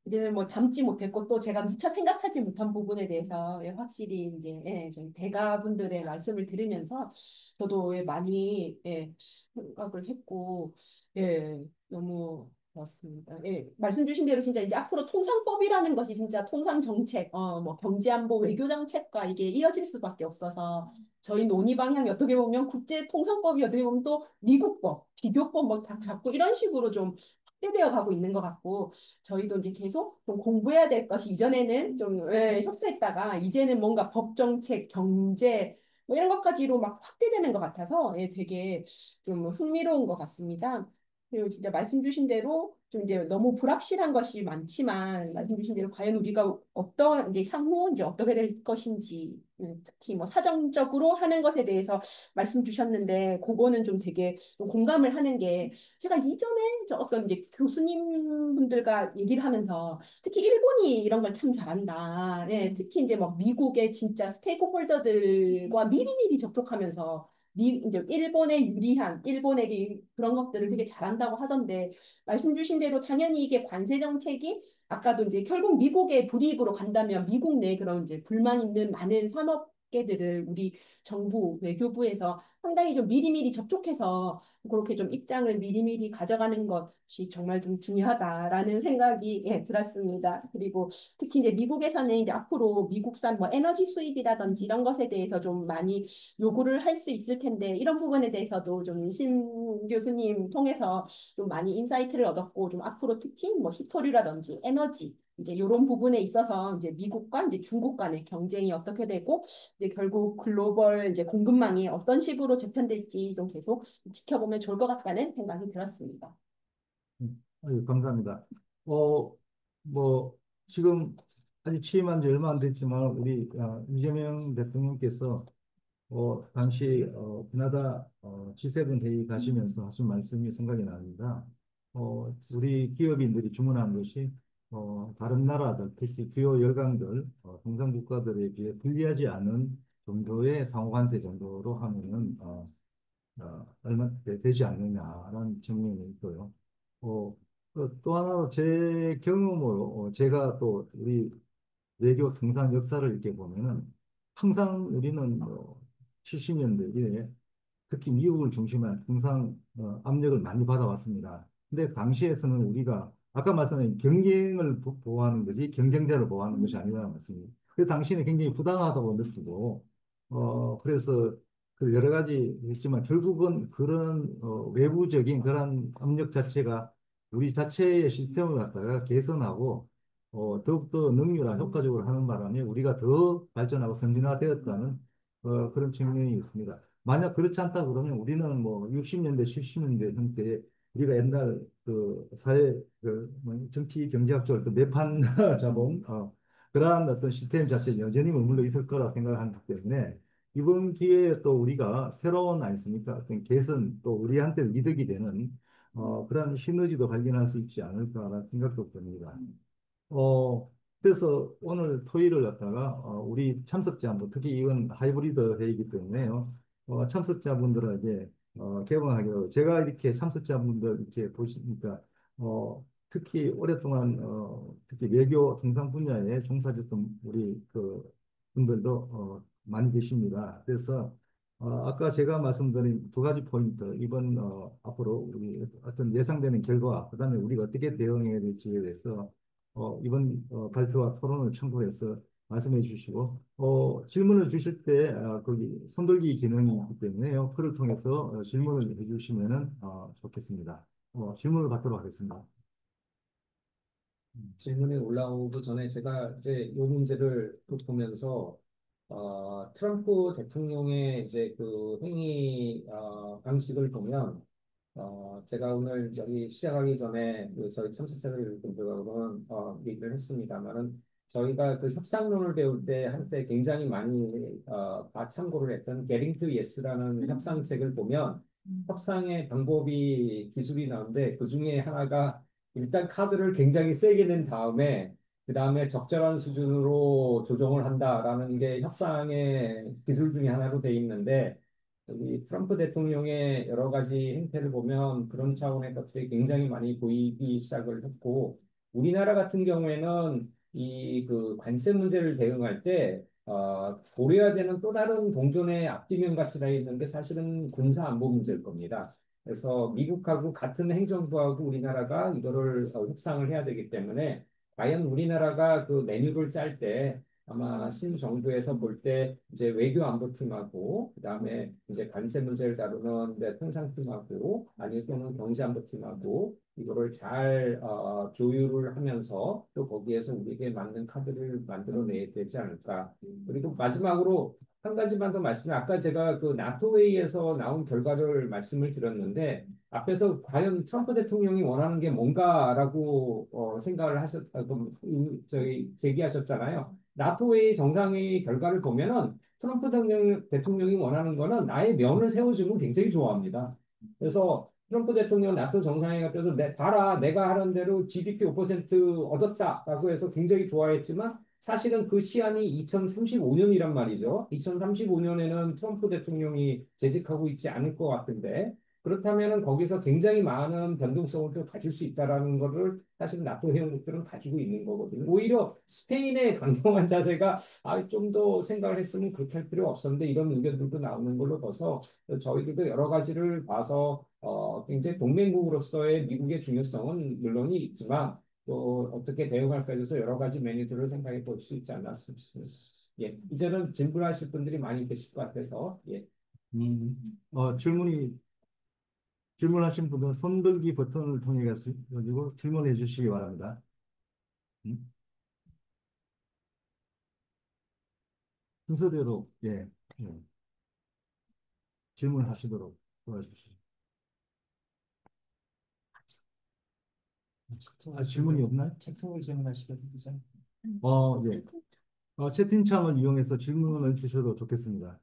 이제는 뭐 담지 못했고 또 제가 미처 생각하지 못한 부분에 대해서 확실히 이제 저희 대가분들의 말씀을 들으면서 저도 많이 생각을 했고 너무 그렇습니다. 말씀 주신 대로 진짜 이제 앞으로 통상법이라는 것이 진짜 통상 정책, 뭐 경제안보 외교 정책과 이게 이어질 수밖에 없어서 저희 논의 방향이 어떻게 보면 국제 통상법이 어떻게 보면 또 미국법, 비교법 뭐 다 갖고 이런 식으로 좀 확대되어 가고 있는 것 같고 저희도 이제 계속 좀 공부해야 될 것이 이전에는 좀 협소했다가 이제는 뭔가 법정책, 경제 뭐 이런 것까지로 막 확대되는 것 같아서 되게 좀 흥미로운 것 같습니다. 그리고 진짜 말씀 주신 대로 좀 이제 너무 불확실한 것이 많지만 말씀 주신 대로 과연 우리가 어떤 이제 향후 이제 어떻게 될 것인지 특히 뭐 사정적으로 하는 것에 대해서 말씀 주셨는데 그거는 좀 되게 좀 공감을 하는 게 제가 이전에 저 어떤 이제 교수님분들과 얘기를 하면서 특히 일본이 이런 걸 참 잘한다. 특히 이제 뭐 미국의 진짜 스테이크홀더들과 미리미리 접촉하면서 이제 일본에 유리한 일본에게 그런 것들을 되게 잘한다고 하던데 말씀 주신 대로 당연히 이게 관세 정책이 아까도 이제 결국 미국의 불이익으로 간다면 미국 내 그런 이제 불만 있는 많은 산업계들을 우리 정부 외교부에서 상당히 좀 미리미리 접촉해서 그렇게 좀 입장을 미리미리 가져가는 것이 정말 좀 중요하다라는 생각이 들었습니다. 그리고 특히 이제 미국에서는 이제 앞으로 미국산 뭐 에너지 수입이라든지 이런 것에 대해서 좀 많이 요구를 할 수 있을 텐데 이런 부분에 대해서도 좀 심 교수님 통해서 좀 많이 인사이트를 얻었고 좀 앞으로 특히 뭐 히토류라든지 에너지 이제 이런 부분에 있어서 이제 미국과 이제 중국 간의 경쟁이 어떻게 되고 이제 결국 글로벌 이제 공급망이 어떤 식으로 재편될지 좀 계속 지켜보면 좋을 것 같다는 생각이 들었습니다. 아유, 감사합니다. 어, 뭐, 지금 아직 취임한 지 얼마 안 됐지만, 우리 이재명 대통령께서 당시 캐나다 G7 회의 가시면서 하신 말씀이 생각이 납니다. 우리 기업인들이 주문한 것이 다른 나라들, 특히 주요 열강들, 동상국가들에 비해 불리하지 않은 정도의 상호관세 정도로 하면은 얼마 되지 않느냐라는 측면이 있고요. 어, 또 하나 제 경험으로 제가 또 우리 외교 통상 역사를 이렇게 보면은 항상 우리는 70년대 이래 특히 미국을 중심한 통상 압력을 많이 받아왔습니다. 근데 당시에서는 우리가 아까 말씀드린 경쟁을 보호하는 거지 경쟁자를 보호하는 것이 아니라는 말씀입니다. 그 당시에는 굉장히 부당하다고 느끼고 그래서 그 여러 가지 있지만 결국은 그런 외부적인 그런 압력 자체가 우리 자체의 시스템을 갖다가 개선하고 더욱더 능률화 효과적으로 하는 바람에 우리가 더 발전하고 선진화되었다는 그런 측면이 있습니다. 만약 그렇지 않다 그러면 우리는 뭐 60년대, 70년대 형태의 우리가 옛날 그 사회 정치 경제학적 그 매판 자본 그러한 어떤 시스템 자체 여전히 머물러 있을 거라 생각하기 때문에 이번 기회에 또 우리가 새로운 아니습니까? 어떤 개선 또 우리한테 이득이 되는 그런 시너지도 발견할 수 있지 않을까라는 생각도 듭니다. 어, 그래서 오늘 토의를 갖다가 우리 참석자분, 특히 이건 하이브리드 회의이기 때문에요. 참석자분들에게 개방하기로 제가 이렇게 참석자분들 이렇게 보시니까 특히 오랫동안 특히 외교 통상 분야에 종사하셨던 우리 그 분들도 많이 계십니다. 그래서 아까 제가 말씀드린 두 가지 포인트, 이번 앞으로 우리 어떤 예상되는 결과, 그다음에 우리가 어떻게 대응해야 될지에 대해서 이번 발표와 토론을 참고해서 말씀해 주시고 질문을 주실 때 거기 손들기 기능이 있기 때문에요. 표를 통해서 질문을 해주시면은 좋겠습니다. 질문을 받도록 하겠습니다. 질문이 올라오기 전에 제가 이제 이 문제를 또 보면서 트럼프 대통령의 이제 그 행위 방식을 보면 제가 오늘 여기 시작하기 전에 그 저희 참석자들분들하고는 얘기를 했습니다만은 저희가 그 협상론을 배울 때 한때 굉장히 많이 참고를 했던 Getting to Yes라는 협상책을 보면 협상의 방법이 기술이 나오는데 그 중에 하나가 일단 카드를 굉장히 세게 낸 다음에 그 다음에 적절한 수준으로 조정을 한다라는 게 협상의 기술 중에 하나로 돼 있는데 여기 트럼프 대통령의 여러 가지 행태를 보면 그런 차원의 것들이 굉장히 많이 보이기 시작을 했고 우리나라 같은 경우에는 이 그 관세 문제를 대응할 때 고려해야 되는 또 다른 동전의 앞뒤면 같이 다 있는 게 사실은 군사 안보 문제일 겁니다. 그래서 미국하고 같은 행정부하고 우리나라가 이거를 협상을 해야 되기 때문에 과연 우리나라가 그 메뉴를 짤 때 아마 신정부에서 볼 때 이제 외교안보팀하고 그다음에 이제 관세 문제를 다루는 통상팀하고 아니 또는 경제안보팀하고 이거를 잘 조율을 하면서 또 거기에서 우리에게 맞는 카드를 만들어내야 되지 않을까. 그리고 마지막으로 한 가지만 더 말씀을 아까 제가 그 나토 회의에서 나온 결과를 말씀을 드렸는데 앞에서 과연 트럼프 대통령이 원하는 게 뭔가라고 생각을 저희 제기하셨잖아요. 나토 회의 정상회의 결과를 보면은 트럼프 대통령이 원하는 거는 나의 면을 세워주면 굉장히 좋아합니다. 그래서 트럼프 대통령 나토 정상회의 앞에서 봐라 내가 하는 대로 GDP 5% 얻었다라고 해서 굉장히 좋아했지만 사실은 그 시한이 2035년이란 말이죠. 2035년에는 트럼프 대통령이 재직하고 있지 않을 것 같은데 그렇다면은 거기서 굉장히 많은 변동성을 또 가질 수 있다라는 거를 사실 나토 회원국들은 가지고 있는 거거든요. 오히려 스페인의 강경한 자세가 좀 더 생각을 했으면 그렇게 할 필요 없었는데 이런 의견들도 나오는 걸로 봐서 저희들도 여러 가지를 봐서 굉장히 동맹국으로서의 미국의 중요성은 물론이 있지만 또 어떻게 대응할까에 대해서 여러 가지 메뉴들을 생각해 볼 수 있지 않나 싶습니다. 예, 이제는 질문하실 분들이 많이 계실 것 같아서 예. 질문하신 분은 손들기 버튼을 통해 가지고 질문해 주시기 바랍니다. 음? 순서대로 예, 예, 질문하시도록 도와주십시오. 질문이 없나요? 채팅을 질문하시거든요. 그죠? 예. 채팅창을 이용해서 질문을 주셔도 좋겠습니다.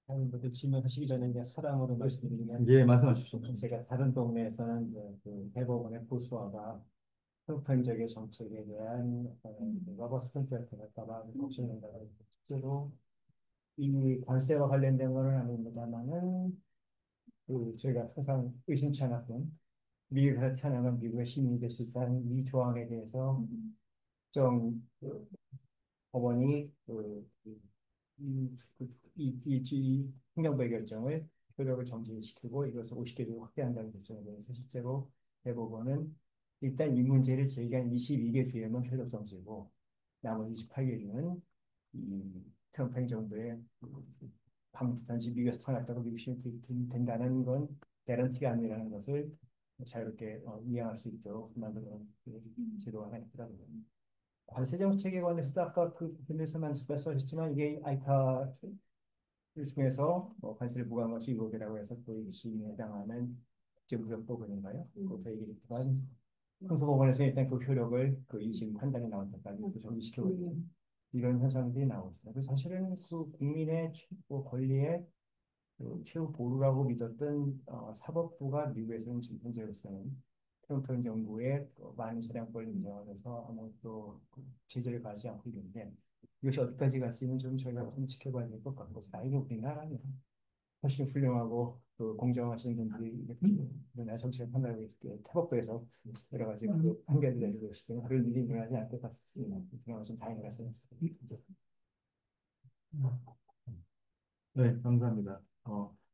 다른 분들 질문하시기 전에 그냥 사람으로 말씀드리면 예, 말씀하십시오. 제가 다른 동네에서는 이제 그 대법원의 고소하가 편적의 정책에 대한 러버스 컨트랙트 할까봐 걱정된다고 실제로 이 관세와 관련된 거는 아닙니다만은 그 저희가 항상 의심치 않았던 미국에서 태어나면 미국의 시민이 될 수 있다는 이 조항에 대해서 좀 법원이 이 행정부의 결정을 효력을 정지시키고 이것을 50개로 확대한다는 결정에 대해서 실제로 대법원은 일단 이 문제를 제기한 22개 주에만 효력 정지고 나머지 28개 주는 이 트럼프 행정부의 단지 미국에서 태어났다고 미국 시민이 된다는 건 개런티가 아니라는 것을 자유롭게 이해할 수 있도록 만드는 제도가 하나 있더라고요. 관세 정책에 관해서도 아까 그 부분에서만 말씀하셨지만 이게 아이파를 통해서 관세를 부과한 것이 6억이라고 해서 그 지위에 해당하는 국제무역법원인가요? 그것도 얘기했지만 형사법원에서 일단 그 효력을 그 2심 판단이 나올 때까지 또 정지시켜버리는 이런 현상들이 나오고 있습니다. 그래서 사실은 그 국민의 최고 권리의 그 최후 보루라고 믿었던 사법부가 미국에서는 지금 현재로서는 트럼프 정부의 많은 차량권 인정하면서 아무것도 그 제재를 가하지 않고 있는데 이것이 어디까지 갈지는 좀 저희가 좀 지켜봐야 될 것 같고 다행히 우리나라는 훨씬 훌륭하고 또 공정하신 분들이 이런 정치를 판단하고 있게 사법부에서 여러 가지 그 판결을 내리고 있으면 그런 일이 일어나지 않을 것 같습니다. 그나마 좀 다행이라서 생각합니다. 네, 감사합니다.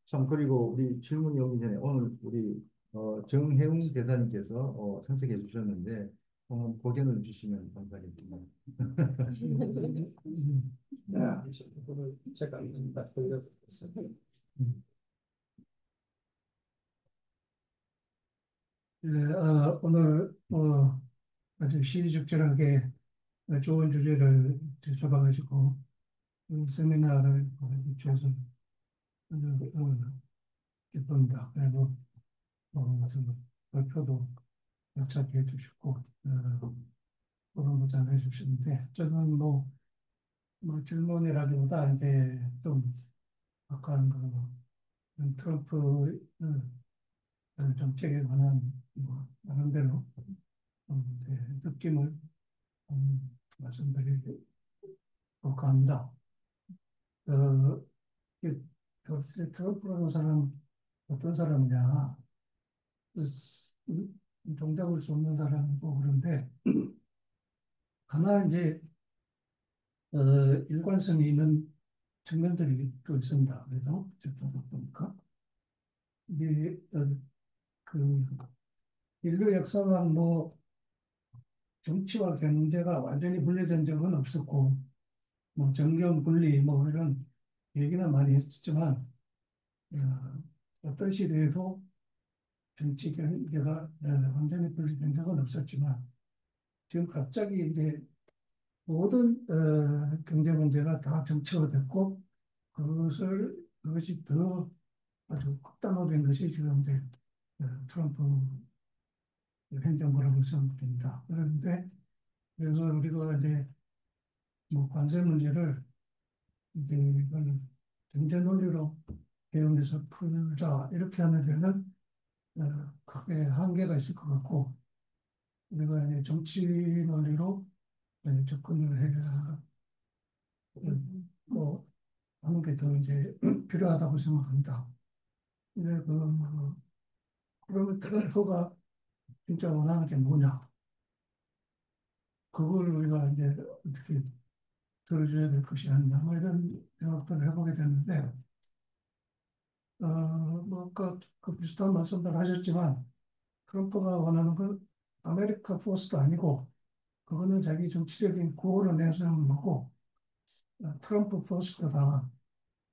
참, 그리고 우리 질문이 오기 전에 오늘 우리 정혜웅 대사님께서 참석해 주셨는데, 고견을 주시면 감사하겠습니다. 제가 좀 돌려드리겠습니다. 네, 오늘 아주 시의적절하게 좋은 주제를 잡아가지고 세미나를 주셔서 아주 기쁩니다. 그리고 좀 발표도 알차게 해주시고 그런 잘 해주시는데 저는 뭐 질문이라기보다 이제 좀 약간 그 트럼프 정책에 관한 나름대로 이제 느낌을 말씀드리려고 합니다. 이 트럼프라는 사람 어떤 사람이냐? 그, 종잡을 수 없는 사람이고 그런데 하나 이제 일관성이 있는 측면들이 또 있습니다. 그래도 저도 보니까 이게 그 인류 역사상 뭐 정치와 경제가 완전히 분리된 적은 없었고 뭐 정경 분리 뭐 이런 얘기는 많이 했었지만 어떤 시대에도 정치 경제가 완전히 분리된 적은 없었지만 지금 갑자기 이제 모든 경제 문제가 다 정치화됐고 그것이 더 아주 극단화된 것이 지금 이제 트럼프 행정부라고 생각됩니다. 그런데 그래서 우리가 이제 뭐 관세 문제를 이제 이걸 경제 논리로 대응해서 풀자 이렇게 하는 데는 크게 한계가 있을 것 같고 우리가 이제 정치 논리로 접근을 해야 뭐 하는 게 더 이제 필요하다고 생각합니다. 근데 그러면 트럼프가 진짜 원하는 게 뭐냐? 그걸 우리가 이제 어떻게 들어줘야 될 것이 아니냐, 뭐 이런 생각들을 해보게 됐는데, 뭐 아까 그 비슷한 말씀들 하셨지만, 트럼프가 원하는 건 아메리카 포스도 아니고, 그거는 자기 정치적인 구호를 내세우는 거고, 트럼프 포스터다.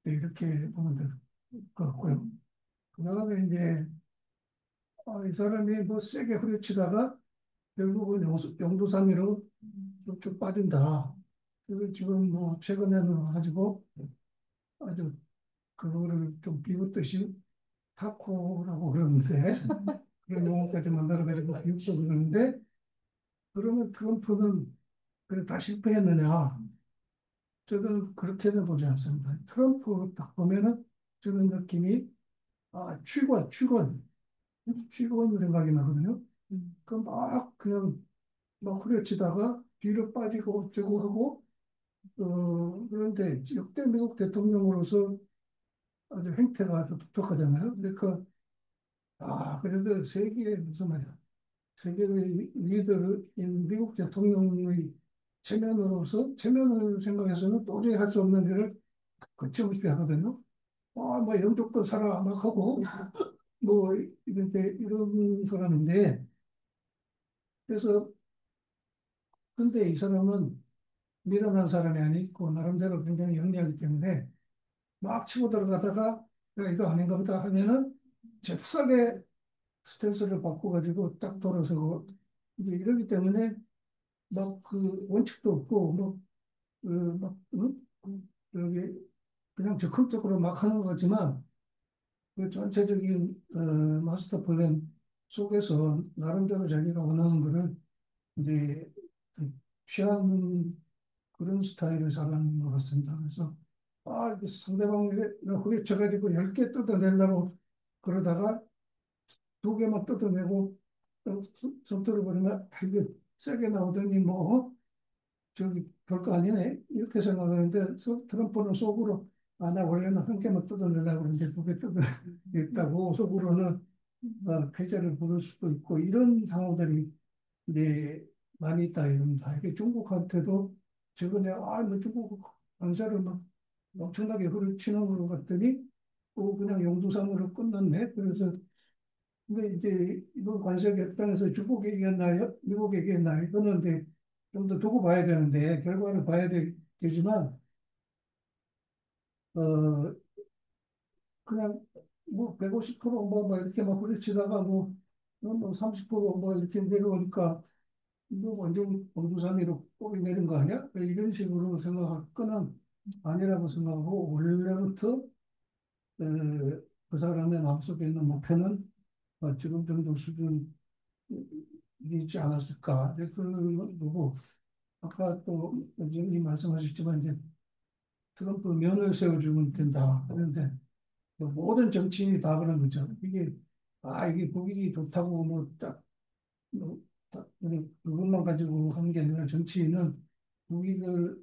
이렇게 보면 될 것 같고요. 그 다음에 이제 이 사람이 뭐 세게 후려치다가 결국은 영두사미로 쭉 빠진다. 그걸 지금 뭐 최근에는 가지고 아주 그거를 좀 비웃듯이 타코라고 그러는데 그런 용어까지 만들어가지고 비웃고 그러는데 그러면 트럼프는 그래 다 실패했느냐? 저는 그렇게는 보지 않습니다. 트럼프 딱 보면은 저는 느낌이 취권 생각이 나거든요. 그 막 그냥 막 후려치다가 뒤로 빠지고 어쩌고 하고 그런데 역대 미국 대통령으로서 아주 행태가 아주 독특하잖아요. 그래도 세계의 무슨 말이야. 세계의 리더인 미국 대통령의 체면을 생각해서는 도저히 할 수 없는 일을 거침없이 하거든요. 뭐 영족도 살아 막 하고 뭐 이런 사람인데 그래서 근데 이 사람은 미련한 사람이 아니고 나름대로 굉장히 영리하기 때문에 막 치고 들어가다가 야, 이거 아닌가 보다 하면은 잽싸게 스탠스를 바꿔가지고 딱 돌아서고 이제 이러기 때문에 막 그 원칙도 없고 막 여기 그냥 적극적으로 막 하는 거지만 그 전체적인 마스터 플랜 속에서 나름대로 자기가 원하는 거를 이제 그 취하는 그런 스타일을 잘하는 것 같습니다. 그래서 이렇게 상대방을 후려쳐가지고 10개 뜯어내려고 그러다가 2개만 뜯어내고 손들어 버리면 이게 세게 나오더니 뭐 저기 별거 아니네 이렇게 생각하는데 트럼프는 속으로 나 원래는 1개만 뜯어내려고 그러는데 2개 뜯어냈다고 속으로는 패자를 부를 수도 있고 이런 상황들이 이제 많이 있다 이럽니다. 이게 중국한테도 최근에 뭐 중국 관세를 막 엄청나게 후려치는 것 같더니 또 그냥 용두삼으로 끝났네. 그래서 근데 이제 이번 관세 개편에서 중국이 이겼나요? 미국이 이겼나요? 이거는 이제 좀 더 두고 봐야 되는데 결과를 봐야 되지만 어 그냥 뭐 150% 뭐 이렇게 막 후려치다가 뭐 30%뭐 이렇게 내려오니까 이거 완전 봉두산이로 꼬리 내린 거 아니야? 이런 식으로 생각할 거는 아니라고 생각하고 원래부터 그 사람의 마음속에 있는 목표는 지금 정도 수준이 있지 않았을까. 이제 그런 거고 아까 또 이 말씀하셨지만 이제 트럼프 면을 세워주면 된다. 그런데 뭐 모든 정치인이 다 그런 거죠. 이게 국익이 좋다고 뭐, 그것만 가지고 하는 게 아니라 정치인은 국익을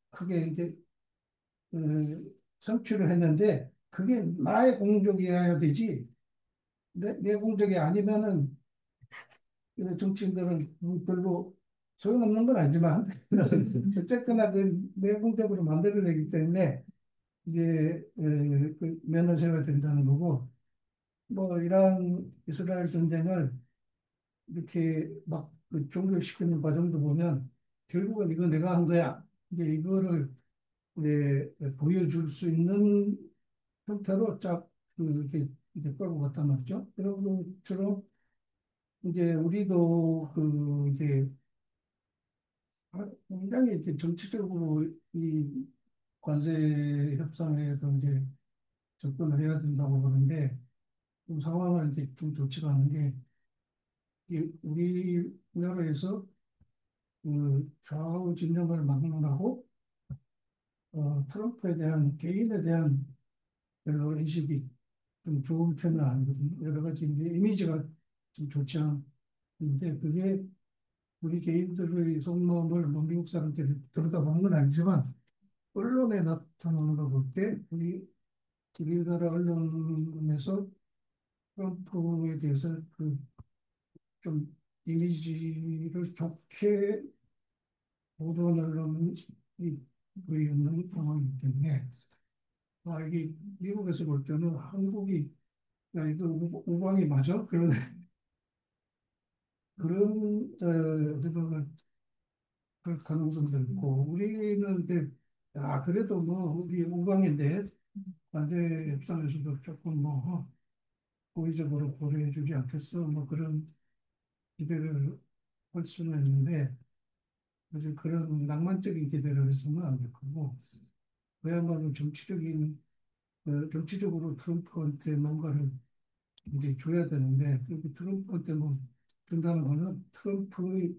크게 이제 어, 성취를 했는데 그게 나의 공적이어야 되지 내 공적이 아니면은 정치인들은 별로 소용없는 건 아니지만 어쨌거나 내 공적으로 만들어내기 때문에 이제 그 면을 세워야 된다는 거고 뭐 이란 이스라엘 전쟁을 이렇게 막그 종결시키는 과정도 보면 결국은 이거 내가 한 거야. 이제 이거를 보여줄 수 있는 형태로 이렇게 끌고 갔단 말이죠. 그런 것처럼 이제 우리도 이제 굉장히 이렇게 정치적으로 이 관세 협상에도 이제 접근을 해야 된다고 보는데 좀 상황은 이제 좀 좋지가 않은 게 우리나라에서 그 좌우 진영을 막론하고 트럼프에 대한 개인에 대한 별로 인식이 좀 좋은 편은 아니거든요. 여러 가지 이제 이미지가 좀 좋지 않은데 그게 우리 개인들의 속마음을 뭐 미국 사람들이 들여다보는 건 아니지만 언론에 나타나는 걸 볼 때 우리나라 언론에서 트럼프에 대해서 그 좀 이미지를 좋게 보도하는 언론이 거의 없는 상황이기 때문에 이게 미국에서 볼 때는 한국이 야, 이거 우방이 맞아? 그런 어떤 그럴 가능성도 있고 우리는 이제 아, 그래도 뭐, 우리 우방인데, 관세 협상에서도 조금 뭐, 호의적으로 고려해 주지 않겠어. 뭐 그런 기대를 할 수는 있는데, 아주 그런 낭만적인 기대를 해서는 안 될 거고, 그야말로 정치적으로 트럼프한테 뭔가를 이제 줘야 되는데, 그렇게 트럼프한테 뭐 준다는 거는 트럼프의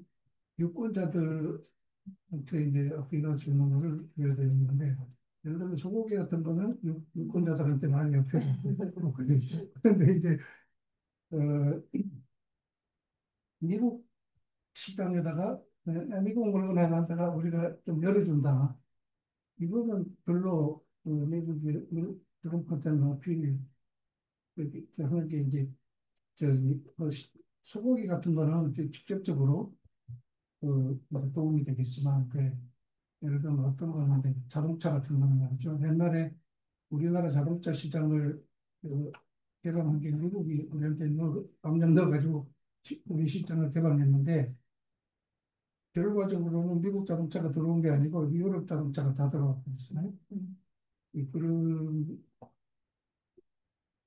유권자들한테 이제 어필할 수 있는 거를 줘야 되는 건데, 예를 들면 소고기 같은 거는 유권자들한테 많이 어필하고 그런데 이제 어, 미국 시장에다가 미국 물건 하나다가 우리가 좀 열어준다. 이거는 별로 미국의 트럼프한테는 어필이 하는 게 이제 저기 소고기 같은 거는 이제 직접적으로 뭐 도움이 되겠지만 예를 들면 어떤 거는 이제 자동차 같은 거는 말이죠. 옛날에 우리나라 자동차 시장을 그 개방한 게 미국이 우리한테 압력 넣어가지고 우리 시장을 개방했는데 결과적으로는 미국 자동차가 들어온 게 아니고 유럽 자동차가 다 들어왔고 있어요. 그런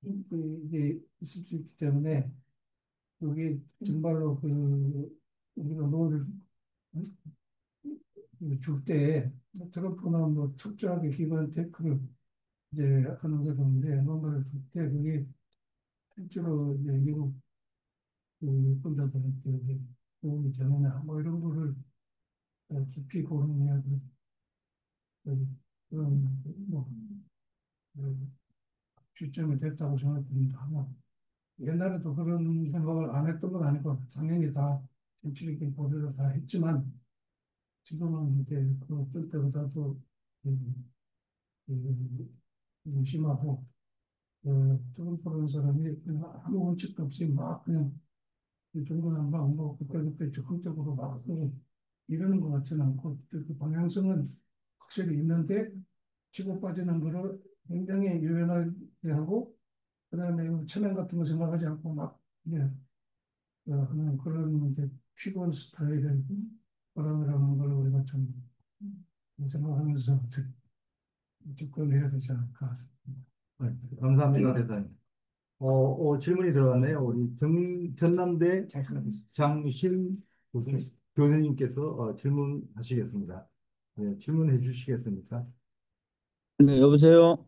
이게 있을 수 있기 때문에 그게 정말로 우리가 뭐를 줄 때 트럼프는 뭐 철저하게 기반 테크를 이제 하는 게 좋은데 뭔가를 줄 때 그게 실제로 이제 미국 유권자들한테 이제 도움이 되느냐 뭐 이런 거를 깊이 고민해야 될 그런 뭐 시점이 됐다고 생각됩니다. 뭐 옛날에도 그런 생각을 안 했던 건 아니고 당연히 다 정치적인 고려를 다 했지만 지금은 이제 그 어떤 때보다도 심하고 트럼프라는 사람이 그냥 아무 원칙도 없이 막 그냥 중구난방 뭐 그때그때 적극적으로 막 이러는 것 같지는 않고 그 방향성은 확실히 있는데 치고 빠지는 거를 굉장히 유연하게 하고 그다음에 체면 같은 거 생각하지 않고 막 그냥 하는 그런 이제 피곤 스타일의 바람이라는 걸 우리가 좀 생각하면서 접근해야 되지 않을까. 네, 감사합니다, 대장님. 질문이 들어왔네요. 우리 전남대 장신 교수님께서 질문하시겠습니다. 네, 질문해 주시겠습니까? 네, 여보세요?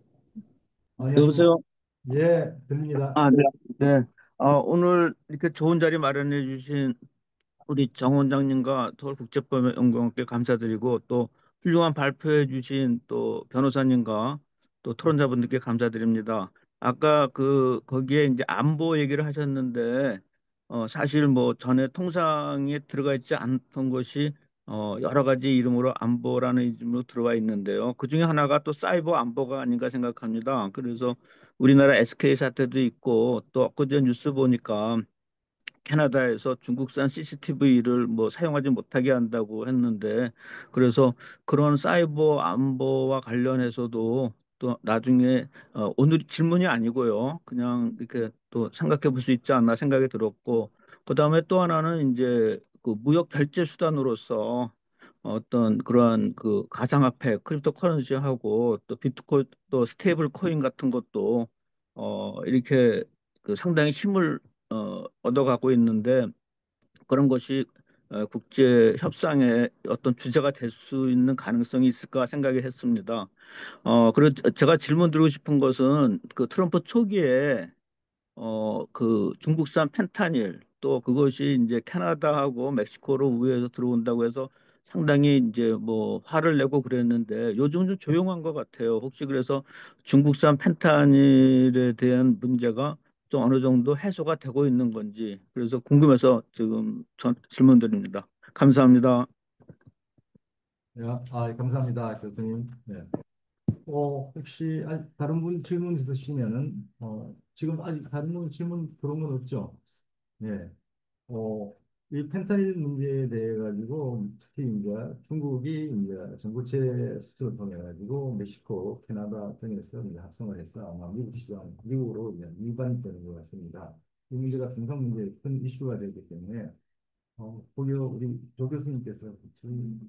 안녕하십니까? 여보세요? 예, 들립니다. 아, 네. 네. 오늘 이렇게 좋은 자리 마련해 주신 우리 정 원장님과 서울국제법연구원께 감사드리고 또 훌륭한 발표해 주신 또 변호사님과 또 토론자분들께 감사드립니다. 아까 거기에 이제 안보 얘기를 하셨는데 사실 뭐 전에 통상에 들어가 있지 않던 것이 여러 가지 이름으로 안보라는 이름으로 들어와 있는데요. 그 중에 하나가 또 사이버 안보가 아닌가 생각합니다. 그래서 우리나라 SK 사태도 있고 또 엊그제 뉴스 보니까 캐나다에서 중국산 CCTV를 뭐 사용하지 못하게 한다고 했는데 그래서 그런 사이버 안보와 관련해서도 또 나중에 오늘 질문이 아니고요. 그냥 이렇게 또 생각해 볼 수 있지 않나 생각이 들었고 그다음에 또 하나는 이제 그 무역 결제 수단으로서 어떤 그러한 그 가상화폐 크립토 커런시하고 또 비트코인 또 스테이블 코인 같은 것도 이렇게 그 상당히 힘을 얻어가고 있는데 그런 것이 국제 협상의 어떤 주제가 될 수 있는 가능성이 있을까 생각이 했습니다. 그리고 제가 질문 드리고 싶은 것은 그 트럼프 초기에 그 중국산 펜타닐 또 그것이 이제 캐나다하고 멕시코로 우회해서 들어온다고 해서 상당히 이제 뭐 화를 내고 그랬는데 요즘 좀 조용한 것 같아요. 혹시 그래서 중국산 펜타닐에 대한 문제가 좀 어느 정도 해소가 되고 있는 건지 그래서 궁금해서 지금 전 질문드립니다. 감사합니다. 감사합니다, 교수님. 네. 혹시 다른 분 질문 있으시면은 지금 아직 다른 분 질문 들어온 건 없죠? 네. 어, 이 펜타닐 문제에 대해 가지고 특히 이제 중국이 이제 전구체 수출을 통해 가지고 멕시코, 캐나다 등에서 이제 합성을 해서 아마 미국 시장, 미국으로 이제 일반되는 것 같습니다. 이 문제가 중상 문제의 큰 이슈가 되기 때문에 거기 우리 조 교수님께서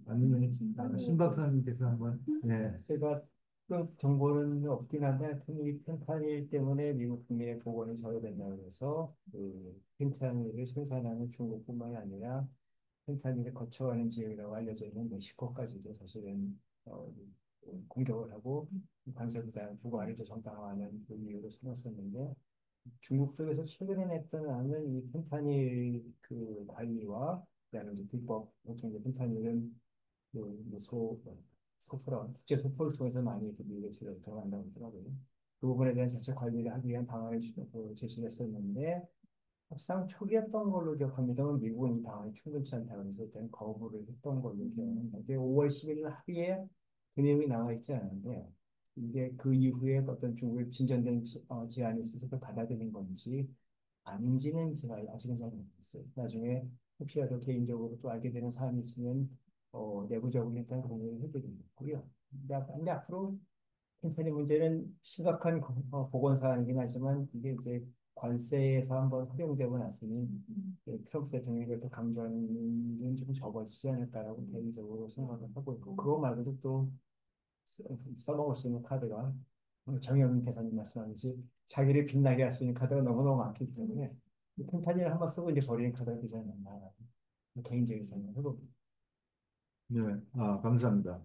아니면 신 박사님께서 한번 예. 제가 그 정보는 없긴 한데 하여튼 이 펜타닐 때문에 미국 국민의 보건이 저해된다고 해서 그 펜타닐을 생산하는 중국뿐만이 아니라 펜타닐을 거쳐가는 지역이라고 알려져 있는 멕시코까지도 사실은 공격을 하고 관세부담 부과를 정당화하는 그 이유로 삼았었는데 중국 쪽에서 최근에 냈던 안은 이 펜타닐 그 관리와 그다음에 이제 불법 보통 이제 펜타닐은 소포라 국제 소포를 통해서 많이 그 미국에 들어간다고 하더라고요. 그 부분에 대한 자체 관리를 하기 위한 방안을 제시를 했었는데 협상 초기였던 걸로 기억합니다만 미국은 이 방안이 충분치 않다고 해서 일단 거부를 했던 걸로 기억합니다. 이게 5월 11일 합의에 그 내용이 나와 있지 않은데 이게 그 이후에 어떤 중국의 진전된 제안이 있어서 그걸 받아들인 건지 아닌지는 제가 아직은 잘 모르겠어요. 나중에 혹시라도 개인적으로 또 알게 되는 사안이 있으면 내부적으로 일단 공유를 해드리고요. 근데 앞으로 인터넷 문제는 심각한 보건 사안이긴 하지만 이게 이제 관세에서 한번 활용되고 났으니 트럼프 대통령이 이걸 더 강조하는 건 좀 적어지지 않을까라고 개인적으로 생각을 하고 있고 그거 말고도 또 써먹을 수 있는 카드가 정영 대사님 말씀하듯이 자기를 빛나게 할 수 있는 카드가 너무너무 많기 때문에 펜타닐을 한번 쓰고 이제 버리는 카드가 되지 않나 개인적인 생각을 해봅니다. 네, 감사합니다.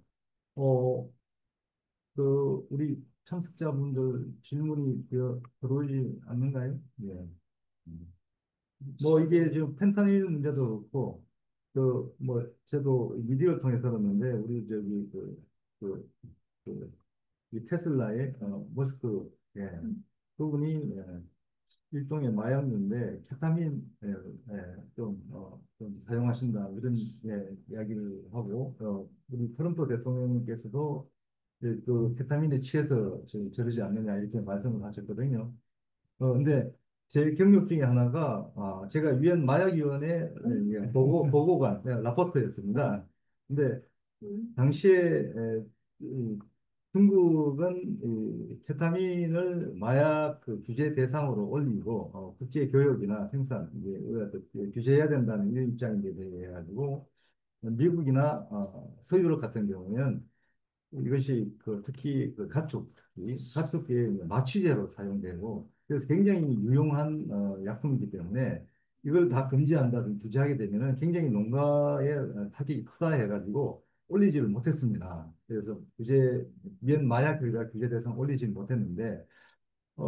우리 참석자분들 질문이 들어오지 않는가요? 예. 뭐 이게 지금 펜타닐 문제도 그렇고 저도 미디어를 통해 들었는데 우리 저기 그, 이 테슬라의 머스크 예. 그분이 일종의 마약류인데 케타민 좀 사용하신다 이런 이야기를 하고 우리 트럼프 대통령께서도 그 케타민에 취해서 저러지 않느냐 이렇게 말씀을 하셨거든요. 근데 제 경력 중에 하나가 제가 유엔 마약위원회 보고관 라포트였습니다. 근데 당시에 이 중국은 이 케타민을 마약 그 규제 대상으로 올리고 국제 교역이나 생산 이제 우리가 또 규제해야 된다는 이런 입장에 대해 가지고 미국이나 서유럽 같은 경우는 이것이 특히 가축의 마취제로 사용되고 그래서 굉장히 유용한 약품이기 때문에 이걸 다 금지한다든 규제하게 되면은 굉장히 농가에 타격이 크다 해가지고 올리지를 못했습니다. 그래서 면 마약 규제 대상 올리지는 못했는데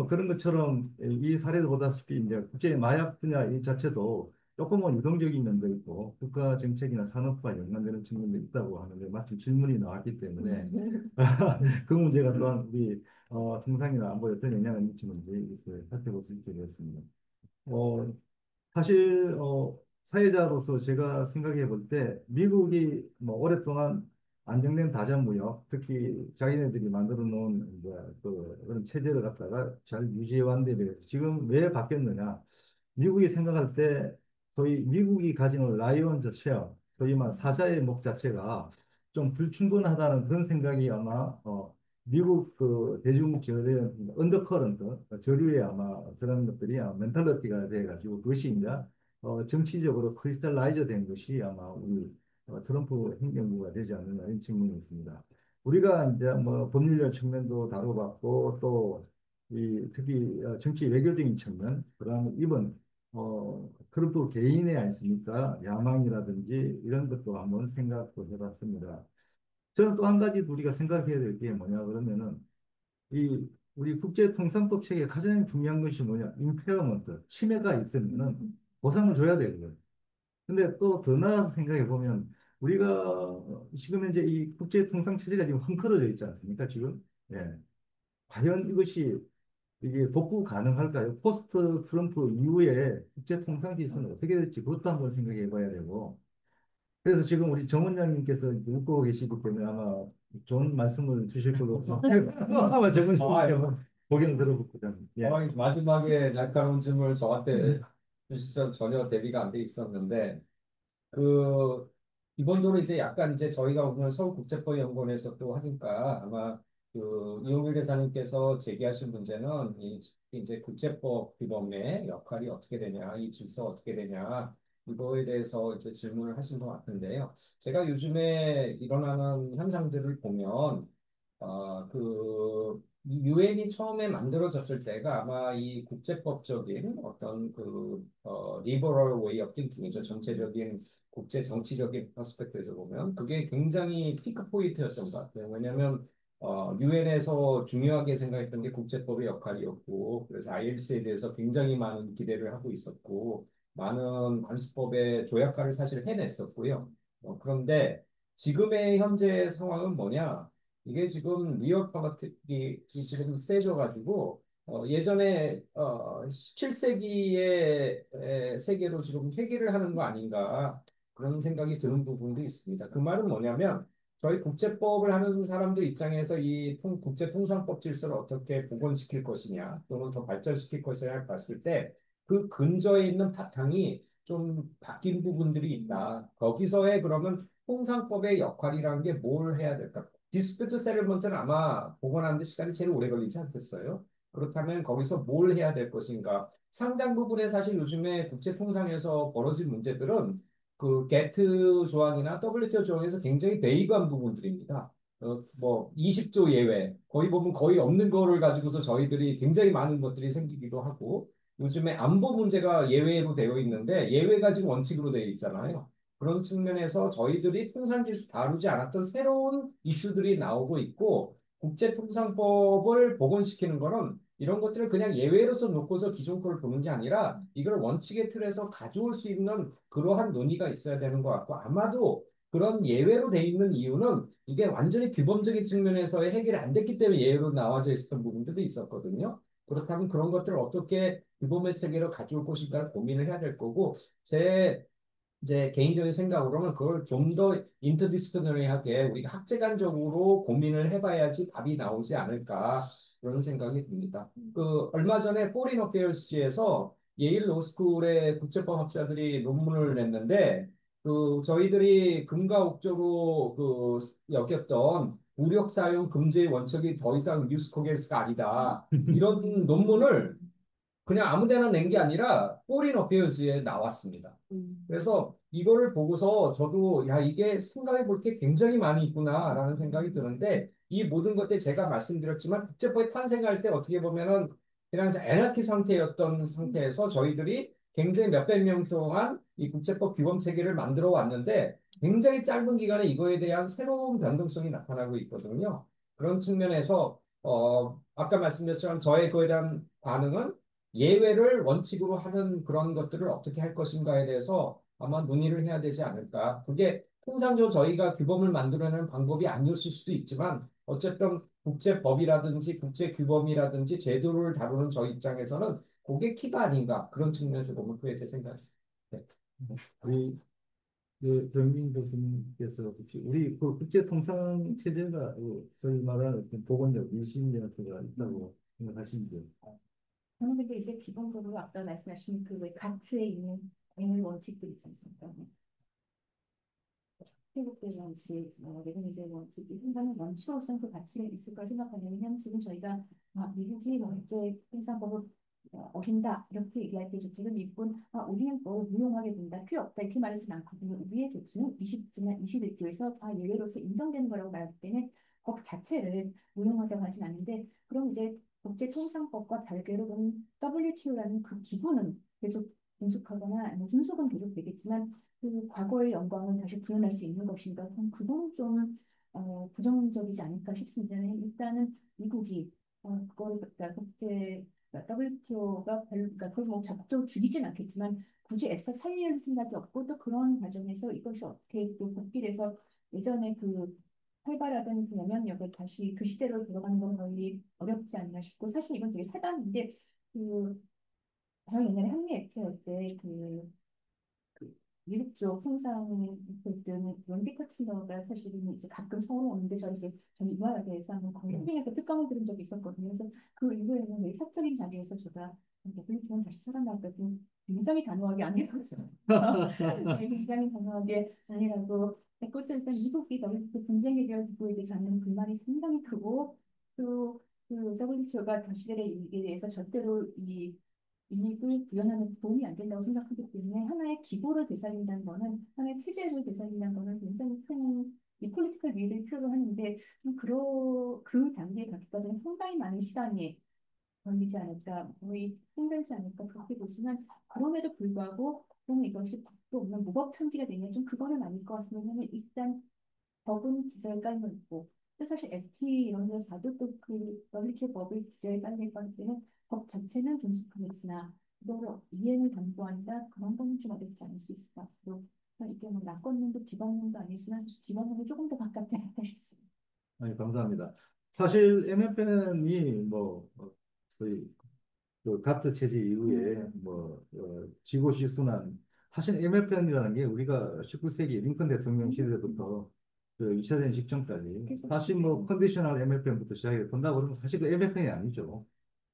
그런 것처럼 이 사례도 보다시피 이제 국제 마약 분야 이 자체도 조금은 유동적인 면도 있고 국가 정책이나 산업과 연관되는 측면도 있다고 하는데 마침 질문이 나왔기 때문에 그 문제가 또한 우리 통상이나 안보에 어떤 영향을 미치는지 살펴볼 수 있게 되었습니다. 어, 사실 사회자로서 제가 생각해 볼 때 미국이 뭐 오랫동안 안정된 다자무역, 특히 자기네들이 만들어 놓은 이제 그런 체제를 갖다가 잘 유지해 왔는데 대해서 지금 왜 바뀌었느냐? 미국이 생각할 때 소위 미국이 가지는 라이온즈 셰어, 소위 말 사자의 목 자체가 좀 불충분하다는 그런 생각이 아마 미국 그 대중 저의 언더커런트 저류의 아마 그런 것들이 멘탈리티가 돼가지고 그것이 이제 정치적으로 크리스탈라이저 된 것이 아마 우리 트럼프 행정부가 되지 않느냐 이런 측면이 있습니다. 우리가 이제 뭐 법률적 측면도 다뤄봤고 또 이 특히 정치 외교적인 측면 그다음에 이번 트럼프 개인의 아니습니까 야망이라든지 이런 것도 한번 생각도 해봤습니다. 저는 또 한 가지 우리가 생각해야 될 게 뭐냐 그러면은 이 우리 국제통상법 체계 가장 중요한 것이 뭐냐 임페어먼트 침해가 있으면은 보상을 줘야 되거든요. 근데 또 더 나아가서 생각해 보면 우리가 지금 현재 이 국제통상 체제가 지금 헝클어져 있지 않습니까 지금 예. 과연 이것이 이게 복구 가능할까요? 포스트 트럼프 이후에 국제통상 질서는 어떻게 될지 그것도 한번 생각해 봐야 되고 그래서 지금 우리 정 원장님께서 웃고 계시기 때문에 아마 좋은 말씀을 주실 걸로 아마 정원 씨한테 고개를 들어보고자 합니다. 예. 마지막에 날카로운 질문을 저한테 주시죠. 전혀 대비가 안 돼 있었는데 그 기본적으로 이제 약간 이제 저희가 오늘 서울국제법연구원에서 또 하니까 아마 그 이용일 대사님께서 제기하신 문제는 이제 국제법 규범의 역할이 어떻게 되냐, 이 질서 어떻게 되냐 이거에 대해서 이제 질문을 하신 것 같은데요. 제가 요즘에 일어나는 현상들을 보면 유엔이 처음에 만들어졌을 때가 아마 이 국제법적인 어떤 리버럴 웨이 오브 띵킹이죠. 전체적인 국제 정치적인 퍼스펙트에서 보면 그게 굉장히 피크 포인트였던 것 같아요. 왜냐하면 유엔에서 중요하게 생각했던 게 국제법의 역할이었고, 그래서 ILC에 대해서 굉장히 많은 기대를 하고 있었고, 많은 관습법의 조약화를 사실 해냈었고요. 그런데 지금의 현재 상황은 뭐냐? 이게 지금 리얼 파가틱이 지금 세져가지고 예전에 17세기의 세계로 지금 회귀를 하는 거 아닌가 그런 생각이 드는 부분도 있습니다. 그 말은 뭐냐면 저희 국제법을 하는 사람들 입장에서 이 국제 통상법 질서를 어떻게 복원시킬 것이냐 또는 더 발전시킬 것이냐를 봤을 때 그 근저에 있는 바탕이 좀 바뀐 부분들이 있다. 거기서의 그러면 통상법의 역할이라는 게 뭘 해야 될까? 디스퓨트 세틀먼트는 아마 복원하는 데 시간이 제일 오래 걸리지 않겠어요? 그렇다면 거기서 뭘 해야 될 것인가? 상당 부분에 사실 요즘에 국제 통상에서 벌어진 문제들은 그 게트 조항이나 WTO 조항에서 굉장히 베이그한 부분들입니다. 뭐 20조 예외, 거의 보면 거의 없는 거를 가지고서 저희들이 굉장히 많은 것들이 생기기도 하고 요즘에 안보 문제가 예외로 되어 있는데 예외가 지금 원칙으로 되어 있잖아요. 그런 측면에서 저희들이 통상질서 다루지 않았던 새로운 이슈들이 나오고 있고 국제통상법을 복원시키는 거는 이런 것들을 그냥 예외로서 놓고서 기존 걸 보는 게 아니라 이걸 원칙의 틀에서 가져올 수 있는 그러한 논의가 있어야 되는 것 같고 아마도 그런 예외로 돼 있는 이유는 이게 완전히 규범적인 측면에서의 해결이 안 됐기 때문에 예외로 나와져 있었던 부분들도 있었거든요. 그렇다면 그런 것들을 어떻게 규범의 체계로 가져올 것인가를 고민을 해야 될 거고 제 이제 개인적인 생각으로는 그걸 좀 더 인터디스플리너리하게 우리가 학제간적으로 고민을 해봐야지 답이 나오지 않을까 그런 생각이 듭니다. 그 얼마 전에 포린 어페어스지에서 예일 로스쿨의 국제법 학자들이 논문을 냈는데 그 저희들이 금과 옥조로 여겼던武력 사용 금지의 원칙이 더 이상 뉴스 코겐스가 아니다. 이런 논문을 그냥 아무 데나 낸 게 아니라 포린 어페어즈에 나왔습니다. 그래서 이거를 보고서 저도 야 이게 생각해 볼 게 굉장히 많이 있구나라는 생각이 드는데 이 모든 것들 제가 말씀드렸지만 국제법이 탄생할 때 어떻게 보면은 그냥 애나키 상태였던 상태에서 저희들이 굉장히 몇백 명 동안 이 국제법 규범 체계를 만들어 왔는데 굉장히 짧은 기간에 이거에 대한 새로운 변동성이 나타나고 있거든요. 그런 측면에서 아까 말씀드렸지만 저의 그에 대한 반응은 예외를 원칙으로 하는 그런 것들을 어떻게 할 것인가에 대해서 아마 논의를 해야 되지 않을까. 그게 통상적으로 저희가 규범을 만들어내는 방법이 아니었을 수도 있지만 어쨌든 국제법이라든지 국제규범이라든지 제도를 다루는 저 입장에서는 그게 키가 아닌가. 그런 측면에서 보면 그게 제 생각입니다. 네. 우리 정민 교수님께서 혹시 우리 그 국제 통상 체제가 소위 말하는 어떤 보건력, 위신력가 있다고 생각하시는지요? 저는 근데 이제 기본적으로 아까 말씀하신 그왜 가트에 있는 원칙들 있지 않습니까? 태국의 원칙, 레드니드의 원칙, 이 항상 원칙으로서는 그 가치가 있을 까 생각하면 왜냐하면 지금 저희가 미국이 국제 통상법을 어긴다 이렇게 얘기할 때 조치를 미국은 우리는 또 무용하게 된다 필요 없다 이렇게 말하지는 않거든요. 우리의 조치는 20조나 21조에서 예외로서 인정되는 거라고 말하기 때문에 법 자체를 무용하다고 하진 않는데 그럼 이제 국제통상법과 별개로 그럼 WTO라는 그 기구는 계속 존속하거나 존속은 계속 되겠지만 그 과거의 영광을 다시 구현할 수 있는 것인가? 그럼 그건 좀 부정적이지 않을까 싶습니다. 일단은 미국이 그걸 그러니까 국제 WTO가 그러니까 그걸 뭐 적극적으로 죽이진 않겠지만 굳이 애써 살릴 생각이 없고 또 그런 과정에서 이것이 어떻게 또 복귀돼서 예전에 그 활발하던 그 영향력을 다시 그 시대로 돌아가는 건 거의 어렵지 않나 싶고 사실 이건 되게 사담인데 그 저희 옛날에 한미 액트 할때그 미국 쪽 통상 때는 wendy 커틀러가 사실은 이제 가끔 서울 오는데 저희 이화에 대해서 한번 공팅에서 특강을 들은 적이 있었거든요. 그래서 그 이후에는 왜 사적인 자리에서 제가 WTO는 다시 살아나거든 굉장히 단호하게 아니라고 굉장히 단호하게 아니라고 그것도 일단 미국이 WTO 분쟁 해결 기구에 대해서 하는 불만이 상당히 크고 또 그 WTO가 당시들에 이에 대해서 절대로 이 이익을 구현하는 데 도움이 안 된다고 생각하기 때문에 하나의 기고를 되살린다는 거는 하나의 체제를 되살린다는 거는 굉장히 큰 이 폴리티컬 위를 필요로 하는데 그 단계에 가기까지는 상당히 많은 시간이 걸리지 않을까, 거의 힘들지 않을까 그렇게 보시면 그럼에도 불구하고 그럼 이것이 법도 없는 무법천지가 되냐 좀 그거는 아닐 것 같습니다. 왜냐하면 일단 법은 기저에 깔려 있고 또 사실 FT 이런 데 봐도 또 그 러블리 법을 기저에 깔려 있기 때문에 법 자체는 준수하고 있으나 그거를 이행을 담보한다 그런 거는 좀 어렵지 않을 수 있을 것 같고 이게 뭐 낙권론도 비방론도 아니지만 사실 비방론이 조금 더 가깝지 않을까 싶습니다. 아니, 감사합니다. 사실 MFN이 소위 그 가트 체제 이후에 지고 지순한 사실 MFN이라는 게 우리가 19세기 링컨 대통령 시대부터 그 2차 대전 직전까지 사실 뭐 컨디셔널 MFN부터 시작해 본다 그러면 사실 그 MFN이 아니죠.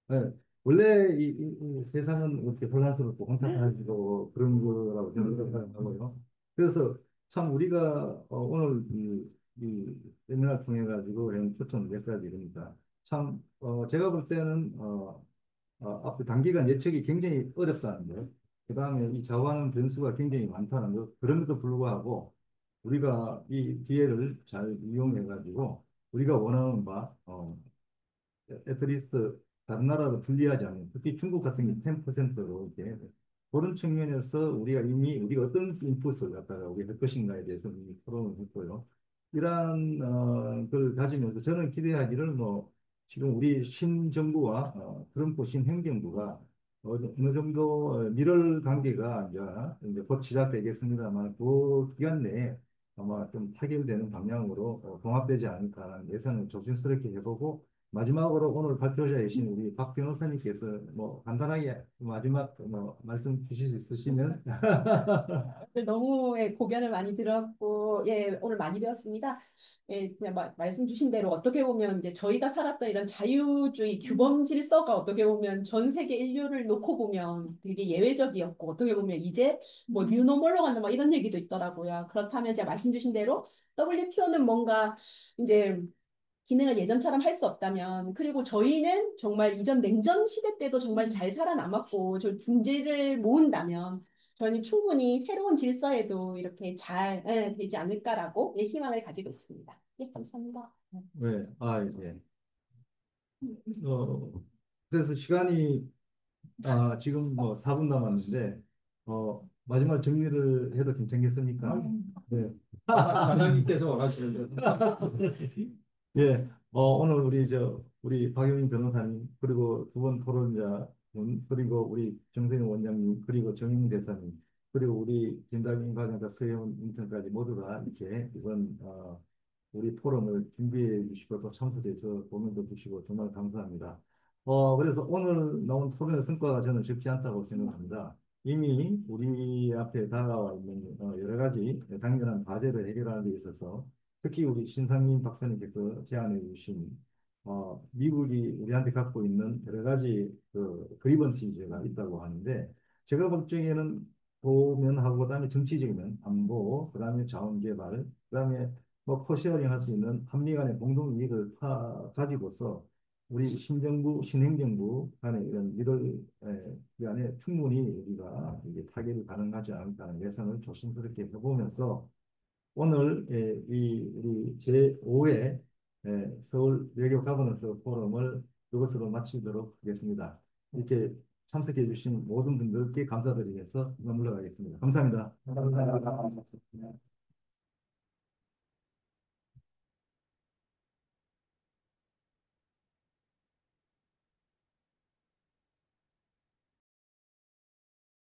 네. 원래 이 세상은 이렇게 혼란스럽고 혼탁하고 그런 거라고 저는 생각하고요. 그래서 참 우리가 오늘 이 세미나를 통해 가지고 이런 초점 몇 가지 이러니까 참 제가 볼 때는 앞으로 단기간 예측이 굉장히 어렵다는 거. 그다음에 이 좌우하는 변수가 굉장히 많다는 거. 그럼에도 불구하고 우리가 이 기회를 잘 이용해 가지고 우리가 원하는 바 애트리스트 다른 나라도 불리하지 않는 특히 중국 같은 경우 10%로 이렇게 그런 측면에서 우리가 이미 우리가 어떤 인풋을 갖다가 우리가 할 것인가에 대해서 이미 토론을 했고요. 이러한 걸 가지면서 저는 기대하기를 지금 우리 신정부와 트럼프 신행정부가 어느 정도 밀월 관계가 이제 곧 시작되겠습니다만 그 기간 내에 아마 좀 타결되는 방향으로 봉합되지 않을까 하는 예상을 조심스럽게 해보고 마지막으로 오늘 발표자이신 우리 박 변호사님께서 간단하게 마지막 말씀 주실 수 있으시면 너무 고견을 많이 들었고, 예, 오늘 많이 배웠습니다. 예, 그냥 말씀 주신 대로 어떻게 보면 이제 저희가 살았던 이런 자유주의 규범 질서가 어떻게 보면 전 세계 인류를 놓고 보면 되게 예외적이었고, 어떻게 보면 이제 뭐 뉴노멀로 간다 뭐 이런 얘기도 있더라고요. 그렇다면 이제 말씀 주신 대로 WTO는 뭔가 이제 기능을 예전처럼 할 수 없다면, 그리고 저희는 정말 이전 냉전 시대 때도 정말 잘 살아남았고, 저 중재를 모은다면, 저는 충분히 새로운 질서에도 이렇게 잘 되지 않을까라고 희망을 가지고 있습니다. 예, 감사합니다. 네, 예. 그래서 시간이 지금 4분 남았는데 마지막 정리를 해도 괜찮겠습니까? 네. 과장님께서 원하시는 대로. 예, 오늘 우리 박영민 변호사님, 그리고 두 번 토론자 분, 그리고 우리 정세영 원장님, 그리고 정영 대사님, 그리고 우리 김다민 과장과 서영 인턴까지 모두 다 이렇게 이번 우리 포럼을 준비해 주시고 또 참석해서 고민도 주시고 정말 감사합니다. 그래서 오늘 나온 토론의 성과가 저는 적지 않다고 생각합니다. 이미 우리 앞에 다가와 있는 여러 가지 당면한 과제를 해결하는 데 있어서 특히 우리 신상민 박사님께서 제안해 주신 미국이 우리한테 갖고 있는 여러 가지 그 그리번시가 있다고 하는데 제가 볼 적에는 도면하고 그다음에 정치적인 면, 안보, 그다음에 자원개발, 그다음에 코시어링 할 수 있는 한미 간의 공동 이익을 가지고서 우리 신정부, 신행정부 간의 이런 미들 간에 충분히 우리가 이게 타결이 가능하지 않을까 하는 예상을 조심스럽게 해보면서 오늘 이 우리 제5회 서울 외교 가버넌스 포럼을 이것으로 마치도록 하겠습니다. 이렇게 참석해 주신 모든 분들께 감사드리면서 물러가겠습니다. 감사합니다. 감사합니다.